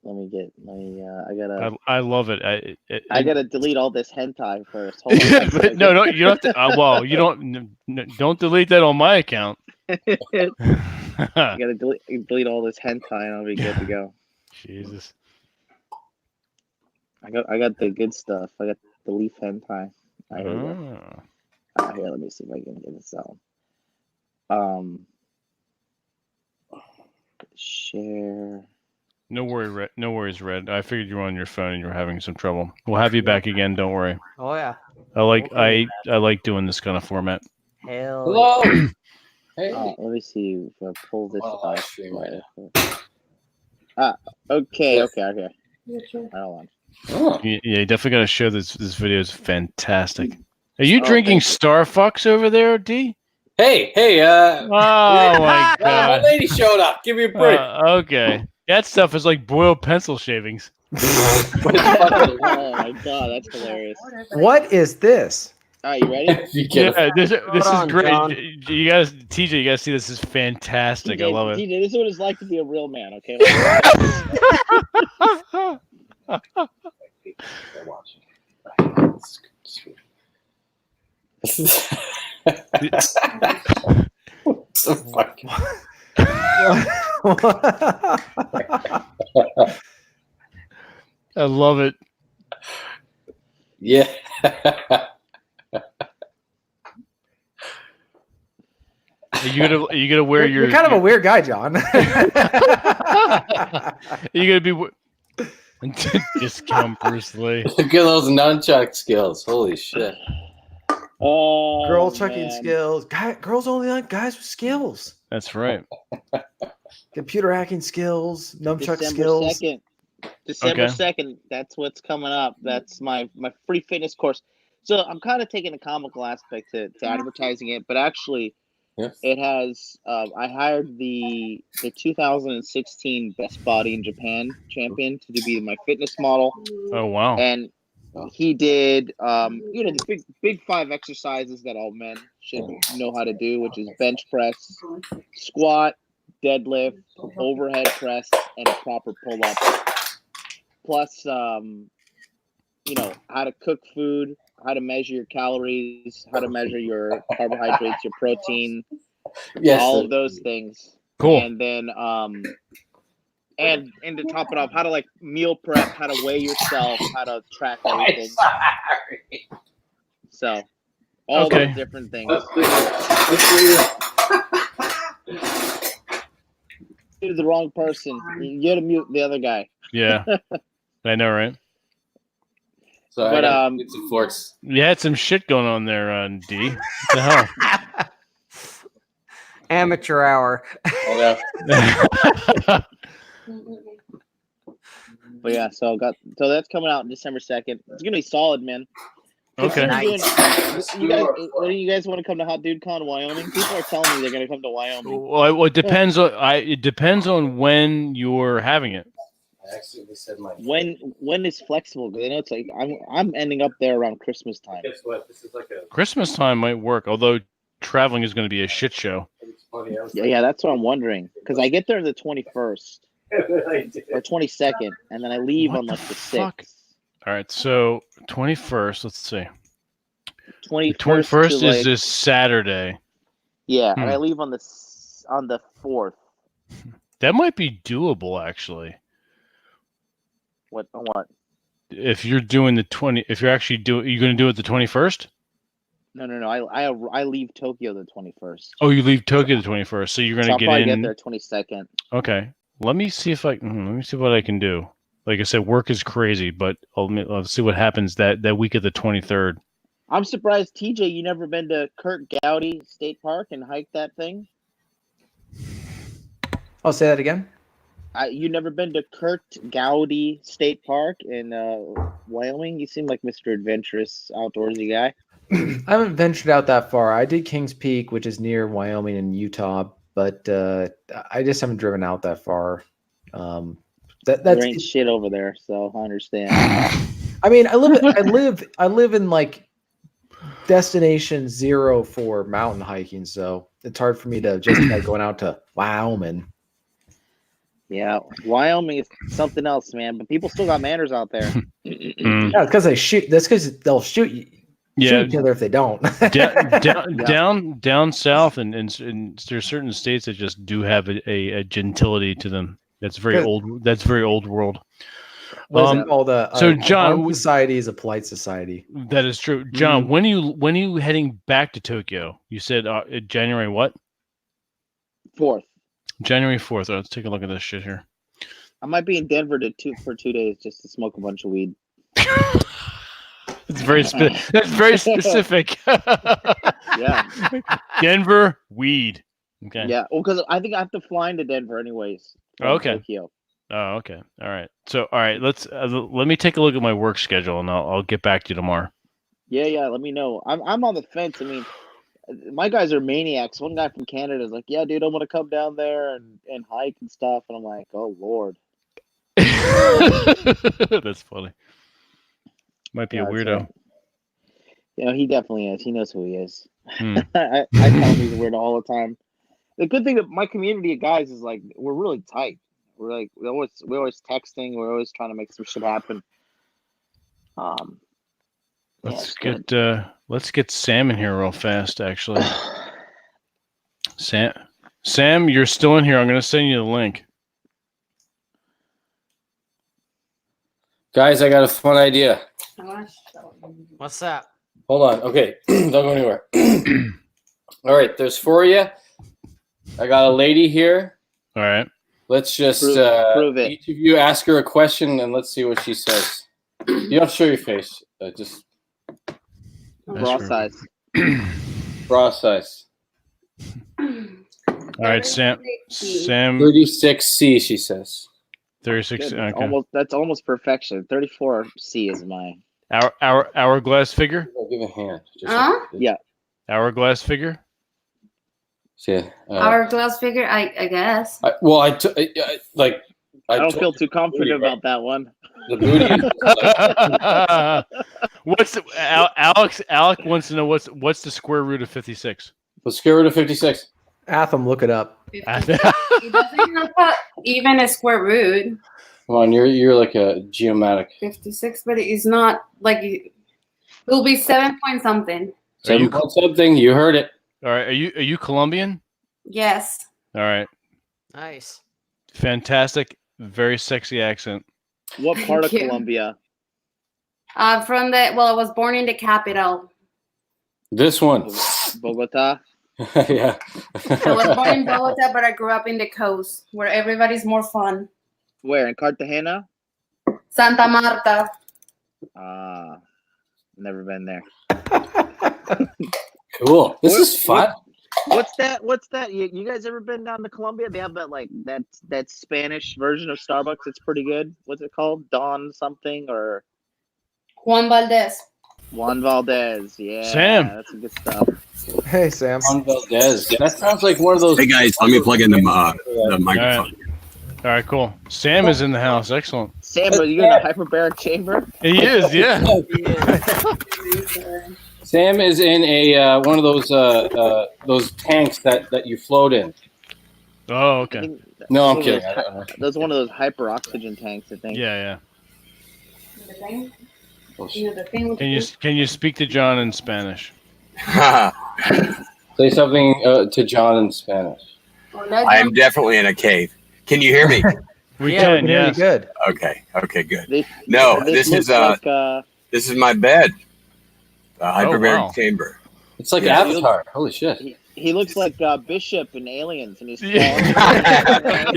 I love it. I gotta delete all this hentai first. Hold on. But no, you don't have to. Well, you don't delete that on my account. I gotta delete all this hentai and I'll be good to go. Jesus. I got the good stuff. I got the leaf hentai. Here we go. Here, let me see if I can get this out. Share. No worries, Red. I figured you were on your phone and you were having some trouble. We'll have you back again. Don't worry. Oh yeah. I like doing this kind of format. Hell. Hello. Hey. Let me see if I pull this Oh, up. stream it. Okay. Hold on. Oh. Yeah, you definitely got to show this. This video is fantastic. Are you drinking Starfucks over there, D? Hey. Oh my My god. lady showed up. Give me a break. Okay. That stuff is like boiled pencil shavings. Oh my god, that's hilarious. What is this? All right, you ready? You get Yeah, this is on, great. John. You guys, TJ, you guys see this is fantastic. I love it. TJ, this is what it's like to be a real man, okay? So fucking. I love it. Yeah. Are you gonna wear your? You're kind of a weird guy, John. You're gonna be discount Bruce Lee. Look at those nunchuck skills. Holy shit. Oh, Girl chucking man. skills. Girls only like guys with skills. That's right. Computer hacking skills, nunchuck December skills. 2nd. December Okay. 2nd. That's what's coming up. That's my free fitness course. So I'm kind of taking a comical aspect to advertising it, but actually, Yes. it has. I hired the 2016 Best Body in Japan champion to be my fitness model, Oh wow. and he did the big 5 exercises that all men should know how to do, which is bench press, squat, deadlift, overhead press, and a proper pull-up. Plus, how to cook food, how to measure your calories, how to measure your carbohydrates, your protein, all of those things. Cool. And then, and to top it off, how to like meal prep, how to weigh yourself, how to track everything. So, all those different things. You're the wrong person. You gotta mute the other guy. Yeah. I know, right? So But, I got some forks. You had some shit going on there, D. What the hell? Amateur hour. Oh, yeah. But yeah, so that's coming out December 2nd. It's gonna be solid, man. Okay. Nice. When do you guys want to come to Hot Dude Con, Wyoming? People are telling me they're gonna come to Wyoming. Well, it depends on it depends on when you're having it. I accidentally said my. When is flexible? Because I know it's like I'm ending up there around Christmas time. Guess what? This is like a. Christmas time might work, although traveling is going to be a shit show. It's funny. Yeah, that's what I'm wondering. Because I get there the 21st or 22nd, and then I leave What on like the the fuck? 6th. All right, so 21st. Let's see. 21st. 21st is this Saturday. Yeah, and I leave on the 4th. That might be doable, actually. What? If you're doing the 20, if you're actually you're going to do it the 21st. No. I leave Tokyo the 21st. Oh, you leave Tokyo the 21st, so you're going to I'll get probably in. get there 22nd. Okay, let me see what I can do. Like I said, work is crazy, but I'll see what happens that week of the 23rd. I'm surprised, TJ, you never been to Kurt Gowdy State Park and hiked that thing? I'll say that again. You never been to Kurt Gowdy State Park in Wyoming? You seem like Mr. Adventurous, outdoorsy guy. I haven't ventured out that far. I did Kings Peak, which is near Wyoming and Utah, but I just haven't driven out that far. There ain't shit over there, so I understand. I mean, I live in like destination 0 for mountain hiking, so it's hard for me to justify going out to Wyoming. Yeah, Wyoming is something else, man. But people still got manners out there. Yeah, because they shoot. That's because they'll shoot you. Shoot each other if they don't. down south, and there's certain states that just do have a gentility to them. That's very old. That's very old world. What is it called? So John, society is a polite society. That is true. John, when are you heading back to Tokyo? You said January what? 4th. January 4th. Let's take a look at this shit here. I might be in Denver for 2 days just to smoke a bunch of weed. It's very that's very specific. Yeah. Denver weed. Okay. Yeah. Well, because I think I have to fly into Denver anyways. Okay. Tokyo. Oh, okay. All right. So, all right. Let me take a look at my work schedule, and I'll get back to you tomorrow. Yeah. Let me know. I'm on the fence. I mean, my guys are maniacs. One guy from Canada is like, "Yeah, dude, I want to come down there and hike and stuff." And I'm like, "Oh Lord." That's funny. Might be a weirdo. Right. You know, he definitely is. He knows who he is. I tell him he's a weirdo all the time. The good thing that my community of guys is like we're really tight. We're like we're always texting. We're always trying to make some shit happen. Let's get Sam in here real fast. Actually, Sam, you're still in here. I'm going to send you the link. Guys, I got a fun idea. What's that? Hold on. Okay, don't go anywhere. All right, there's 4 of you. I got a lady here. All right. Let's just prove it. each of you ask her a question and let's see what she says. You don't have to show your face. Just Raw size. raw size. All right, Sam. 36C, she says. 36. Good. Okay. That's almost perfection. 34C is mine. Hourglass figure. I'll give a hand. Yeah. Hourglass figure. Yeah. Hourglass figure, I guess. I don't feel too confident about that one. the booty. What's the, Alec wants to know what's the square root of 56? The square root of 56. Atham, look it up. 56. It doesn't have even a square root. Come on, you're like a geomatic. 56, but it's not like it'll be 7 point something. 7 point something. You heard it. All right. Are you Colombian? Yes. All right. Nice. Fantastic. Very sexy accent. What part of Thank you. Colombia? I was born in the capital. This one. Bogota. Yeah. I was born in Bogota, but I grew up in the coast where everybody's more fun. Where, in Cartagena? Santa Marta. Never been there. Cool. This is fun. What's that? You guys ever been down to Colombia? They have that Spanish version of Starbucks. It's pretty good. What's it called? Don something or Juan Valdez. Juan Valdez. Yeah, Sam. that's some good stuff. Hey, Sam. Juan Valdez. That sounds like one of those. Hey guys, let me plug in the microphone. All right, cool. Sam is in the house. Excellent. Sam, are you in a hyperbaric chamber? He is, yeah. Sam is in a one of those tanks that you float in. Oh, okay. No, I'm kidding. That's one of those hyper oxygen tanks, I think. Yeah. The thing? You know, the thing with the Can you speak to John in Spanish? Say something to John in Spanish. I am definitely in a cave. Can you hear me? We Yeah, can, really yes. good. Okay, good. This This looks is my bed. A hyperbaric wow. chamber. It's like Yeah, Avatar. Holy shit. he looks like Bishop in Aliens, and he's Yeah,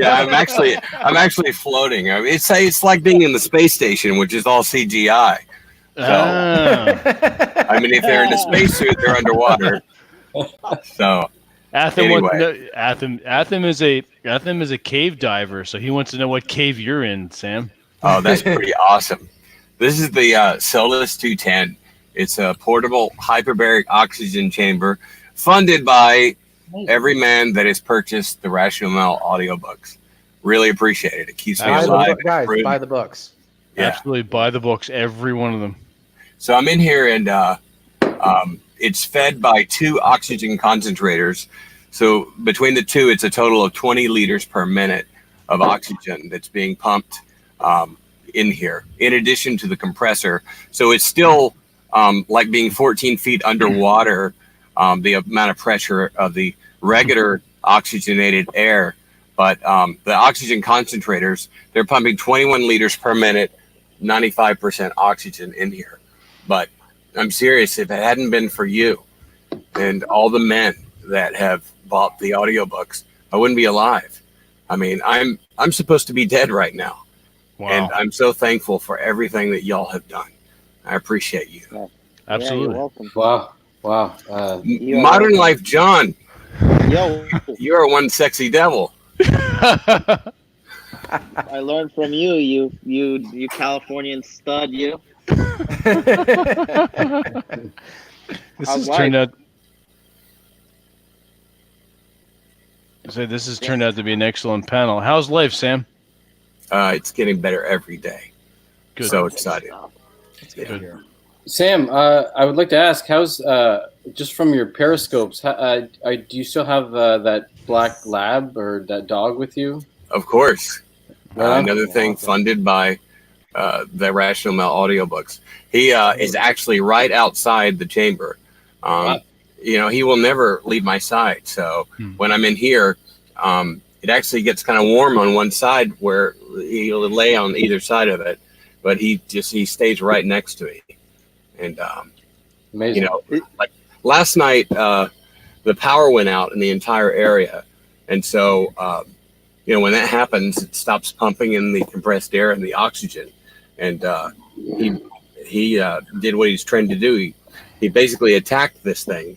I'm actually floating. I mean, it's like being in the space station, which is all CGI. Ah. I mean, if they're in a spacesuit, they're underwater. So Atham Anyway. wants to know, Atham is a cave diver, so he wants to know what cave you're in, Sam. oh, that's pretty awesome. This is the Solus 210. It's a portable hyperbaric oxygen chamber funded by every man that has purchased the Rational Mel audiobooks. Really appreciate it. It keeps me Buy the alive. book, guys. It's Buy the books. Yeah. Absolutely, buy the books, every one of them. So I'm in here and it's fed by 2 oxygen concentrators. So between the 2, it's a total of 20 liters per minute of oxygen that's being pumped in here, in addition to the compressor. So it's still like being 14 feet underwater, the amount of pressure of the regular oxygenated air. But the oxygen concentrators, they're pumping 21 liters per minute, 95% oxygen in here. But I'm serious, if it hadn't been for you and all the men that have bought the audiobooks, I wouldn't be alive. I mean, I'm supposed to be dead right now. Wow. And I'm so thankful for everything that y'all have done. I appreciate you. Yeah, Absolutely. you're welcome. Wow. Modern Life John, Yo, you are one sexy devil. I learned from you Californian stud, you. This How's has turned out to be an excellent panel. How's life, Sam? It's getting better every day. Good. So excited. Good. Sam, I would like to ask, how's just from your periscopes? Do you still have that black lab or that dog with you? Of course. Yeah. Another thing funded by the Rational Mel audiobooks. He is actually right outside the chamber. Wow. You know, he will never leave my side. So when I'm in here, it actually gets kind of warm on one side where he'll lay on either side of it. but he stays right next to me. And Amazing. you know, like last night, the power went out in the entire area, and so you know, when that happens, it stops pumping in the compressed air and the oxygen. And he did what he's trained to do. He basically attacked this thing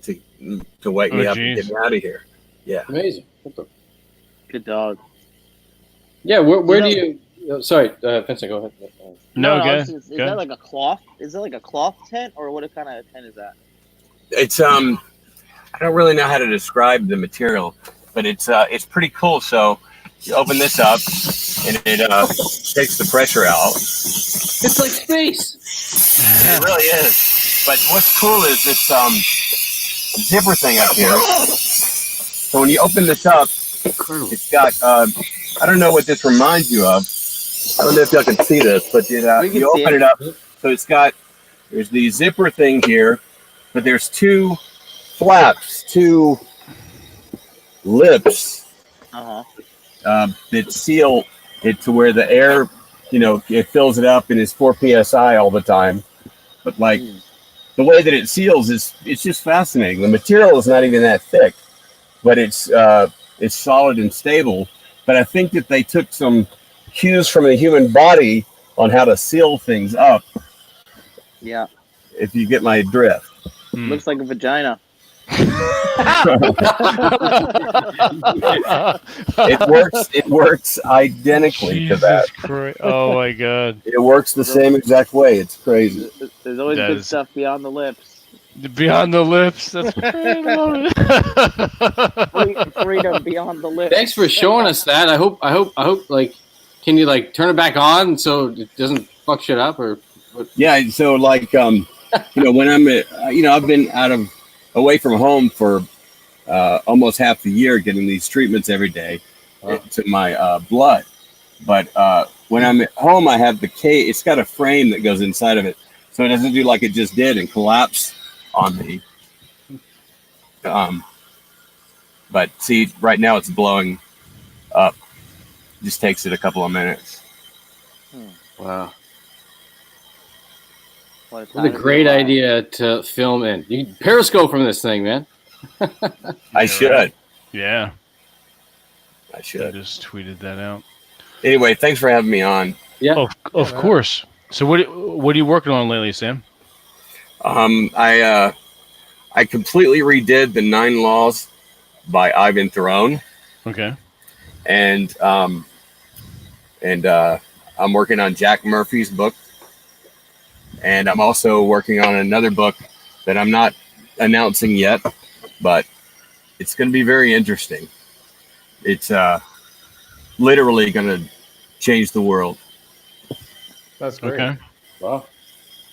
to wake me up and get me out of here. Yeah, amazing. Good dog. Yeah, where do you? Sorry, Vincent, go ahead. No, go is that like a cloth? Is that like a cloth tent, or what kind of tent is that? it's I don't really know how to describe the material, but it's pretty cool. So you open this up, and it takes the pressure out. It's like space. It really is. But what's cool is this zipper thing up here. So when you open this up, it's got I don't know what this reminds you of. I don't know if y'all can see this, but you open it up. So there's the zipper thing here, but there's two flaps, two lips that seal it to where the air, you know, it fills it up and it's 4 psi all the time. But like the way that it seals it's just fascinating. The material is not even that thick, but it's solid and stable. But I think that they took some cues from the human body on how to seal things up. Yeah. If you get my drift. Looks like a vagina. It works identically to that. Oh my god. It works the same exact way. It's crazy. There's always good stuff beyond the lips. Beyond the lips. That's great. I love it. Freedom beyond the lips. Thanks for showing us that. I hope like, can you like turn it back on so it doesn't fuck shit up or what? Yeah, so like you know, when I'm you know, I've been away from home for almost half the year getting these treatments every day to my blood. But when I'm at home, I have the case. It's got a frame that goes inside of it, so it doesn't do like it just did and collapse on me. But see, right now it's blowing up. Just takes it a couple of minutes. Wow. What a great idea to film in. You can periscope from this thing, man. I should. Yeah. I should. I just tweeted that out. Anyway, thanks for having me on. Yeah. Of course. So what are you working on lately, Sam? I completely redid the 9 Laws by Ivan Throne. Okay. And I'm working on Jack Murphy's book. And I'm also working on another book that I'm not announcing yet, but it's going to be very interesting. It's literally going to change the world. That's great. Okay. Wow.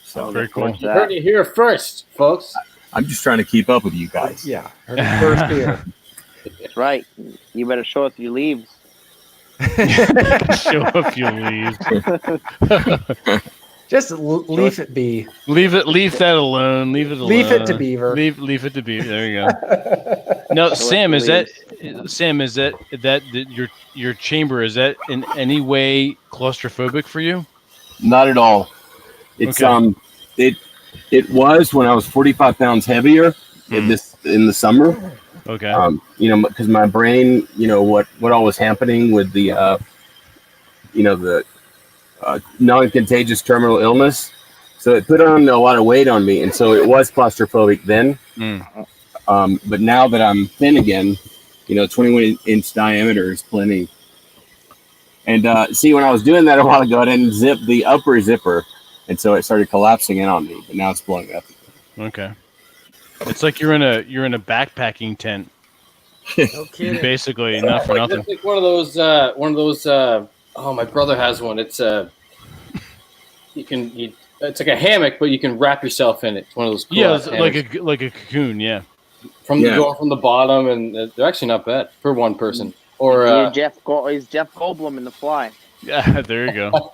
So very cool. You heard it here first, folks. I'm just trying to keep up with you guys. Yeah. Heard it first here. That's right. You better show us your leaves. Show up your leaves. Just leave it be. Leave that alone. Leave it alone. Leave it to Beaver. Leave it to Beaver. There you go. No, Sam, is that your chamber? Is that in any way claustrophobic for you? Not at all. It's it was when I was 45 pounds heavier in the summer. Okay. You know, because my brain, you know, what all was happening with the the non-contagious terminal illness. So it put on a lot of weight on me. And so it was claustrophobic then. But now that I'm thin again, you know, 21-inch diameter is plenty. And see, when I was doing that a while ago, I didn't zip the upper zipper. And so it started collapsing in on me. But now it's blowing up. Okay. It's like you're in a backpacking tent. No kidding. Basically, not for nothing. It's like one of those. Oh, my brother has one. It's it's like a hammock, but you can wrap yourself in it. It's one of those. Cool like a cocoon. Yeah. Going from the bottom, and they're actually not bad for one person. Or is Jeff Goldblum in The Fly? Yeah, there you go.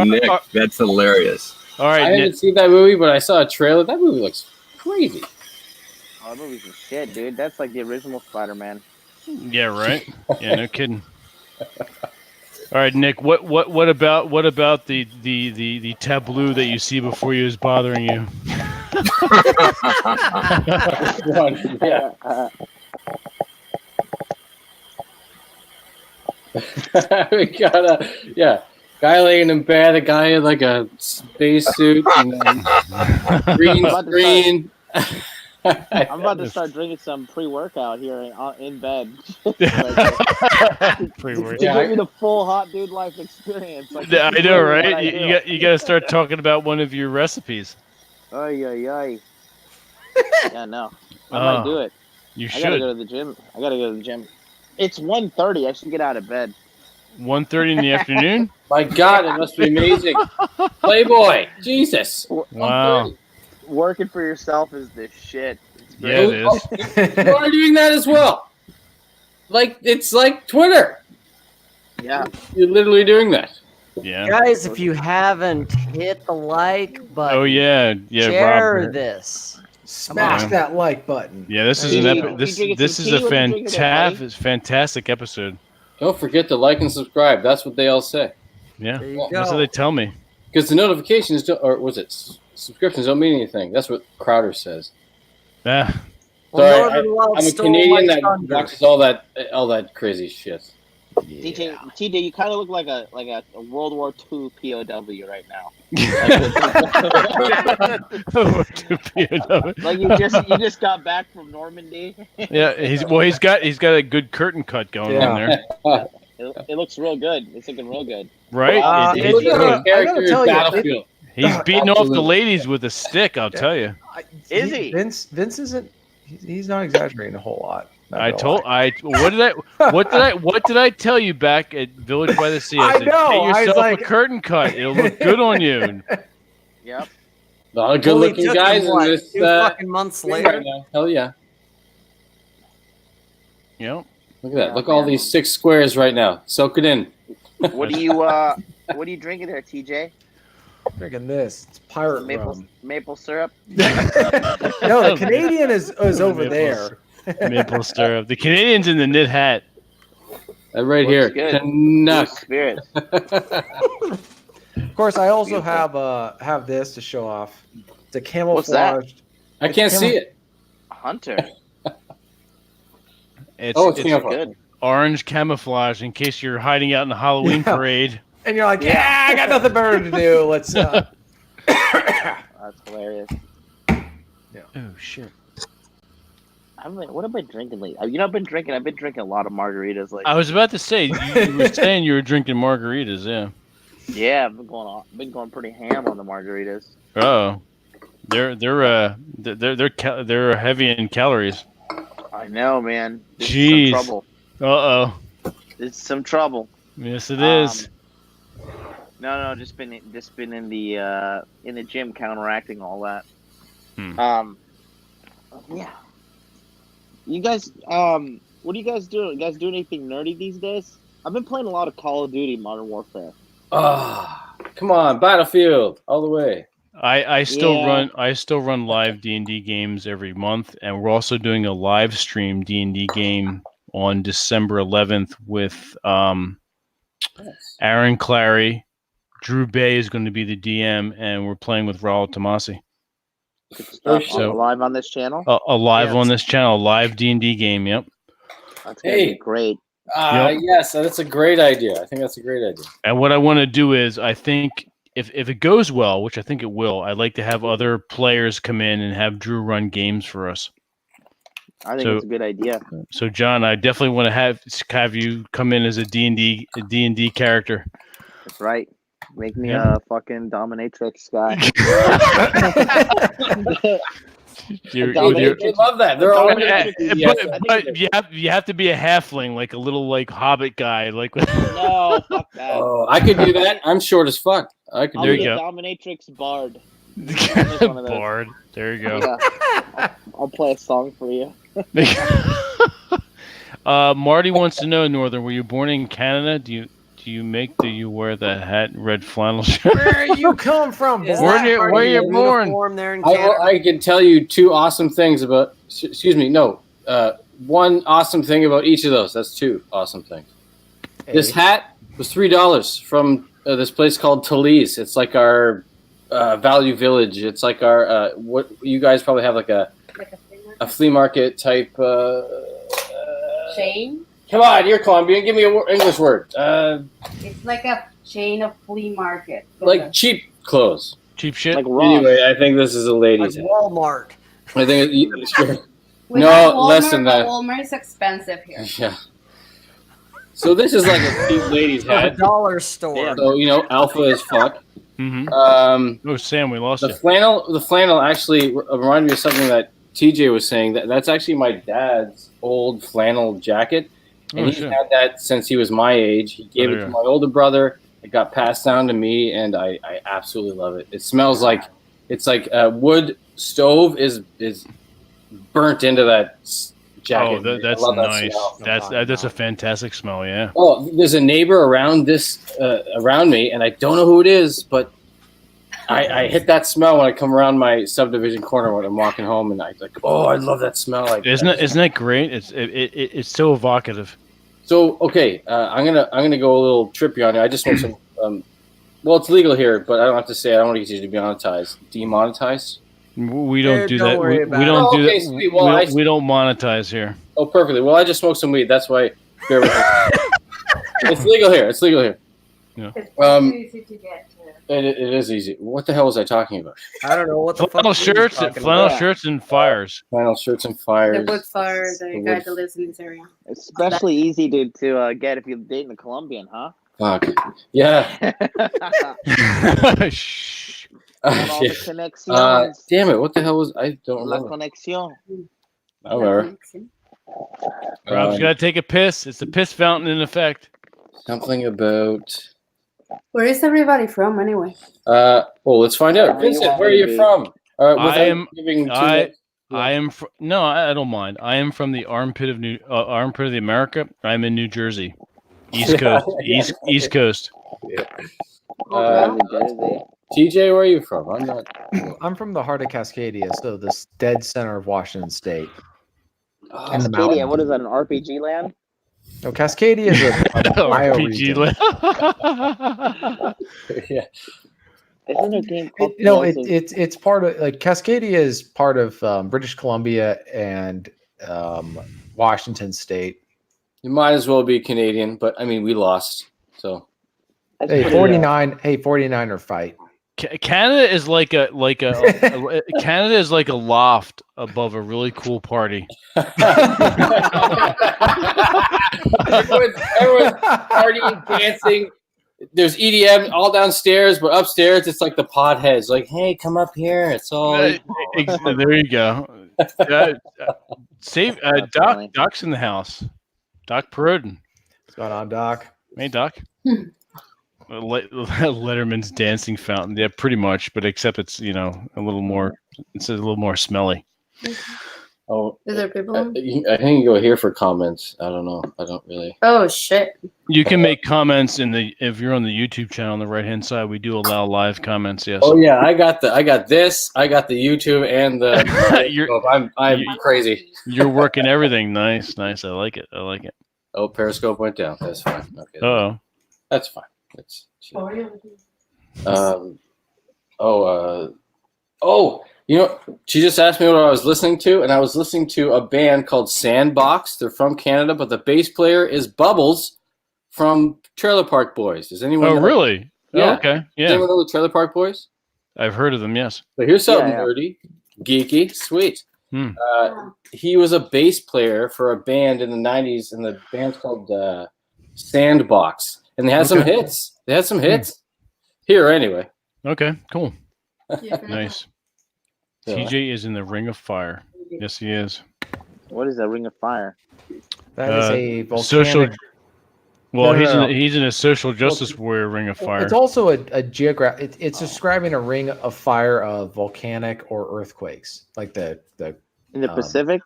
Nick, that's hilarious. All right, I haven't seen that movie, but I saw a trailer. That movie looks crazy. Oh, that movie's a shit, dude. That's like the original Spider-Man. Yeah, right. Yeah, no kidding. All right, Nick. What about the tableau that you see before you is bothering you? Yeah. We got a guy laying in bed, a guy in like a spacesuit, and then green screen. I'm about to start drinking some pre-workout here in bed. Pre-workout. To give me the full hot dude life experience. Like, I know, right? You got to start talking about one of your recipes. Ay. Yeah, no. I might do it. You I gotta should. go to the gym. It's 1:30. I should get out of bed. 1:30 in the afternoon? My God, it must be amazing. Playboy, Jesus. Wow. Working for yourself is the shit. Yeah, it is. You are doing that as well. Like it's like Twitter. Yeah. You're literally doing that. Yeah. Guys, if you haven't hit the like button, Oh yeah, share Robert. this. Smash that like button. Yeah, this is this is a fantastic episode. Don't forget to like and subscribe. That's what they all say. Yeah, There you that's go. what they tell me. Because the notifications don't, or was it subscriptions don't mean anything. That's what Crowder says. Yeah. Well, Sorry, Northern Wild I'm a stole Canadian my that thunder. watches all that crazy shit. TJ, you kind of look like a World War II POW right now. Like you just got back from Normandy. Yeah, he's got a good curtain cut going in there. It looks real good. It's looking real good. Right? Look at his character in Battlefield. He's beating off the ladies with a stick, I'll tell you. Is he? Vince isn't. He's not exaggerating a whole lot. What did I tell you back at Village by the Sea? I said, know, get I was yourself like- a curtain cut. It'll look good on you. Yep. A lot of good-looking Only took guys him, in what, this. 2 fucking months later. Hell yeah! Yep. Look at that. Look at all these 6 squares right now. Soak it in. What are you drinking there, TJ? Drinking this. It's pirate rum. Maple syrup. No, the Canadian is over Maple there. Maple syrup. The Canadian's in the knit hat. Right Looks here. good. Canuck. Spirit. Of course, I also have this to show off. It's a camouflage. What's that? I can't see it. Hunter. It's camouflage. Good. orange camouflage in case you're hiding out in the Halloween Yeah. parade. And you're like, yeah, I got nothing better to do. Let's. That's hilarious. Oh shit! What have I been drinking lately? I've been drinking a lot of margaritas lately. I was about to say you were saying you were drinking margaritas, yeah. Yeah, I've been going pretty ham on the margaritas. Oh, they're heavy in calories. I know, man. This Jeez. is some trouble. Uh-oh. It's some trouble. Yes, it is. No, just been in the gym counteracting all that. Yeah. You guys, what are you guys doing? You guys doing anything nerdy these days? I've been playing a lot of Call of Duty Modern Warfare. Come on, Battlefield all the way. I still run live D&D games every month, and we're also doing a live stream D&D game on December 11th with Aaron Clary. Drew Bay is going to be the DM, and we're playing with Raul Tomasi. So live on this channel. Live on this channel, live D&D game. Yep. That's gonna be great. Yes, that's a great idea. I think that's a great idea. And what I want to do is, I think if it goes well, which I think it will, I'd like to have other players come in and have Drew run games for us. I think it's a good idea. So, John, I definitely want to have you come in as a D&D character. That's right. Make me a fucking dominatrix guy. They love that. They're all. But you have to be a halfling, like a little hobbit guy, like. No, fuck that. Oh, I could do that. I'm short as fuck. I'll there be you a go. dominatrix bard. Bard. There you go. Yeah. I'll play a song for you. Marty wants to know, Northern, were you born in Canada? Do you wear the hat and red flannel shirt? Where you come from? Is boy? that part where of you your born? uniform there in Canada? I can tell you 2 awesome things about. Excuse me, no. 1 awesome thing about each of those. That's 2 awesome things. This hat was $3 from this place called Talese. It's like our Value Village. It's like our what you guys probably have like a flea market type chain. Come on, you're Colombian. Give me an English word. It's like a chain of flea market. Like cheap clothes. Cheap shit. Like Ross. Anyway, I think this is a Like lady's. Walmart. I think it's sure. We No, have Walmart, less than but that. Walmart is expensive here. Yeah. So this is like a cheap lady's A hat. dollar store. Yeah. So alpha as fuck. Mm-hmm. Oh, Sam, we lost the you. flannel actually reminded me of something that TJ was saying. That's actually my dad's old flannel jacket, and he's had that since he was my age. He gave it to my older brother. It got passed down to me, and I absolutely love it. It smells like a wood stove is burnt into that jacket. Oh, that's nice. That's a fantastic smell. Yeah. Oh, there's a neighbor around me, and I don't know who it is, but I hit that smell when I come around my subdivision corner when I'm walking home, and I love that smell. Like, isn't that great? It's so evocative. So okay, I'm gonna go a little trippy on you. I just want some. Well, it's legal here, but I don't have to say. I don't want to get you to be demonetized. We don't do don't that. worry We about don't it. do Okay, that. sweet. Well, we don't monetize here. Oh, perfectly. Well, I just smoked some weed. That's why. Bear with me. It's legal here. It's legal here. Yeah. It's easy to get to. It is easy. What the hell was I talking about? I don't know what the Flannel fuck. we were talking about. shirts, and fires. Flannel shirts and The fires. wood fire, the The guy wood- that lives in this area. Especially easy to get if you're dating a Colombian, huh? Fuck. Yeah. Shh. All the Yeah. connections. Damn it! What the hell was I? Don't La remember. conexión. However, Rob's got to take a piss. It's the piss fountain in effect. something about. Where is everybody from anyway? Well, let's find out. Where you Vincent, want where are me to you be? from? I am- Giving too I- much- I am. No, I don't mind. I am from the armpit of the America. I'm in New Jersey, East Coast. East Coast. New Jersey. TJ, where are you from? I'm not. I'm from the heart of Cascadia, so the dead center of Washington State. In the Cascadia, mountains. what is that, an RPG land? No, Cascadia is a RPG bioregion. Yeah. Isn't there a game called It's part of Cascadia is part of British Columbia and Washington State. You might as well be Canadian, but I mean, we lost. So Hey, 49. Hey, 49er fight. Canada is like a Canada is like a loft above a really cool party. everyone's partying, dancing. There's EDM all downstairs, but upstairs it's like the potheads. Like, hey, come up here. It's all. There you go. Save Doc's in the house. Doc Perodin. What's going on, Doc? Hey, Doc. Letterman's dancing fountain. Yeah, pretty much, but except it's a little more. It's a little more smelly. Oh, Is there people? I think you go here for comments. I don't know. I don't really. Oh shit! You can make comments if you're on the YouTube channel on the right hand side. We do allow live comments. Yes. Oh yeah, I got this. I got the YouTube and the. I'm crazy. You're working everything. Nice. I like it. Oh, Periscope went down. That's fine. Okay. Oh. That's fine. She just asked me what I was listening to, and I was listening to a band called Sandbox. They're from Canada, but the bass player is Bubbles from Trailer Park Boys. Does anyone know? Really? Yeah. Oh, okay. Does Yeah. anyone know the Trailer Park Boys? I've heard of them, yes. So here's something Yeah. nerdy, geeky, sweet. Hmm. He was a bass player for a band in the 90s, and the band's called Sandbox. And they had some hits. Here, anyway. Okay, cool. Yeah. Nice. So, TJ is in the Ring of Fire. Yes, he is. What is that, Ring of Fire? That is a volcanic. Social. Well, No. he's in a social justice warrior Ring of Fire. It's also a geographic. It's describing a ring of fire of volcanic or earthquakes, like the In the Pacific?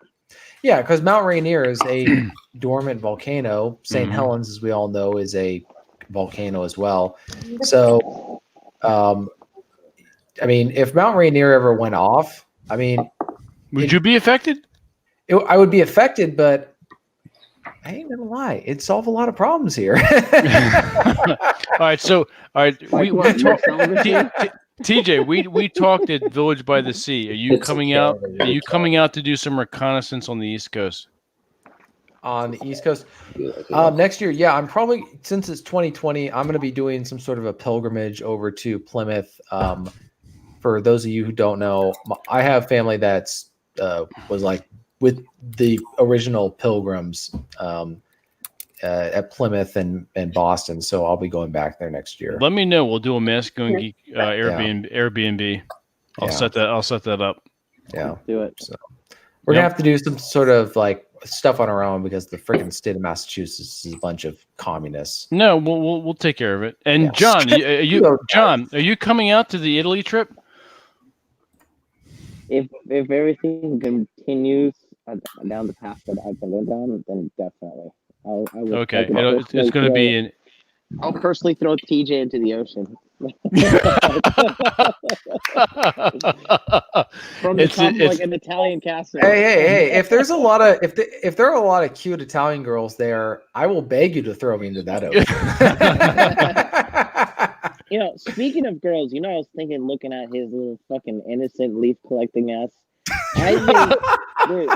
Yeah, because Mount Rainier is a dormant volcano. St. Mhm. Helens, as we all know, is a volcano as well. So, I mean, if Mount Rainier ever went off, I mean, Would you be affected? I would be affected, but I ain't gonna lie, it'd solve a lot of problems here. All right, so we what, talked. celibacy? TJ, we talked at Village by the Sea. Are you It's coming okay, out? Are everybody. you coming out to do some reconnaissance on the East Coast? On the East Coast. Next year, yeah, I'm probably, since it's 2020, I'm going to be doing some sort of a pilgrimage over to Plymouth. For those of you who don't know, I have family that's was like with the original Pilgrims at Plymouth and Boston, so I'll be going back there next year. Let me know. We'll do a Mask Going Geek Airbnb. I'll set that up. Yeah, Do it. So we're gonna have to do some sort of like stuff on our own because the freaking state of Massachusetts is a bunch of communists. No, we'll take care of it. And Yeah. John, are you coming out to the Italy trip? If everything continues down the path that I've been going down, then definitely. Okay, it's going to be in. I'll personally throw TJ into the ocean. From the top of like an Italian castle. Hey! If there's a lot of if there are a lot of cute Italian girls there, I will beg you to throw me into that ocean. Speaking of girls, I was thinking, looking at his little fucking innocent leaf collecting ass. I think, dude,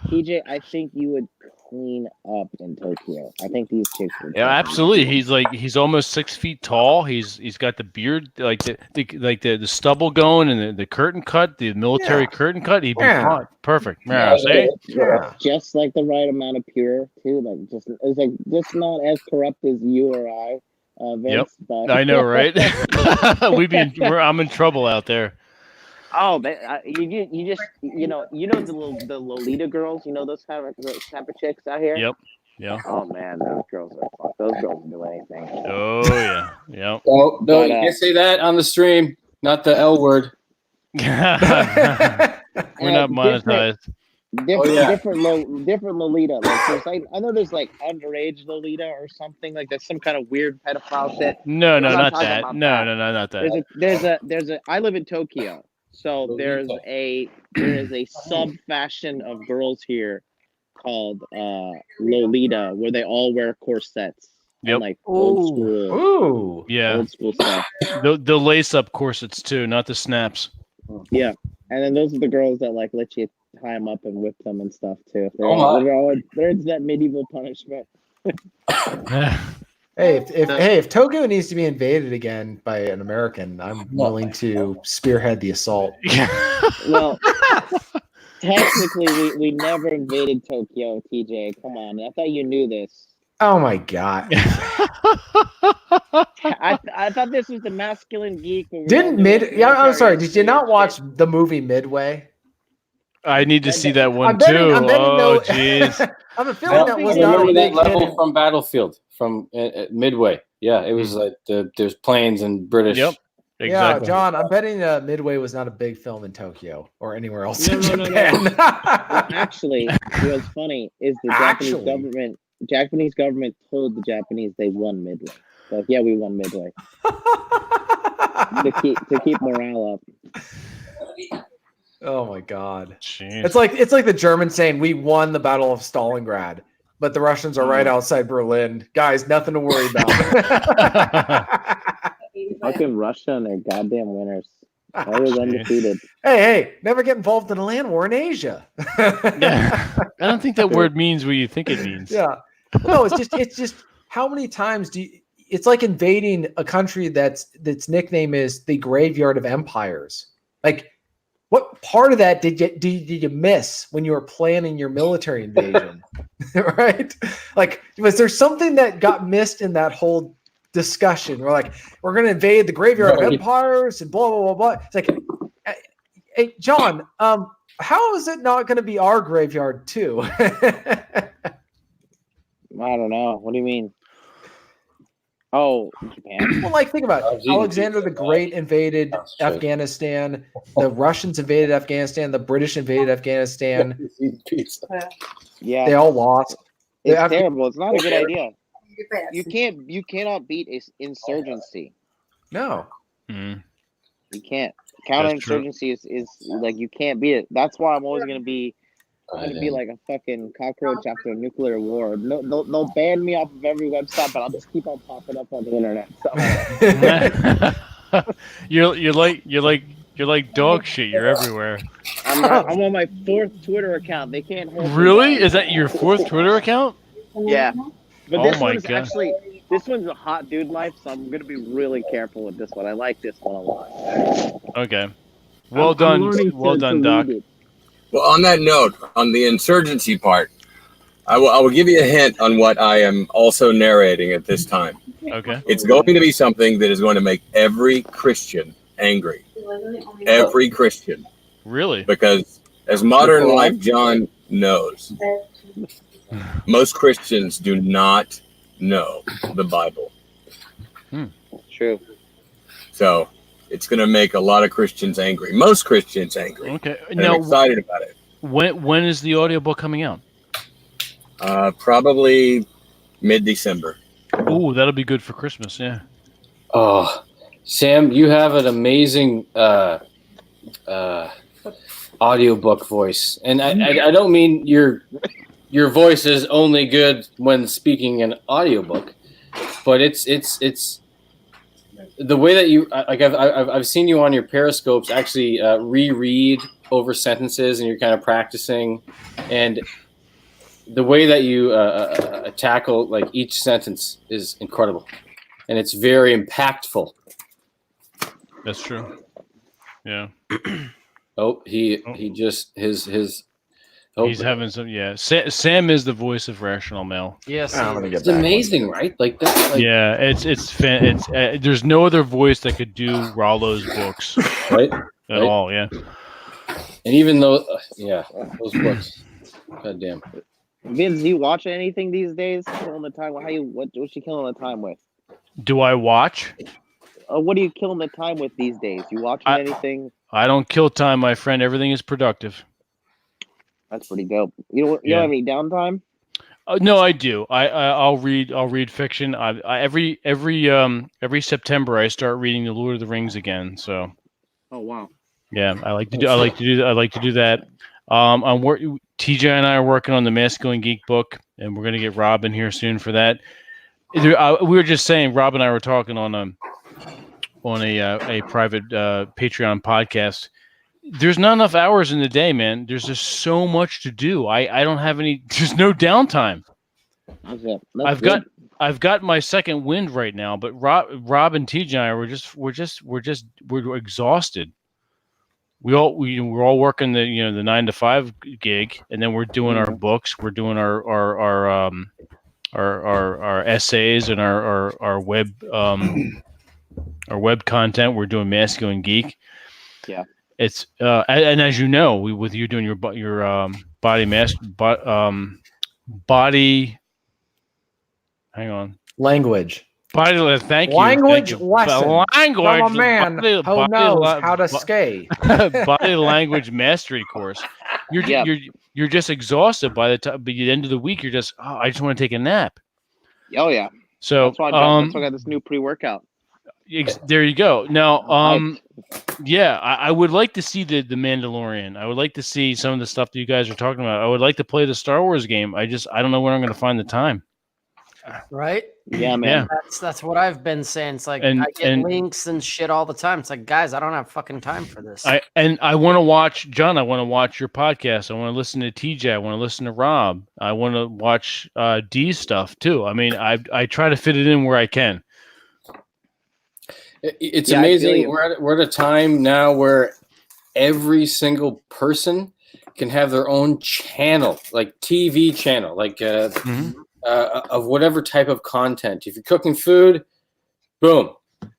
TJ, I think you would clean up in Tokyo. I think these chicks would. Yeah, absolutely. He's almost 6 feet tall. He's got the beard, like the stubble going, and the curtain cut, the military curtain cut. He'd be fine. Perfect. Yeah, Just like the right amount of pure too. Like just not as corrupt as you or I. Vince, but... I know, right? I'm in trouble out there. Oh, but you just the Lolita girls, those type of chicks out here. Yep. Yeah. Oh man, those girls are fun. Those girls will do anything. Oh yeah. Yep. Oh no, you can't say that on the stream. Not the L word. We're not monetized. Different Lolita. Like I know there's like underage Lolita or something like that's some kind of weird pedophile shit. No, not that. No, not that. There's a. I live in Tokyo, so there is a sub fashion of girls here called Lolita, where they all wear corsets. Yep. And, like old school. Yeah. Old school stuff. The lace up corsets too, not the snaps. Yeah, and then those are the girls that like let you tie them up and whip them and stuff too. There's that medieval punishment. If Tokyo needs to be invaded again by an American, I'm willing to spearhead the assault. Well, technically, we never invaded Tokyo, TJ. Come on, I thought you knew this. Oh my god! I thought this was the masculine geek. I'm sorry. Did you not watch the movie Midway? I need to see that one too. Oh jeez. I have a feeling that was not remember that level from Battlefield from Midway. Yeah, it was like there's planes and British. Yep. Exactly. Yeah, John, I'm betting Midway was not a big film in Tokyo or anywhere else in Japan. No. Well, actually, what's funny is the Japanese government told the Japanese they won Midway. Like, yeah, we won Midway. to keep morale up. Oh my god. Jeez. It's like the Germans saying we won the Battle of Stalingrad, but the Russians are right outside Berlin. Guys, nothing to worry about. Fucking Russia and their goddamn winners. Always undefeated. Hey, never get involved in a land war in Asia. Yeah. I don't think that word means what you think it means. Yeah. No, it's just how many times it's like invading a country that's nickname is the graveyard of empires. Like, what part of that did you miss when you were planning your military invasion? Right? Like, was there something that got missed in that whole discussion? We're like, we're going to invade the graveyard of empires and blah, blah, blah, blah. It's like, hey, John, how is it not going to be our graveyard too? I don't know. What do you mean? Oh, Japan. Well, like, think about it. Alexander the Great invaded Afghanistan. The Russians invaded Afghanistan. The British invaded Afghanistan. Yeah, they all lost. It's terrible. It's not a good idea. You cannot beat insurgency. No. Mm. You can't. Counterinsurgency is like you can't beat it. That's why I'm always going to be I'm gonna be like a fucking cockroach after a nuclear war. No, they'll ban me off of every website, but I'll just keep on popping up on the internet. So you're like dog shit. You're everywhere. I'm on my 4th Twitter account. They can't hold me Really? down. Is that your 4th Twitter account? Yeah. But Oh this my one's God. this one's a hot dude life, so I'm gonna be really careful with this one. I like this one a lot. Okay. Well done, Doc. Well, on that note, on the insurgency part, I will give you a hint on what I am also narrating at this time. Okay. It's going to be something that is going to make every Christian angry. Every Christian. Really? Because as modern life John knows, most Christians do not know the Bible. True. So it's going to make a lot of Christians angry. Most Christians angry. Okay. And Now, I'm excited about it. when is the audiobook coming out? Probably mid-December. Oh, that'll be good for Christmas. Yeah. Oh, Sam, you have an amazing audiobook voice, and I don't mean your voice is only good when speaking an audiobook, but it's the way that you like. I've seen you on your Periscopes actually reread over sentences, and you're kind of practicing, and the way that you tackle like each sentence is incredible, and it's very impactful. That's true. Yeah. He just his. Oh, He's having some. Yeah. Sam is the voice of Rational Male. Yes, it's amazing, right? Like that. Like, yeah. It's there's no other voice that could do Rollo's books, right? At all. Yeah. And even though, those books. God damn. Vince, do you watch anything these days? Killing the time. What's you killing the time with? Do I watch? What are you killing the time with these days? You watching anything? I don't kill time, my friend. Everything is productive. That's pretty dope. You don't have any downtime? No, I do. I'll read fiction. Every September I start reading the Lord of the Rings again. So. Oh wow. Yeah, I like to do that. TJ and I are working on the Masculine Geek book, and we're gonna get Rob in here soon for that. We were just saying, Rob and I were talking on a private Patreon podcast. There's not enough hours in the day, man. There's just so much to do. I don't have any. There's no downtime. I've got my second wind right now, but Rob and TJ and I we're exhausted. We're all working the 9 to 5 gig, and then we're doing our books. We're doing our essays and our web content. We're doing Masculine Geek. Yeah. It's and as you know, with you doing your body hang on, language. Thank you. Language lesson. Language from a man who knows how to skate. Body language mastery course. You're just exhausted by the end of the week. You're just I just want to take a nap. Oh yeah. So that's why I got this new pre-workout. There you go. Now, I would like to see the Mandalorian. I would like to see some of the stuff that you guys are talking about. I would like to play the Star Wars game. I don't know when I'm going to find the time. Right? Yeah, man. Yeah. That's what I've been saying. It's like I get links and shit all the time. It's like, guys, I don't have fucking time for this. I want to watch John. I want to watch your podcast. I want to listen to TJ. I want to listen to Rob. I want to watch D's stuff too. I mean, I try to fit it in where I can. It's amazing. We're at a time now where every single person can have their own channel, like TV channel, like of whatever type of content. If you're cooking food, boom,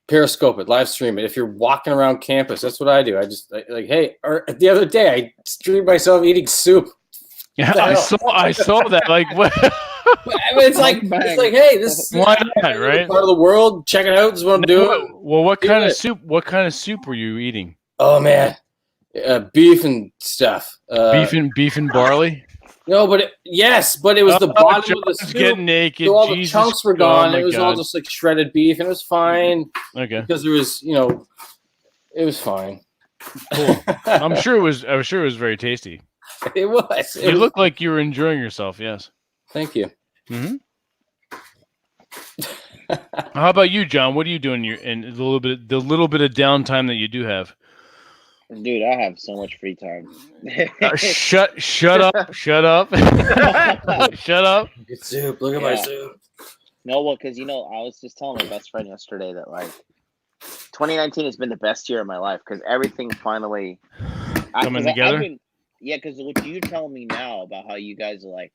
Periscope it, live stream it. If you're walking around campus, that's what I do. Or the other day I streamed myself eating soup. Yeah, I saw that. Like what? It's like, hey, this why not, right? Part of the world. Check it out. This is what I'm doing. Well, what kind of soup? What kind of soup were you eating? Oh man, beef and stuff. Beef and barley. No, but it was the bottom of the soup. Getting naked. So all Jesus, the chunks were gone. It was God. all just like shredded beef, and it was fine. Okay. Because there was, it was fine. Cool. I'm sure it was very tasty. It was. You look like you were enjoying yourself. Yes. Thank you. Mm-hmm. How about you, John? What are you doing in the little bit of downtime that you do have? Dude, I have so much free time. Shut up! Shut up! Shut up! Good soup. Look at my Yeah. soup. No, well, because I was just telling my best friend yesterday that 2019 has been the best year of my life because everything finally Coming together? Because what you tell me now about how you guys are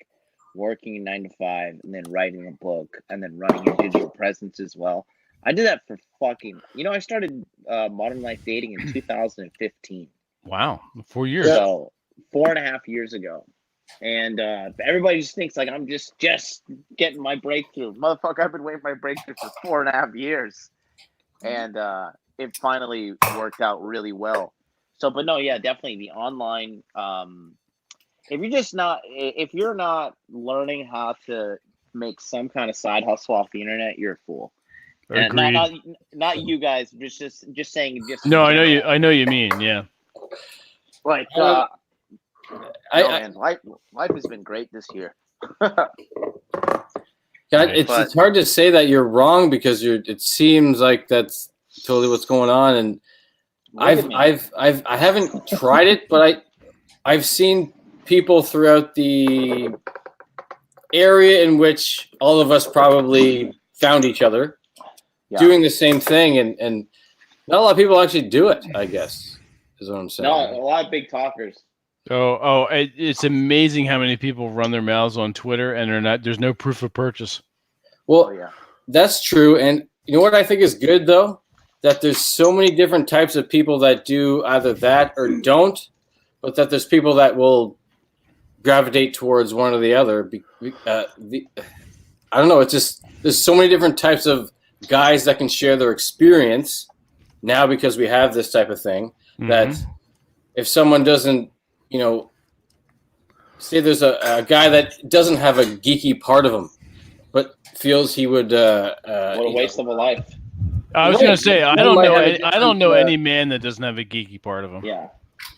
working 9 to 5 and then writing a book and then running your digital presence as well. I did that for fucking. I started Modern Life Dating in 2015. Wow, 4 years. So 4.5 years ago. And everybody just thinks I'm just getting my breakthrough. Motherfucker, I've been waiting for my breakthrough for 4.5 years. And it finally worked out really well. So, but no, yeah, definitely the online. If you're not learning how to make some kind of side hustle off the internet, you're a fool. And not you guys, just saying. No, I know you. I know you mean, yeah. Man, life has been great this year. It's hard to say that you're wrong because it seems like that's totally what's going on, and I haven't tried it, but I've seen people throughout the area in which all of us probably found each other doing the same thing, and not a lot of people actually do it, I guess, is what I'm saying. No, a lot of big talkers. It's amazing how many people run their mouths on Twitter and there's no proof of purchase. Well, that's true. And you know what I think is good, though? That there's so many different types of people that do either that or don't, but that there's people that will gravitate towards one or the other. I don't know. It's just there's so many different types of guys that can share their experience now because we have this type of thing that if someone doesn't, say there's a guy that doesn't have a geeky part of him, but feels he would. What a waste of a life. I was going to say I don't know any man that doesn't have a geeky part of him. Yeah.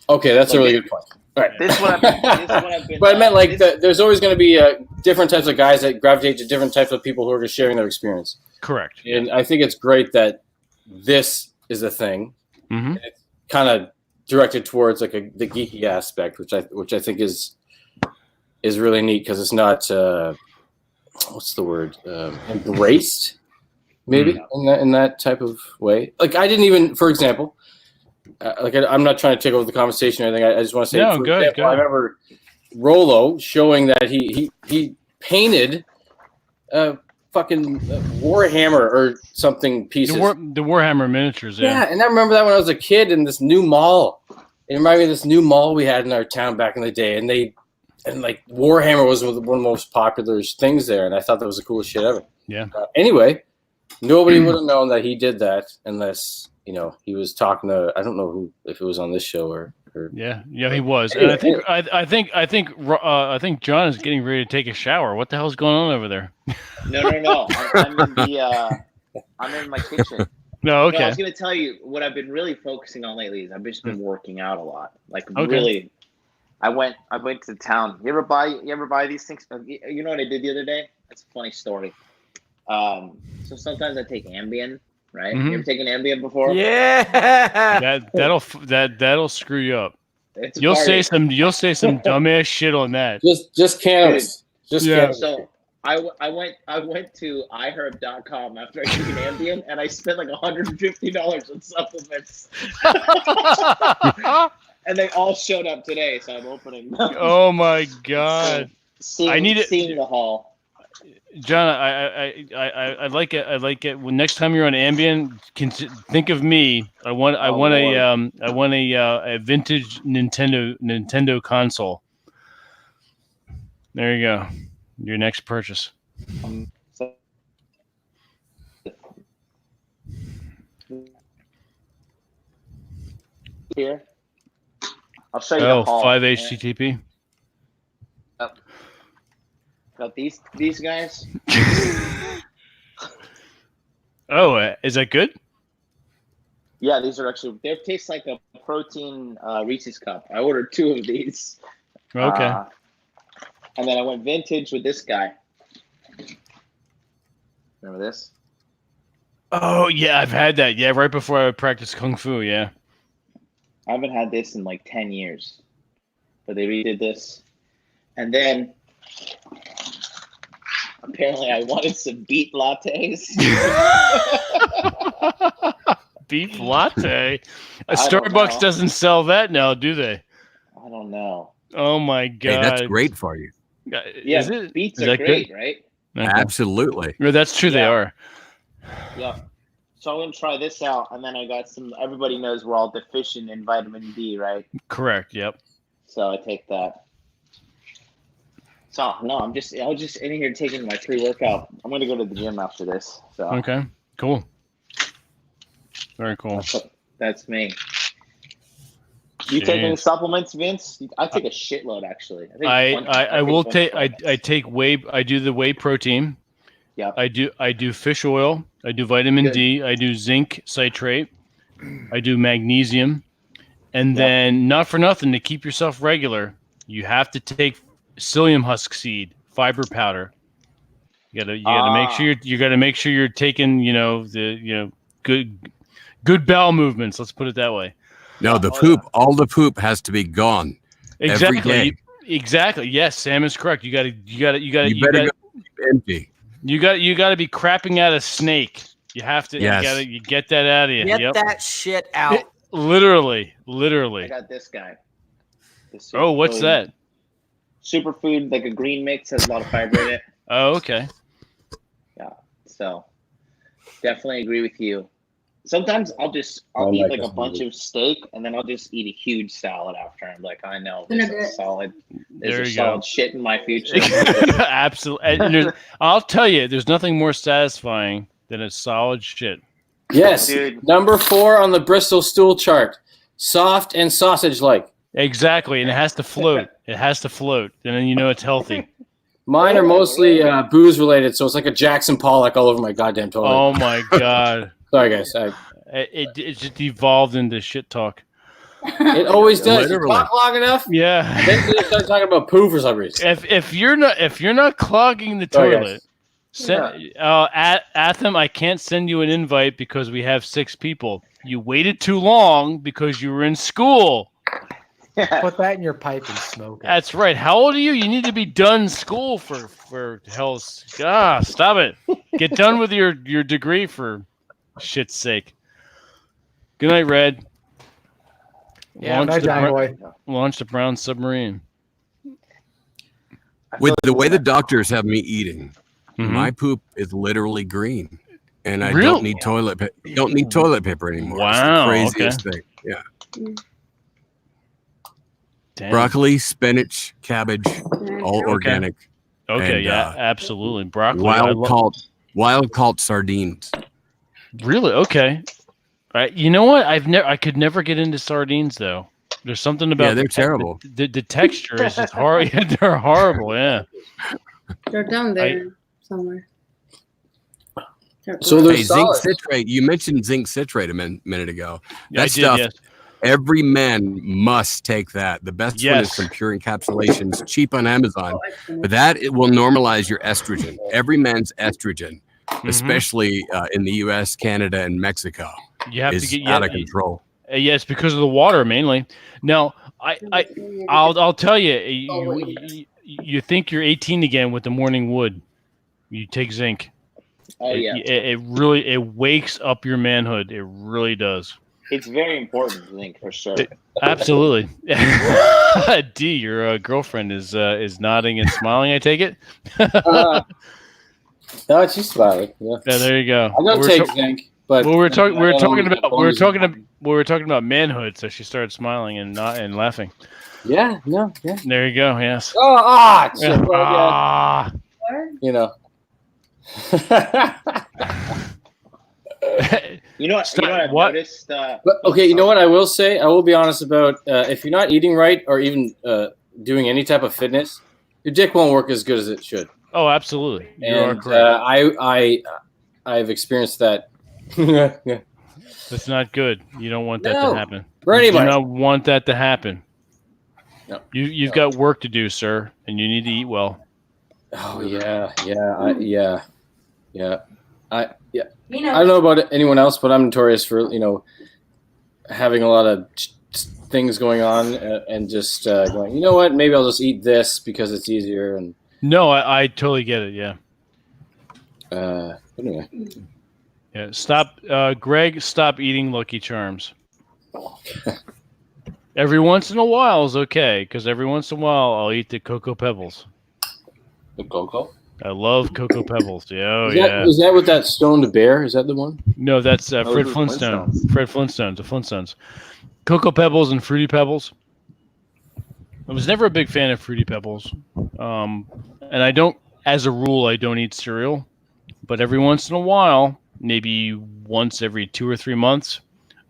Okay, that's a really good point. All right. This is what I've been. But I meant there's always going to be different types of guys that gravitate to different types of people who are sharing their experience. Correct. And I think it's great that this is a thing. Mm-hmm. It's kind of directed towards the geeky aspect, which I think is really neat because it's not what's the word embraced maybe in that type of way. Like I didn't even, for example, I'm not trying to take over the conversation or anything. I just want to say, no, go ahead. I remember Rolo showing that he painted fucking Warhammer or something pieces. The Warhammer miniatures, yeah. And I remember that when I was a kid in this new mall. It reminded me of this new mall we had in our town back in the day, and Warhammer was one of the most popular things there, and I thought that was the coolest shit ever. Yeah. Anyway, nobody would have known that he did that unless he was talking to, I don't know if it was on this show or yeah, he was. And I think John is getting ready to take a shower. What the hell's going on over there? No. I'm in my kitchen. No, okay. No, I was going to tell you what I've been really focusing on lately is I've just been working out a lot. Really. I went to town. You ever buy these things? You know what I did the other day? That's a funny story. So sometimes I take Ambien, right? Mm-hmm. You ever taken Ambien before? Yeah. That'll screw you up. You'll say some dumbass shit on that. Just cannabis. Just cannabis. So I went to iHerb.com after I took an Ambien and I spent $150 on supplements. And they all showed up today, so I'm opening them. Oh my god! Seeing the haul. John, I like it. I like it. When next time you're on Ambien, think of me. I want a vintage Nintendo console. There you go. Your next purchase. Here. I'll show you the haul. 5 HTTP. Got these guys. Oh, is that good? Yeah, these are actually. They taste like a protein Reese's cup. I ordered 2 of these. Okay. And then I went vintage with this guy. Remember this? Oh yeah, I've had that. Yeah, right before I practiced kung fu. Yeah. I haven't had this in like 10 years. But they redid this. And then apparently I wanted some beef lattes. Beef latte. I don't Starbucks know. doesn't sell that now, do they? I don't know. Oh my god. Hey, that's great for you. Yeah, Is it? beets Is are that great, good? right? Okay. Absolutely. No, that's true. They Yeah. are. Yeah. So I'm gonna try this out, and then I got some. Everybody knows we're all deficient in vitamin D, right? Correct. Yep. So I take that. So no, I was just in here taking my pre-workout. I'm gonna go to the gym after this. So Okay. Cool. Very cool. that's me. You take any supplements, Vince? I take a shitload actually. I will take. I take whey. I do the whey protein. Yeah. I do fish oil. I do vitamin D. I do zinc citrate. I do magnesium, and then not for nothing, to keep yourself regular, you have to take psyllium husk seed fiber powder. You gotta make sure you're taking good bowel movements. Let's put it that way. No, the poop. All the poop has to be gone. Exactly. Every day. Exactly. Yes, Sam is correct. You better go empty. You got to be crapping out a snake. You have to. Yes. You get that out of you. Get that shit out. Literally. I got this guy. Oh, what's that? Superfood, like a green mix, has a lot of fiber in it. Oh, okay. Yeah. So definitely agree with you. Sometimes I'll eat like a bunch of steak, and then I'll just eat a huge salad after. I'm like, I know there's solid shit in my future. Absolutely. And I'll tell you, there's nothing more satisfying than a solid shit. Yes, dude. Number 4 on the Bristol stool chart: soft and sausage-like. Exactly, and it has to float. It has to float, and then you know it's healthy. Mine are mostly booze related, so it's like a Jackson Pollock all over my goddamn toilet. Oh my god. Sorry, guys. It just evolved into shit talk. It always does. Literally. You talk long enough, Yeah. then you start talking about poo for some reason. If you're not clogging the toilet, Atham, I can't send you an invite because we have 6 people. You waited too long because you were in school. Put that in your pipe and smoke it. That's right. How old are you? You need to be done school for hell's stop it. Get done with your degree for shit's sake. Good night, Red. Yeah, night, John boy. Launched a brown submarine. With the way the doctors have me eating, my poop is literally green, and I don't need toilet paper anymore. Wow, it's the craziest thing. Yeah. Damn. Broccoli, spinach, cabbage, all organic. Okay, and, yeah, absolutely. Broccoli. Wild caught sardines. Really? Okay. All right. You know what? I could never get into sardines though. There's something about they're terrible. The texture is just horrible. They're horrible. Yeah. They're down there somewhere. So there's zinc citrate. You mentioned zinc citrate a minute ago. Yeah, that stuff. Yes. Every man must take that. The best one is from Pure Encapsulations, cheap on Amazon. But that it will normalize your estrogen. Every man's estrogen, especially in the U.S., Canada, and Mexico, is out of control. Yes, because of the water mainly. Now, I'll tell you, you think you're 18 again with the morning wood. You take zinc. Oh yeah. It wakes up your manhood. It really does. It's very important, I think, for sure. Absolutely. D, your girlfriend is nodding and smiling. I take it. No, she's smiling. Yeah. There you go. I don't take zinc, but we're talking about manhood. So she started smiling and laughing. Yeah. No. Yeah. There you go. Yes. Shit, well, you know. You know what I've noticed? Okay, you know what I will say? I will be honest about if you're not eating right or even doing any type of fitness, your dick won't work as good as it should. Oh, absolutely. You are correct. I've experienced that. Yeah. That's not good. You don't want that to happen. For anybody. You do not want that to happen. You've got work to do, sir, and you need to eat well. Oh yeah. I don't know about anyone else, but I'm notorious for having a lot of things going on and just going. You know what? Maybe I'll just eat this because it's easier. And No, I totally get it. Yeah. Anyway. Yeah. Stop, Greg. Stop eating Lucky Charms. Every once in a while is okay, because every once in a while I'll eat the Cocoa Pebbles. The Cocoa? I love Cocoa Pebbles. Yeah, Is that with that stoned bear? Is that the one? No, that's Fred Flintstone. Fred Flintstone. The Flintstones. Cocoa Pebbles and Fruity Pebbles. I was never a big fan of Fruity Pebbles, and I don't, as a rule, I don't eat cereal. But every once in a while, maybe once every 2 or 3 months,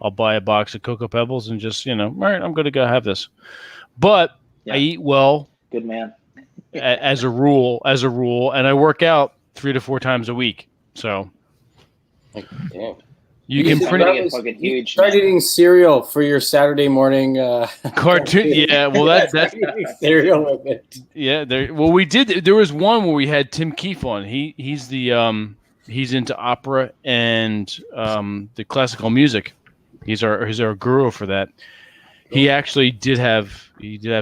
I'll buy a box of Cocoa Pebbles and just, all right, I'm going to go have this. But I eat well. Good man. as a rule, and I work out 3 to 4 times a week. So damn. You can get fucking huge. Start eating cereal for your Saturday morning cartoon. Yeah, well that's cereal with it. Yeah, well we did. There was one where we had Tim Keefe on. He's he's into opera and the classical music. He's our guru for that. He actually did have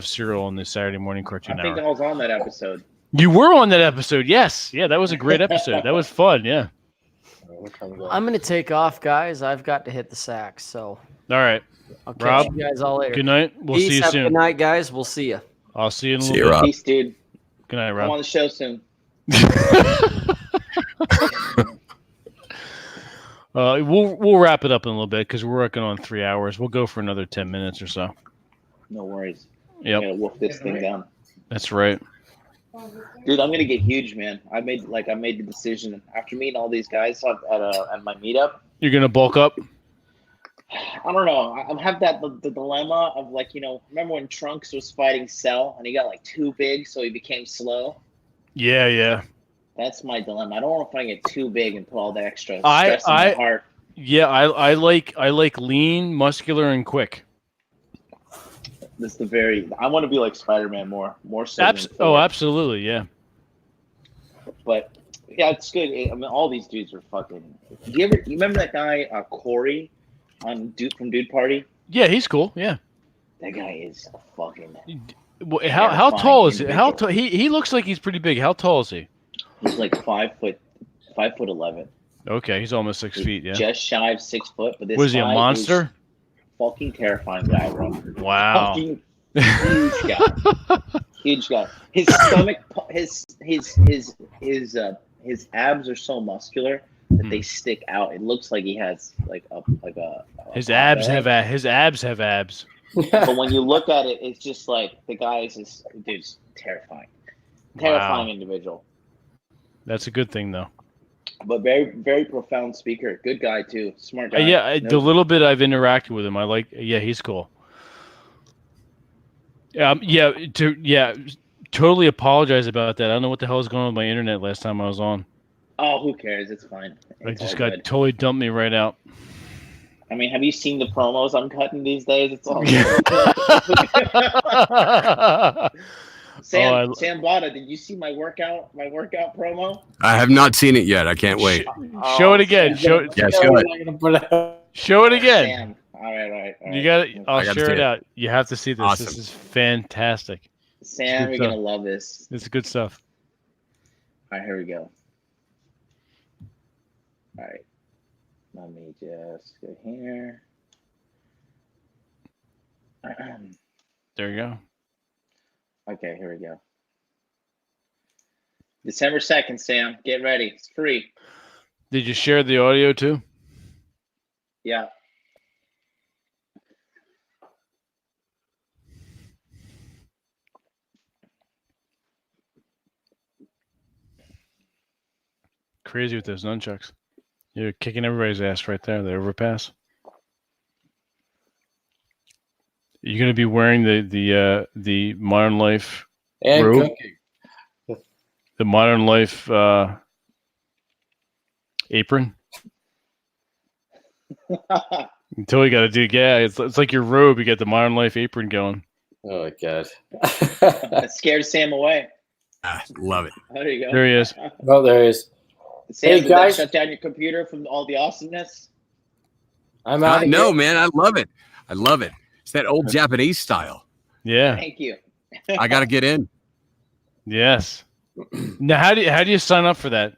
cereal on the Saturday morning cartoon I think hour. I was on that episode. You were on that episode, yes. Yeah, that was a great episode. That was fun, yeah. I'm going to take off, guys. I've got to hit the sack, so. All right. I'll catch Rob, you guys all later. Good night. We'll see you have soon. Good night, guys. We'll see you. I'll see you in a See little you, bit. Rob. Peace, dude. Good night, I'm Rob. on the show soon. We'll wrap it up in a little bit because we're working on 3 hours. We'll go for another 10 minutes or so. No worries. Yep. I'm gonna wolf this thing down. That's right. Dude, I'm gonna get huge, man. I made the decision after meeting all these guys at my meetup. You're gonna bulk up? I don't know. I have the dilemma of remember when Trunks was fighting Cell and he got too big, so he became slow. Yeah. That's my dilemma. I don't want to get too big and put all the extra stress in my heart. Yeah, I like lean, muscular, and quick. I want to be like Spider-Man more so. Absolutely, yeah. But yeah, it's good. I mean, all these dudes are fucking. You remember that guy Corey from Dude Party? Yeah, he's cool. Yeah. That guy is fucking. How tall is he? How tall? He looks like he's pretty big. How tall is he? He's like 5'11". Okay, he's almost 6 feet. Yeah. Just shy of 6 foot. But this was he a monster? Fucking terrifying guy, bro. Wow. Fucking huge guy. Huge guy. His stomach, his abs are so muscular that they stick out. It looks like he has his abs have abs. But when you look at it, it's just like the guy is just dude's terrifying. Terrifying individual. That's a good thing though. But very, very profound speaker. Good guy too. Smart guy. The little bit I've interacted with him, I like. Yeah, he's cool. Totally apologize about that. I don't know what the hell was going on with my internet last time I was on. Oh, who cares? It's fine. It just got totally dumped me right out. I mean, have you seen the promos I'm cutting these days? It's all Sam Bada, did you see my workout promo? I have not seen it yet. I can't wait. Show it again. Show it again. Sam. All right. You got it. I'll share it out. You have to see this. Awesome. This is fantastic. Sam, you're gonna love this. This is good stuff. All right, here we go. All right. Let me just go here. There you go. Okay, here we go. December 2nd, Sam. Get ready. It's free. Did you share the audio too? Yeah. Crazy with those nunchucks. You're kicking everybody's ass right there. The overpass. You're gonna be wearing the Modern Life and robe? cooking. The Modern Life apron. Until you got to do, it's like your robe. You got the Modern Life apron going. Oh my god. That scared Sam away. Love it. There you go. There he is. Oh, there he is. Sam, Hey, did guys. that shut down your computer from all the awesomeness? I'm out of No, here. man, I love it. I love it. It's that old Japanese style. Yeah. Thank you. I got to get in. Yes. Now, how do you sign up for that?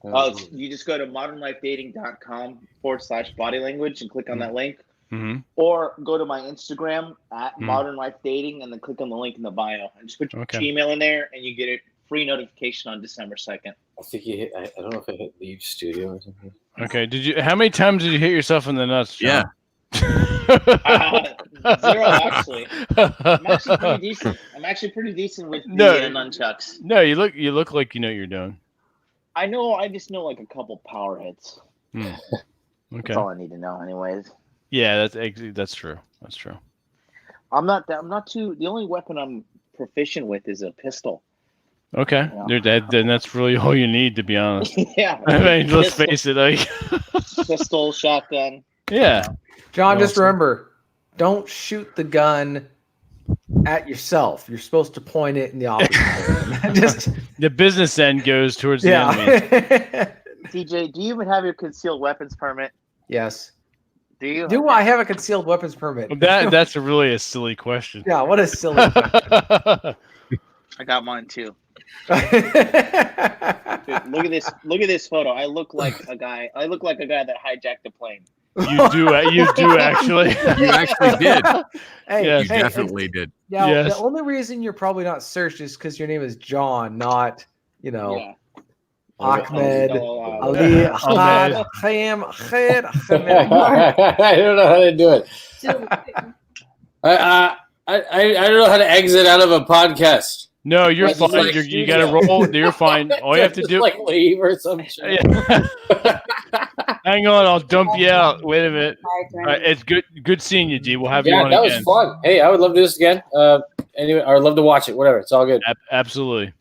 You just go to modernlifedating.com/body language and click on that link. Mm-hmm. Or go to my Instagram at Hmm. Modern Life Dating and then click on the link in the bio. And just put your Okay. email in there and you get a free notification on December 2nd. I think you hit. I don't know if I hit leave studio or something. Okay. How many times did you hit yourself in the nuts, John? Yeah. Zero, actually. I'm actually pretty decent. I'm actually pretty decent with the nunchucks. No, you look like you know what you're doing. I just know like a couple power hits. Okay. That's all I need to know anyways. Yeah, that's true. That's true. I'm not too, the only weapon I'm proficient with is a pistol. Okay. Yeah. Then that's really all you need, to be honest. Yeah. I mean, let's face it. Like, pistol, shotgun. Yeah. John, No, just remember, don't shoot the gun at yourself. You're supposed to point it in the opposite direction. Just the business end goes towards the enemy. TJ, do you even have your concealed weapons permit? Yes. Do you? Do I have a concealed weapons permit? That's really a silly question. Yeah, what a silly question. I got mine too. Dude, look at this! Look at this photo. I look like a guy that hijacked a plane. You do actually. You actually did. Hey, Yes. You definitely did. Yeah, Yes. the only reason you're probably not searched is because your name is John, not, Yeah. Ahmed, Oh, Ali, Ahmed. Khayyam, I don't know how to do it. I don't know how to exit out of a podcast. No, you're Just fine. like You got to roll. You're fine. All you have to Just do. like leave or some shit. Hang on, I'll dump you out. Wait a minute. All right, it's good seeing you, D. We'll have you Yeah, on that again. was fun. Hey, I would love to do this again. Anyway, I'd love to watch it. Whatever, it's all good. Absolutely.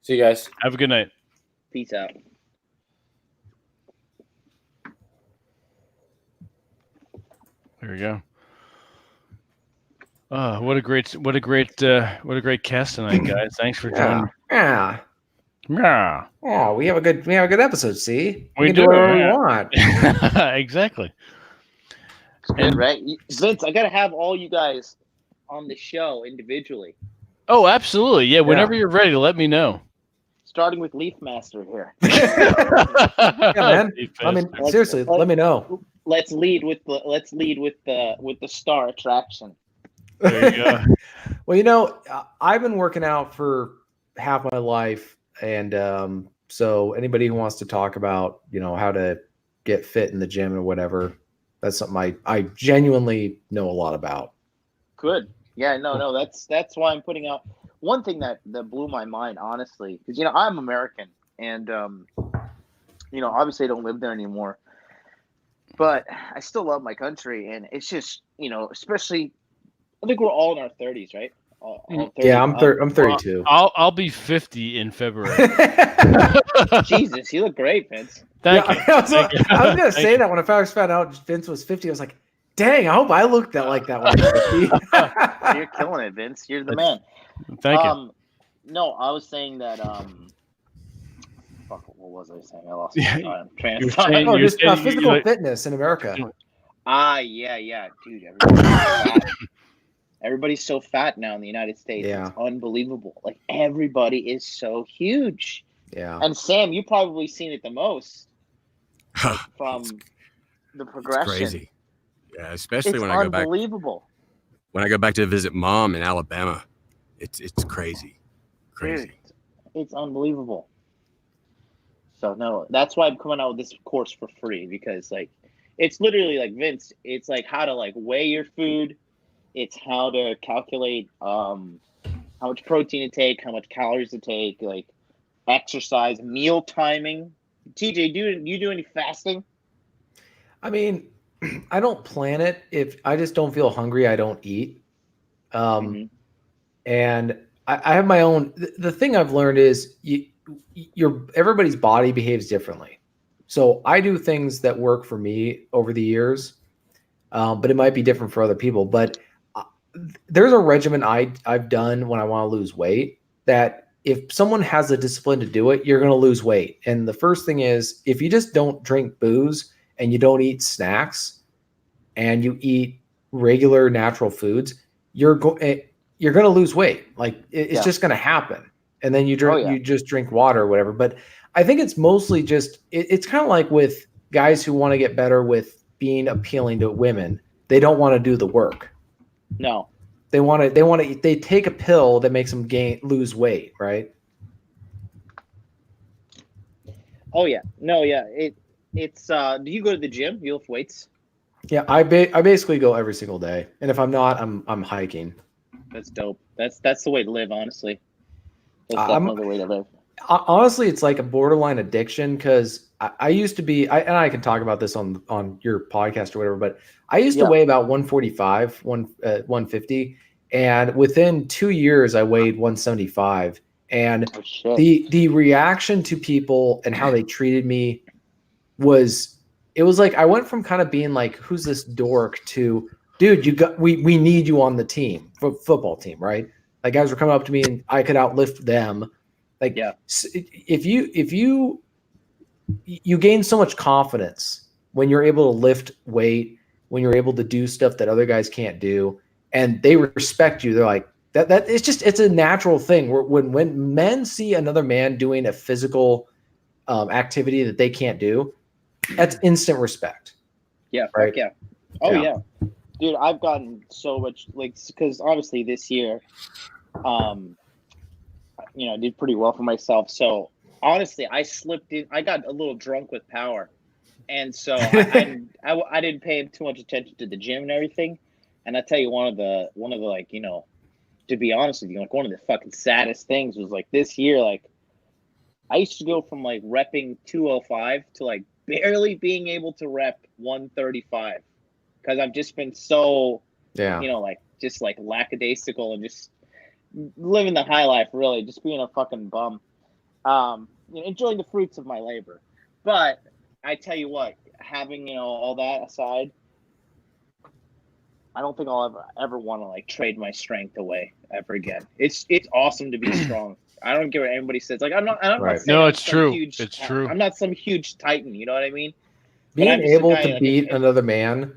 See you guys. Have a good night. Peace out. There we go. What a great cast tonight, guys. Thanks for joining. Yeah. Yeah. Oh, we have a good episode, see? We can do, do whatever yeah. we want. Exactly. Good, right? Vince, I gotta have all you guys on the show individually. Oh, absolutely. Yeah, whenever you're ready, let me know. Starting with Leaf Master here. Yeah, man. I mean, seriously, let me know. Let's lead with the star attraction. There you go. Well, I've been working out for half my life, and so anybody who wants to talk about, how to get fit in the gym or whatever, that's something I genuinely know a lot about. Good. Yeah, no, that's why I'm putting out one thing that blew my mind, honestly, because I'm American, and obviously I don't live there anymore, but I still love my country, and it's just especially I think we're all in our 30s, right? All 30. Yeah, I'm 32. I'll be 50 in February. Jesus, you look great, Vince. Thank you. I was gonna say that when I first found out Vince was 50, I was like, dang, I hope I looked like that when I was 50. You're killing it, Vince. You're the man. Thank you. No, I was saying that fuck, what was I saying? I lost Yeah, my train you of were saying- thought. Just physical like- fitness in America. Yeah, dude. Everybody's fat. Everybody's so fat now in the United States. Yeah. It's unbelievable. Like everybody is so huge. Yeah. And Sam, you probably seen it the most from the progression. Crazy. Yeah, especially It's when I go back unbelievable. to visit mom in Alabama. It's crazy. Crazy. Dude, it's unbelievable. So no, that's why I'm coming out with this course for free, because it's literally like Vince, it's like how to weigh your food, it's how to calculate how much protein to take, how much calories to take, exercise, meal timing. TJ, do you do any fasting? I mean, I don't plan it. If I just don't feel hungry, I don't eat. And I have my own. The thing I've learned is everybody's body behaves differently. So I do things that work for me over the years, but it might be different for other people. But there's a regimen I've done when I want to lose weight that if someone has the discipline to do it, you're going to lose weight. And the first thing is if you just don't drink booze and you don't eat snacks and you eat regular natural foods, you're going to lose weight. Like it's just going to happen. And then you just drink water or whatever. But I think it's mostly just, it's kind of like with guys who want to get better with being appealing to women. They don't want to do the work. No. They take a pill that makes them lose weight, right? Oh yeah. No, yeah. It's do you go to the gym? You lift weights? Yeah, I basically go every single day. And if I'm not, I'm hiking. That's dope. That's the way to live, honestly. That's definitely the way to live. Honestly, it's like a borderline addiction because I used to be, and I can talk about this on your podcast or whatever, but I used to weigh about 145, 150. And within 2 years, I weighed 175. And the reaction to people and how they treated me was like I went from kind of being like, who's this dork to, dude, we need you on the team, football team, right? Like guys were coming up to me and I could outlift them. Like if you gain so much confidence when you're able to lift weight, when you're able to do stuff that other guys can't do, and they respect you. They're like that it's a natural thing. When men see another man doing a physical activity that they can't do, that's instant respect. Yeah. Right. Yeah. Oh yeah. Dude, I've gotten so much, like, because obviously this year, I did pretty well for myself. So honestly, I slipped in. I got a little drunk with power, and so I didn't pay too much attention to the gym and everything. And I tell you, one of the like, to be honest with you, like one of the fucking saddest things was like this year, like I used to go from like repping 205 to like barely being able to rep 135 because I've just been so like just like lackadaisical and just living the high life, really, just being a fucking bum, enjoying the fruits of my labor. But I tell you what, having all that aside, I don't think I'll ever want to like trade my strength away ever again. It's awesome to be strong. I don't care what anybody says. Like I'm not saying no, it's true. It's true. I'm not some huge titan. You know what I mean? Being able to beat another man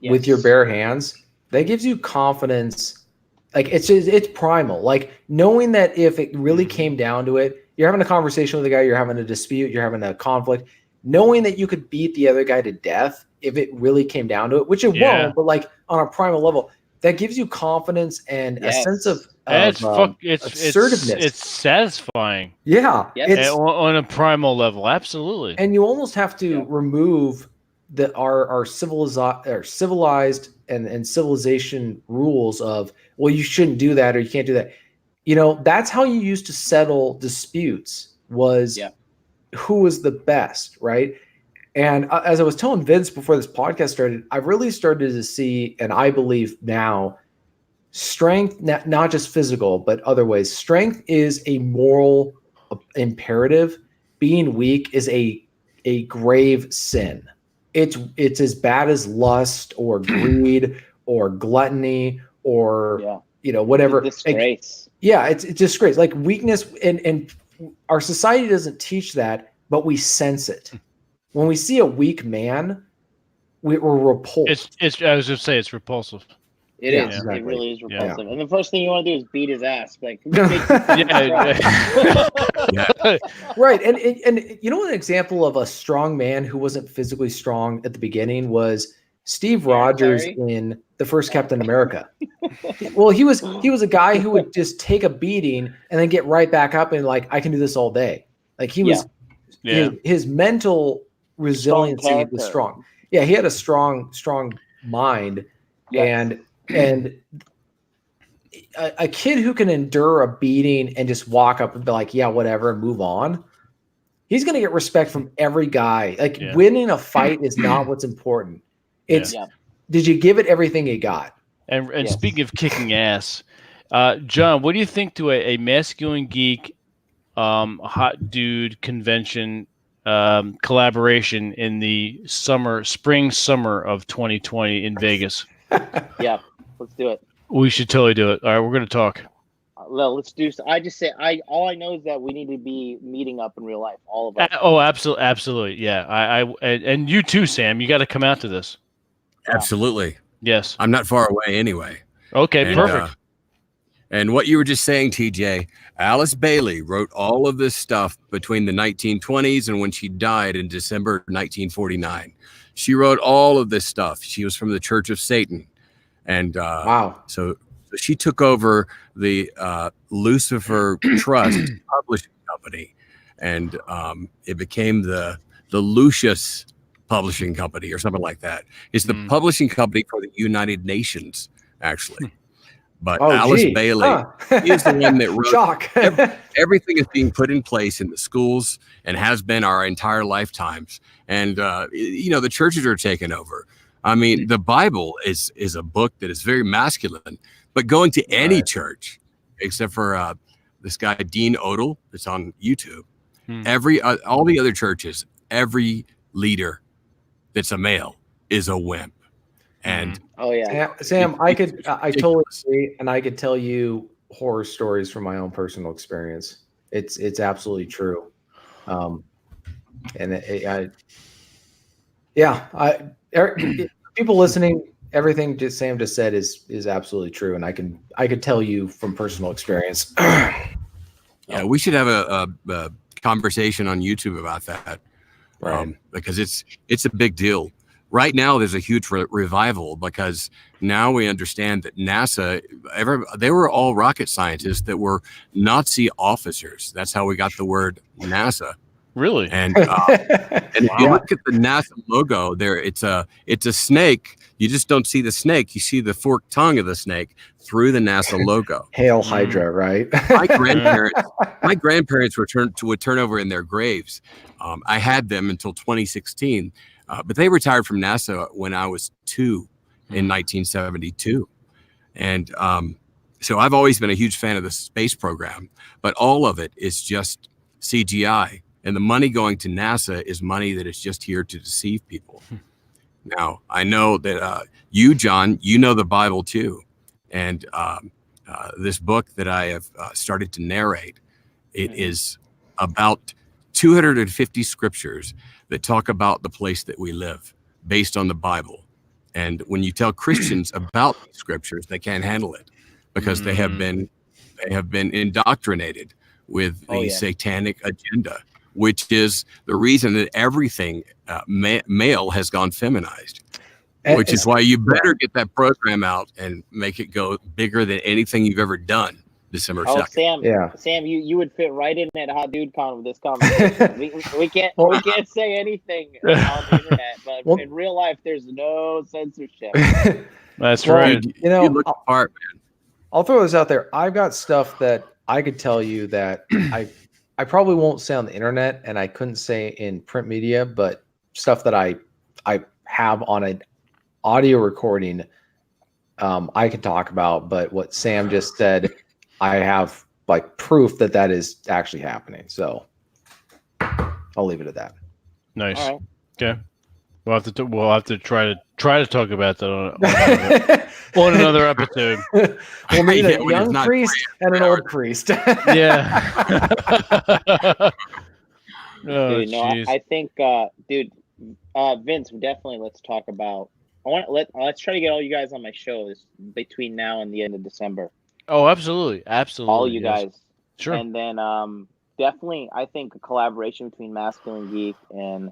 with your bare hands, that gives you confidence. Like it's primal. Like knowing that if it really came down to it, you're having a conversation with a guy, you're having a dispute, you're having a conflict, knowing that you could beat the other guy to death if it really came down to it, which it won't, but like on a primal level, that gives you confidence and a sense of assertiveness. It's satisfying. Yeah. It's on a primal level. Absolutely. And you almost have to remove our civilized and civilization rules of, well, you shouldn't do that or you can't do that. That's how you used to settle disputes, was who was the best, right? And as I was telling Vince before this podcast started, I've really started to see, and I believe now, strength, not just physical, but other ways. Strength is a moral imperative. Being weak is a grave sin. It's as bad as lust or greed or gluttony or whatever. It's a disgrace. It's a disgrace. Like weakness, and our society doesn't teach that, but we sense it. When we see a weak man, we're repulsed. I was just say it's repulsive. It is. Exactly. It really is repulsive. Yeah. And the first thing you want to do is beat his ass. Like, right. And an example of a strong man who wasn't physically strong at the beginning was Steve Rogers in the first Captain America. Well, he was a guy who would just take a beating and then get right back up and like, I can do this all day. Like he was, his mental resiliency was strong. Yeah, he had a strong mind, and a kid who can endure a beating and just walk up and be like, yeah, whatever, and move on. He's going to get respect from every guy. Like winning a fight is not what's important. It's did you give it everything you got? And speaking of kicking ass, John, what do you think to a masculine geek, hot dude convention collaboration in the spring summer of 2020 in Vegas? Yeah, let's do it. We should totally do it. All right, we're going to talk. Well, let's do. I just say all I know is that we need to be meeting up in real life, all of us. Oh, absolutely. Yeah. And you too, Sam. You got to come out to this. Absolutely. Yes. I'm not far away anyway. Okay, perfect. And what you were just saying, TJ, Alice Bailey wrote all of this stuff between the 1920s and when she died in December 1949. She wrote all of this stuff. She was from the Church of Satan. And wow. So she took over the Lucifer Trust publishing company, and it became the Lucius Publishing Company or something like that. It's the publishing company for the United Nations, actually. But Alice Bailey is the one that wrote. Shock. Everything is being put in place in the schools and has been our entire lifetimes. And, the churches are taking over. I mean, the Bible is a book that is very masculine, but going to any church, except for this guy, Dean Odell, that's on YouTube, all the other churches, every leader that's a male is a wimp. And Sam, I totally agree, and I could tell you horror stories from my own personal experience. It's absolutely true, people listening, everything Sam just said is absolutely true, and I could tell you from personal experience. Yeah, we should have a conversation on YouTube about that, because it's a big deal. Right now, there's a huge revival because now we understand that NASA, they were all rocket scientists that were Nazi officers. That's how we got the word NASA. Really? And if you look at the NASA logo there, it's a snake. You just don't see the snake. You see the forked tongue of the snake through the NASA logo. Hail Hydra, right? My grandparents would turn over in their graves. I had them until 2016. But they retired from NASA when I was 2 in 1972. And so I've always been a huge fan of the space program, but all of it is just CGI. And the money going to NASA is money that is just here to deceive people. Now, I know that you, John, you know the Bible too. And this book that I have started to narrate, it is about 250 scriptures that talk about the place that we live based on the Bible. And when you tell Christians about these scriptures, they can't handle it because they have been indoctrinated with the satanic agenda, which is the reason that everything male has gone feminized, which is why you better get that program out and make it go bigger than anything you've ever done. December 2nd. Sam, you would fit right in at Hot Dude Con with this conversation. we can't say anything on the internet, but in real life, there's no censorship. That's right. You look apart, man. I'll throw this out there. I've got stuff that I could tell you that I probably won't say on the internet, and I couldn't say in print media, but stuff that I have on an audio recording, I can talk about. But what Sam just said, I have like proof that is actually happening. So I'll leave it at that. Nice. All right. Okay. We'll have to try to talk about that on another episode. We'll need a young priest and an old priest. Yeah. Dude, I think, Vince, definitely let's talk about. Let's try to get all you guys on my show between now and the end of December. Oh, absolutely. All you guys. Sure. And then definitely, I think a collaboration between Masculine Geek and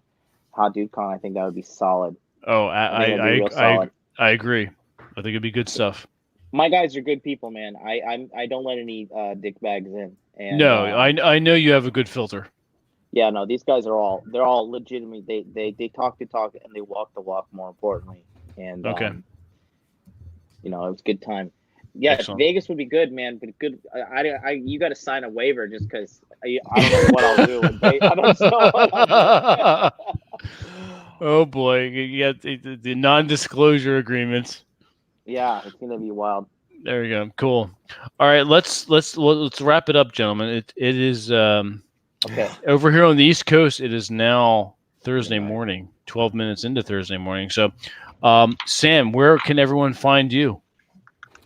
Hot Dude Con, I think that would be solid. Oh, I agree. I think it'd be good stuff. My guys are good people, man. I don't let any dick bags in. And, no, I know you have a good filter. Yeah, no, these guys they're all legitimate. They talk the talk and they walk the walk. More importantly, and okay, it was a good time. Yeah, excellent. Vegas would be good, man. But good, you got to sign a waiver just because I don't know what I'll do. I don't know what I'll do. Oh boy, you got the non-disclosure agreements. Yeah, it's gonna be wild. There you go. Cool. All right, let's wrap it up, gentlemen. It is okay. Over here on the East Coast. It is now Thursday morning, 12 minutes into Thursday morning. So, Sam, where can everyone find you?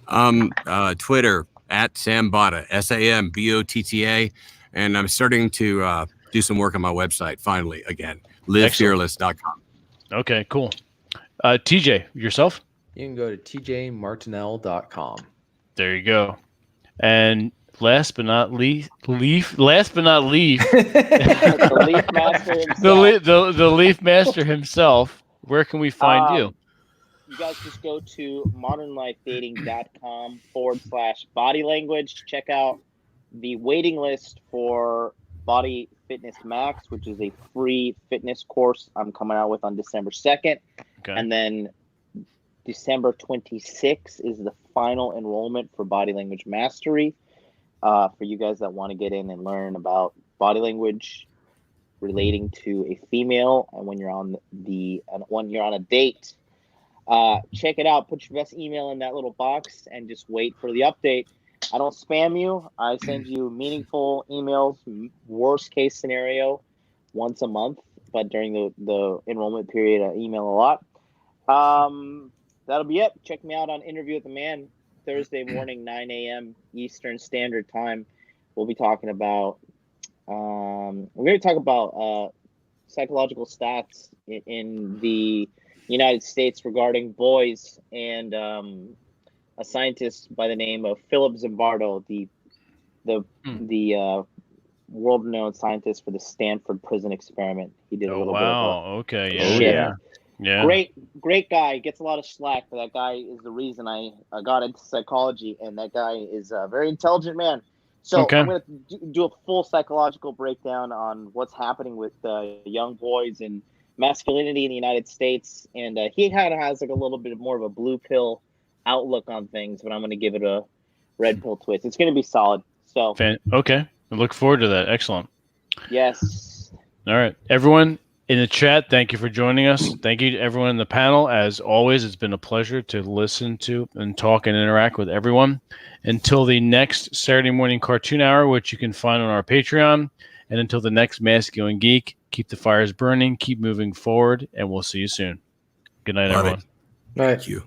Twitter at Sambotta, SAMBOTTA. And I'm starting to do some work on my website finally again, livefearless.com. Okay, cool. TJ, yourself? You can go to tjmartinell.com. There you go. And last but not least, The Leaf Master himself. the Leaf Master himself. Where can we find you? You guys just go to modernlifedating.com/body language. Check out the waiting list for Body Fitness Max, which is a free fitness course I'm coming out with on December 2nd. Okay. And then December 26th is the final enrollment for Body Language Mastery. For you guys that want to get in and learn about body language relating to a female, and when you're on a date, check it out. Put your best email in that little box and just wait for the update. I don't spam you. I send you meaningful emails. Worst case scenario, once a month, but during the enrollment period, I email a lot. That'll be it. Check me out on Interview with the Man, Thursday morning, 9 a.m. Eastern Standard Time. We'll be talking about we're going to talk about psychological stats in the United States regarding boys, and a scientist by the name of Philip Zimbardo, the world-renowned scientist for the Stanford prison experiment. He did a little bit of okay, yeah. Great guy. Gets a lot of slack, but that guy is the reason I got into psychology, and that guy is a very intelligent man. So I'm going to do a full psychological breakdown on what's happening with young boys and masculinity in the United States. And he kind of has like a little bit more of a blue pill outlook on things, but I'm going to give it a red pill twist. It's going to be solid. So okay, I look forward to that. Excellent. Yes. All right, everyone in the chat, thank you for joining us. Thank you to everyone in the panel. As always, it's been a pleasure to listen to and talk and interact with everyone. Until the next Saturday morning cartoon hour, which you can find on our Patreon, and until the next Masculine Geek, keep the fires burning, keep moving forward, and we'll see you soon. Good night, everyone. All right. Thank you.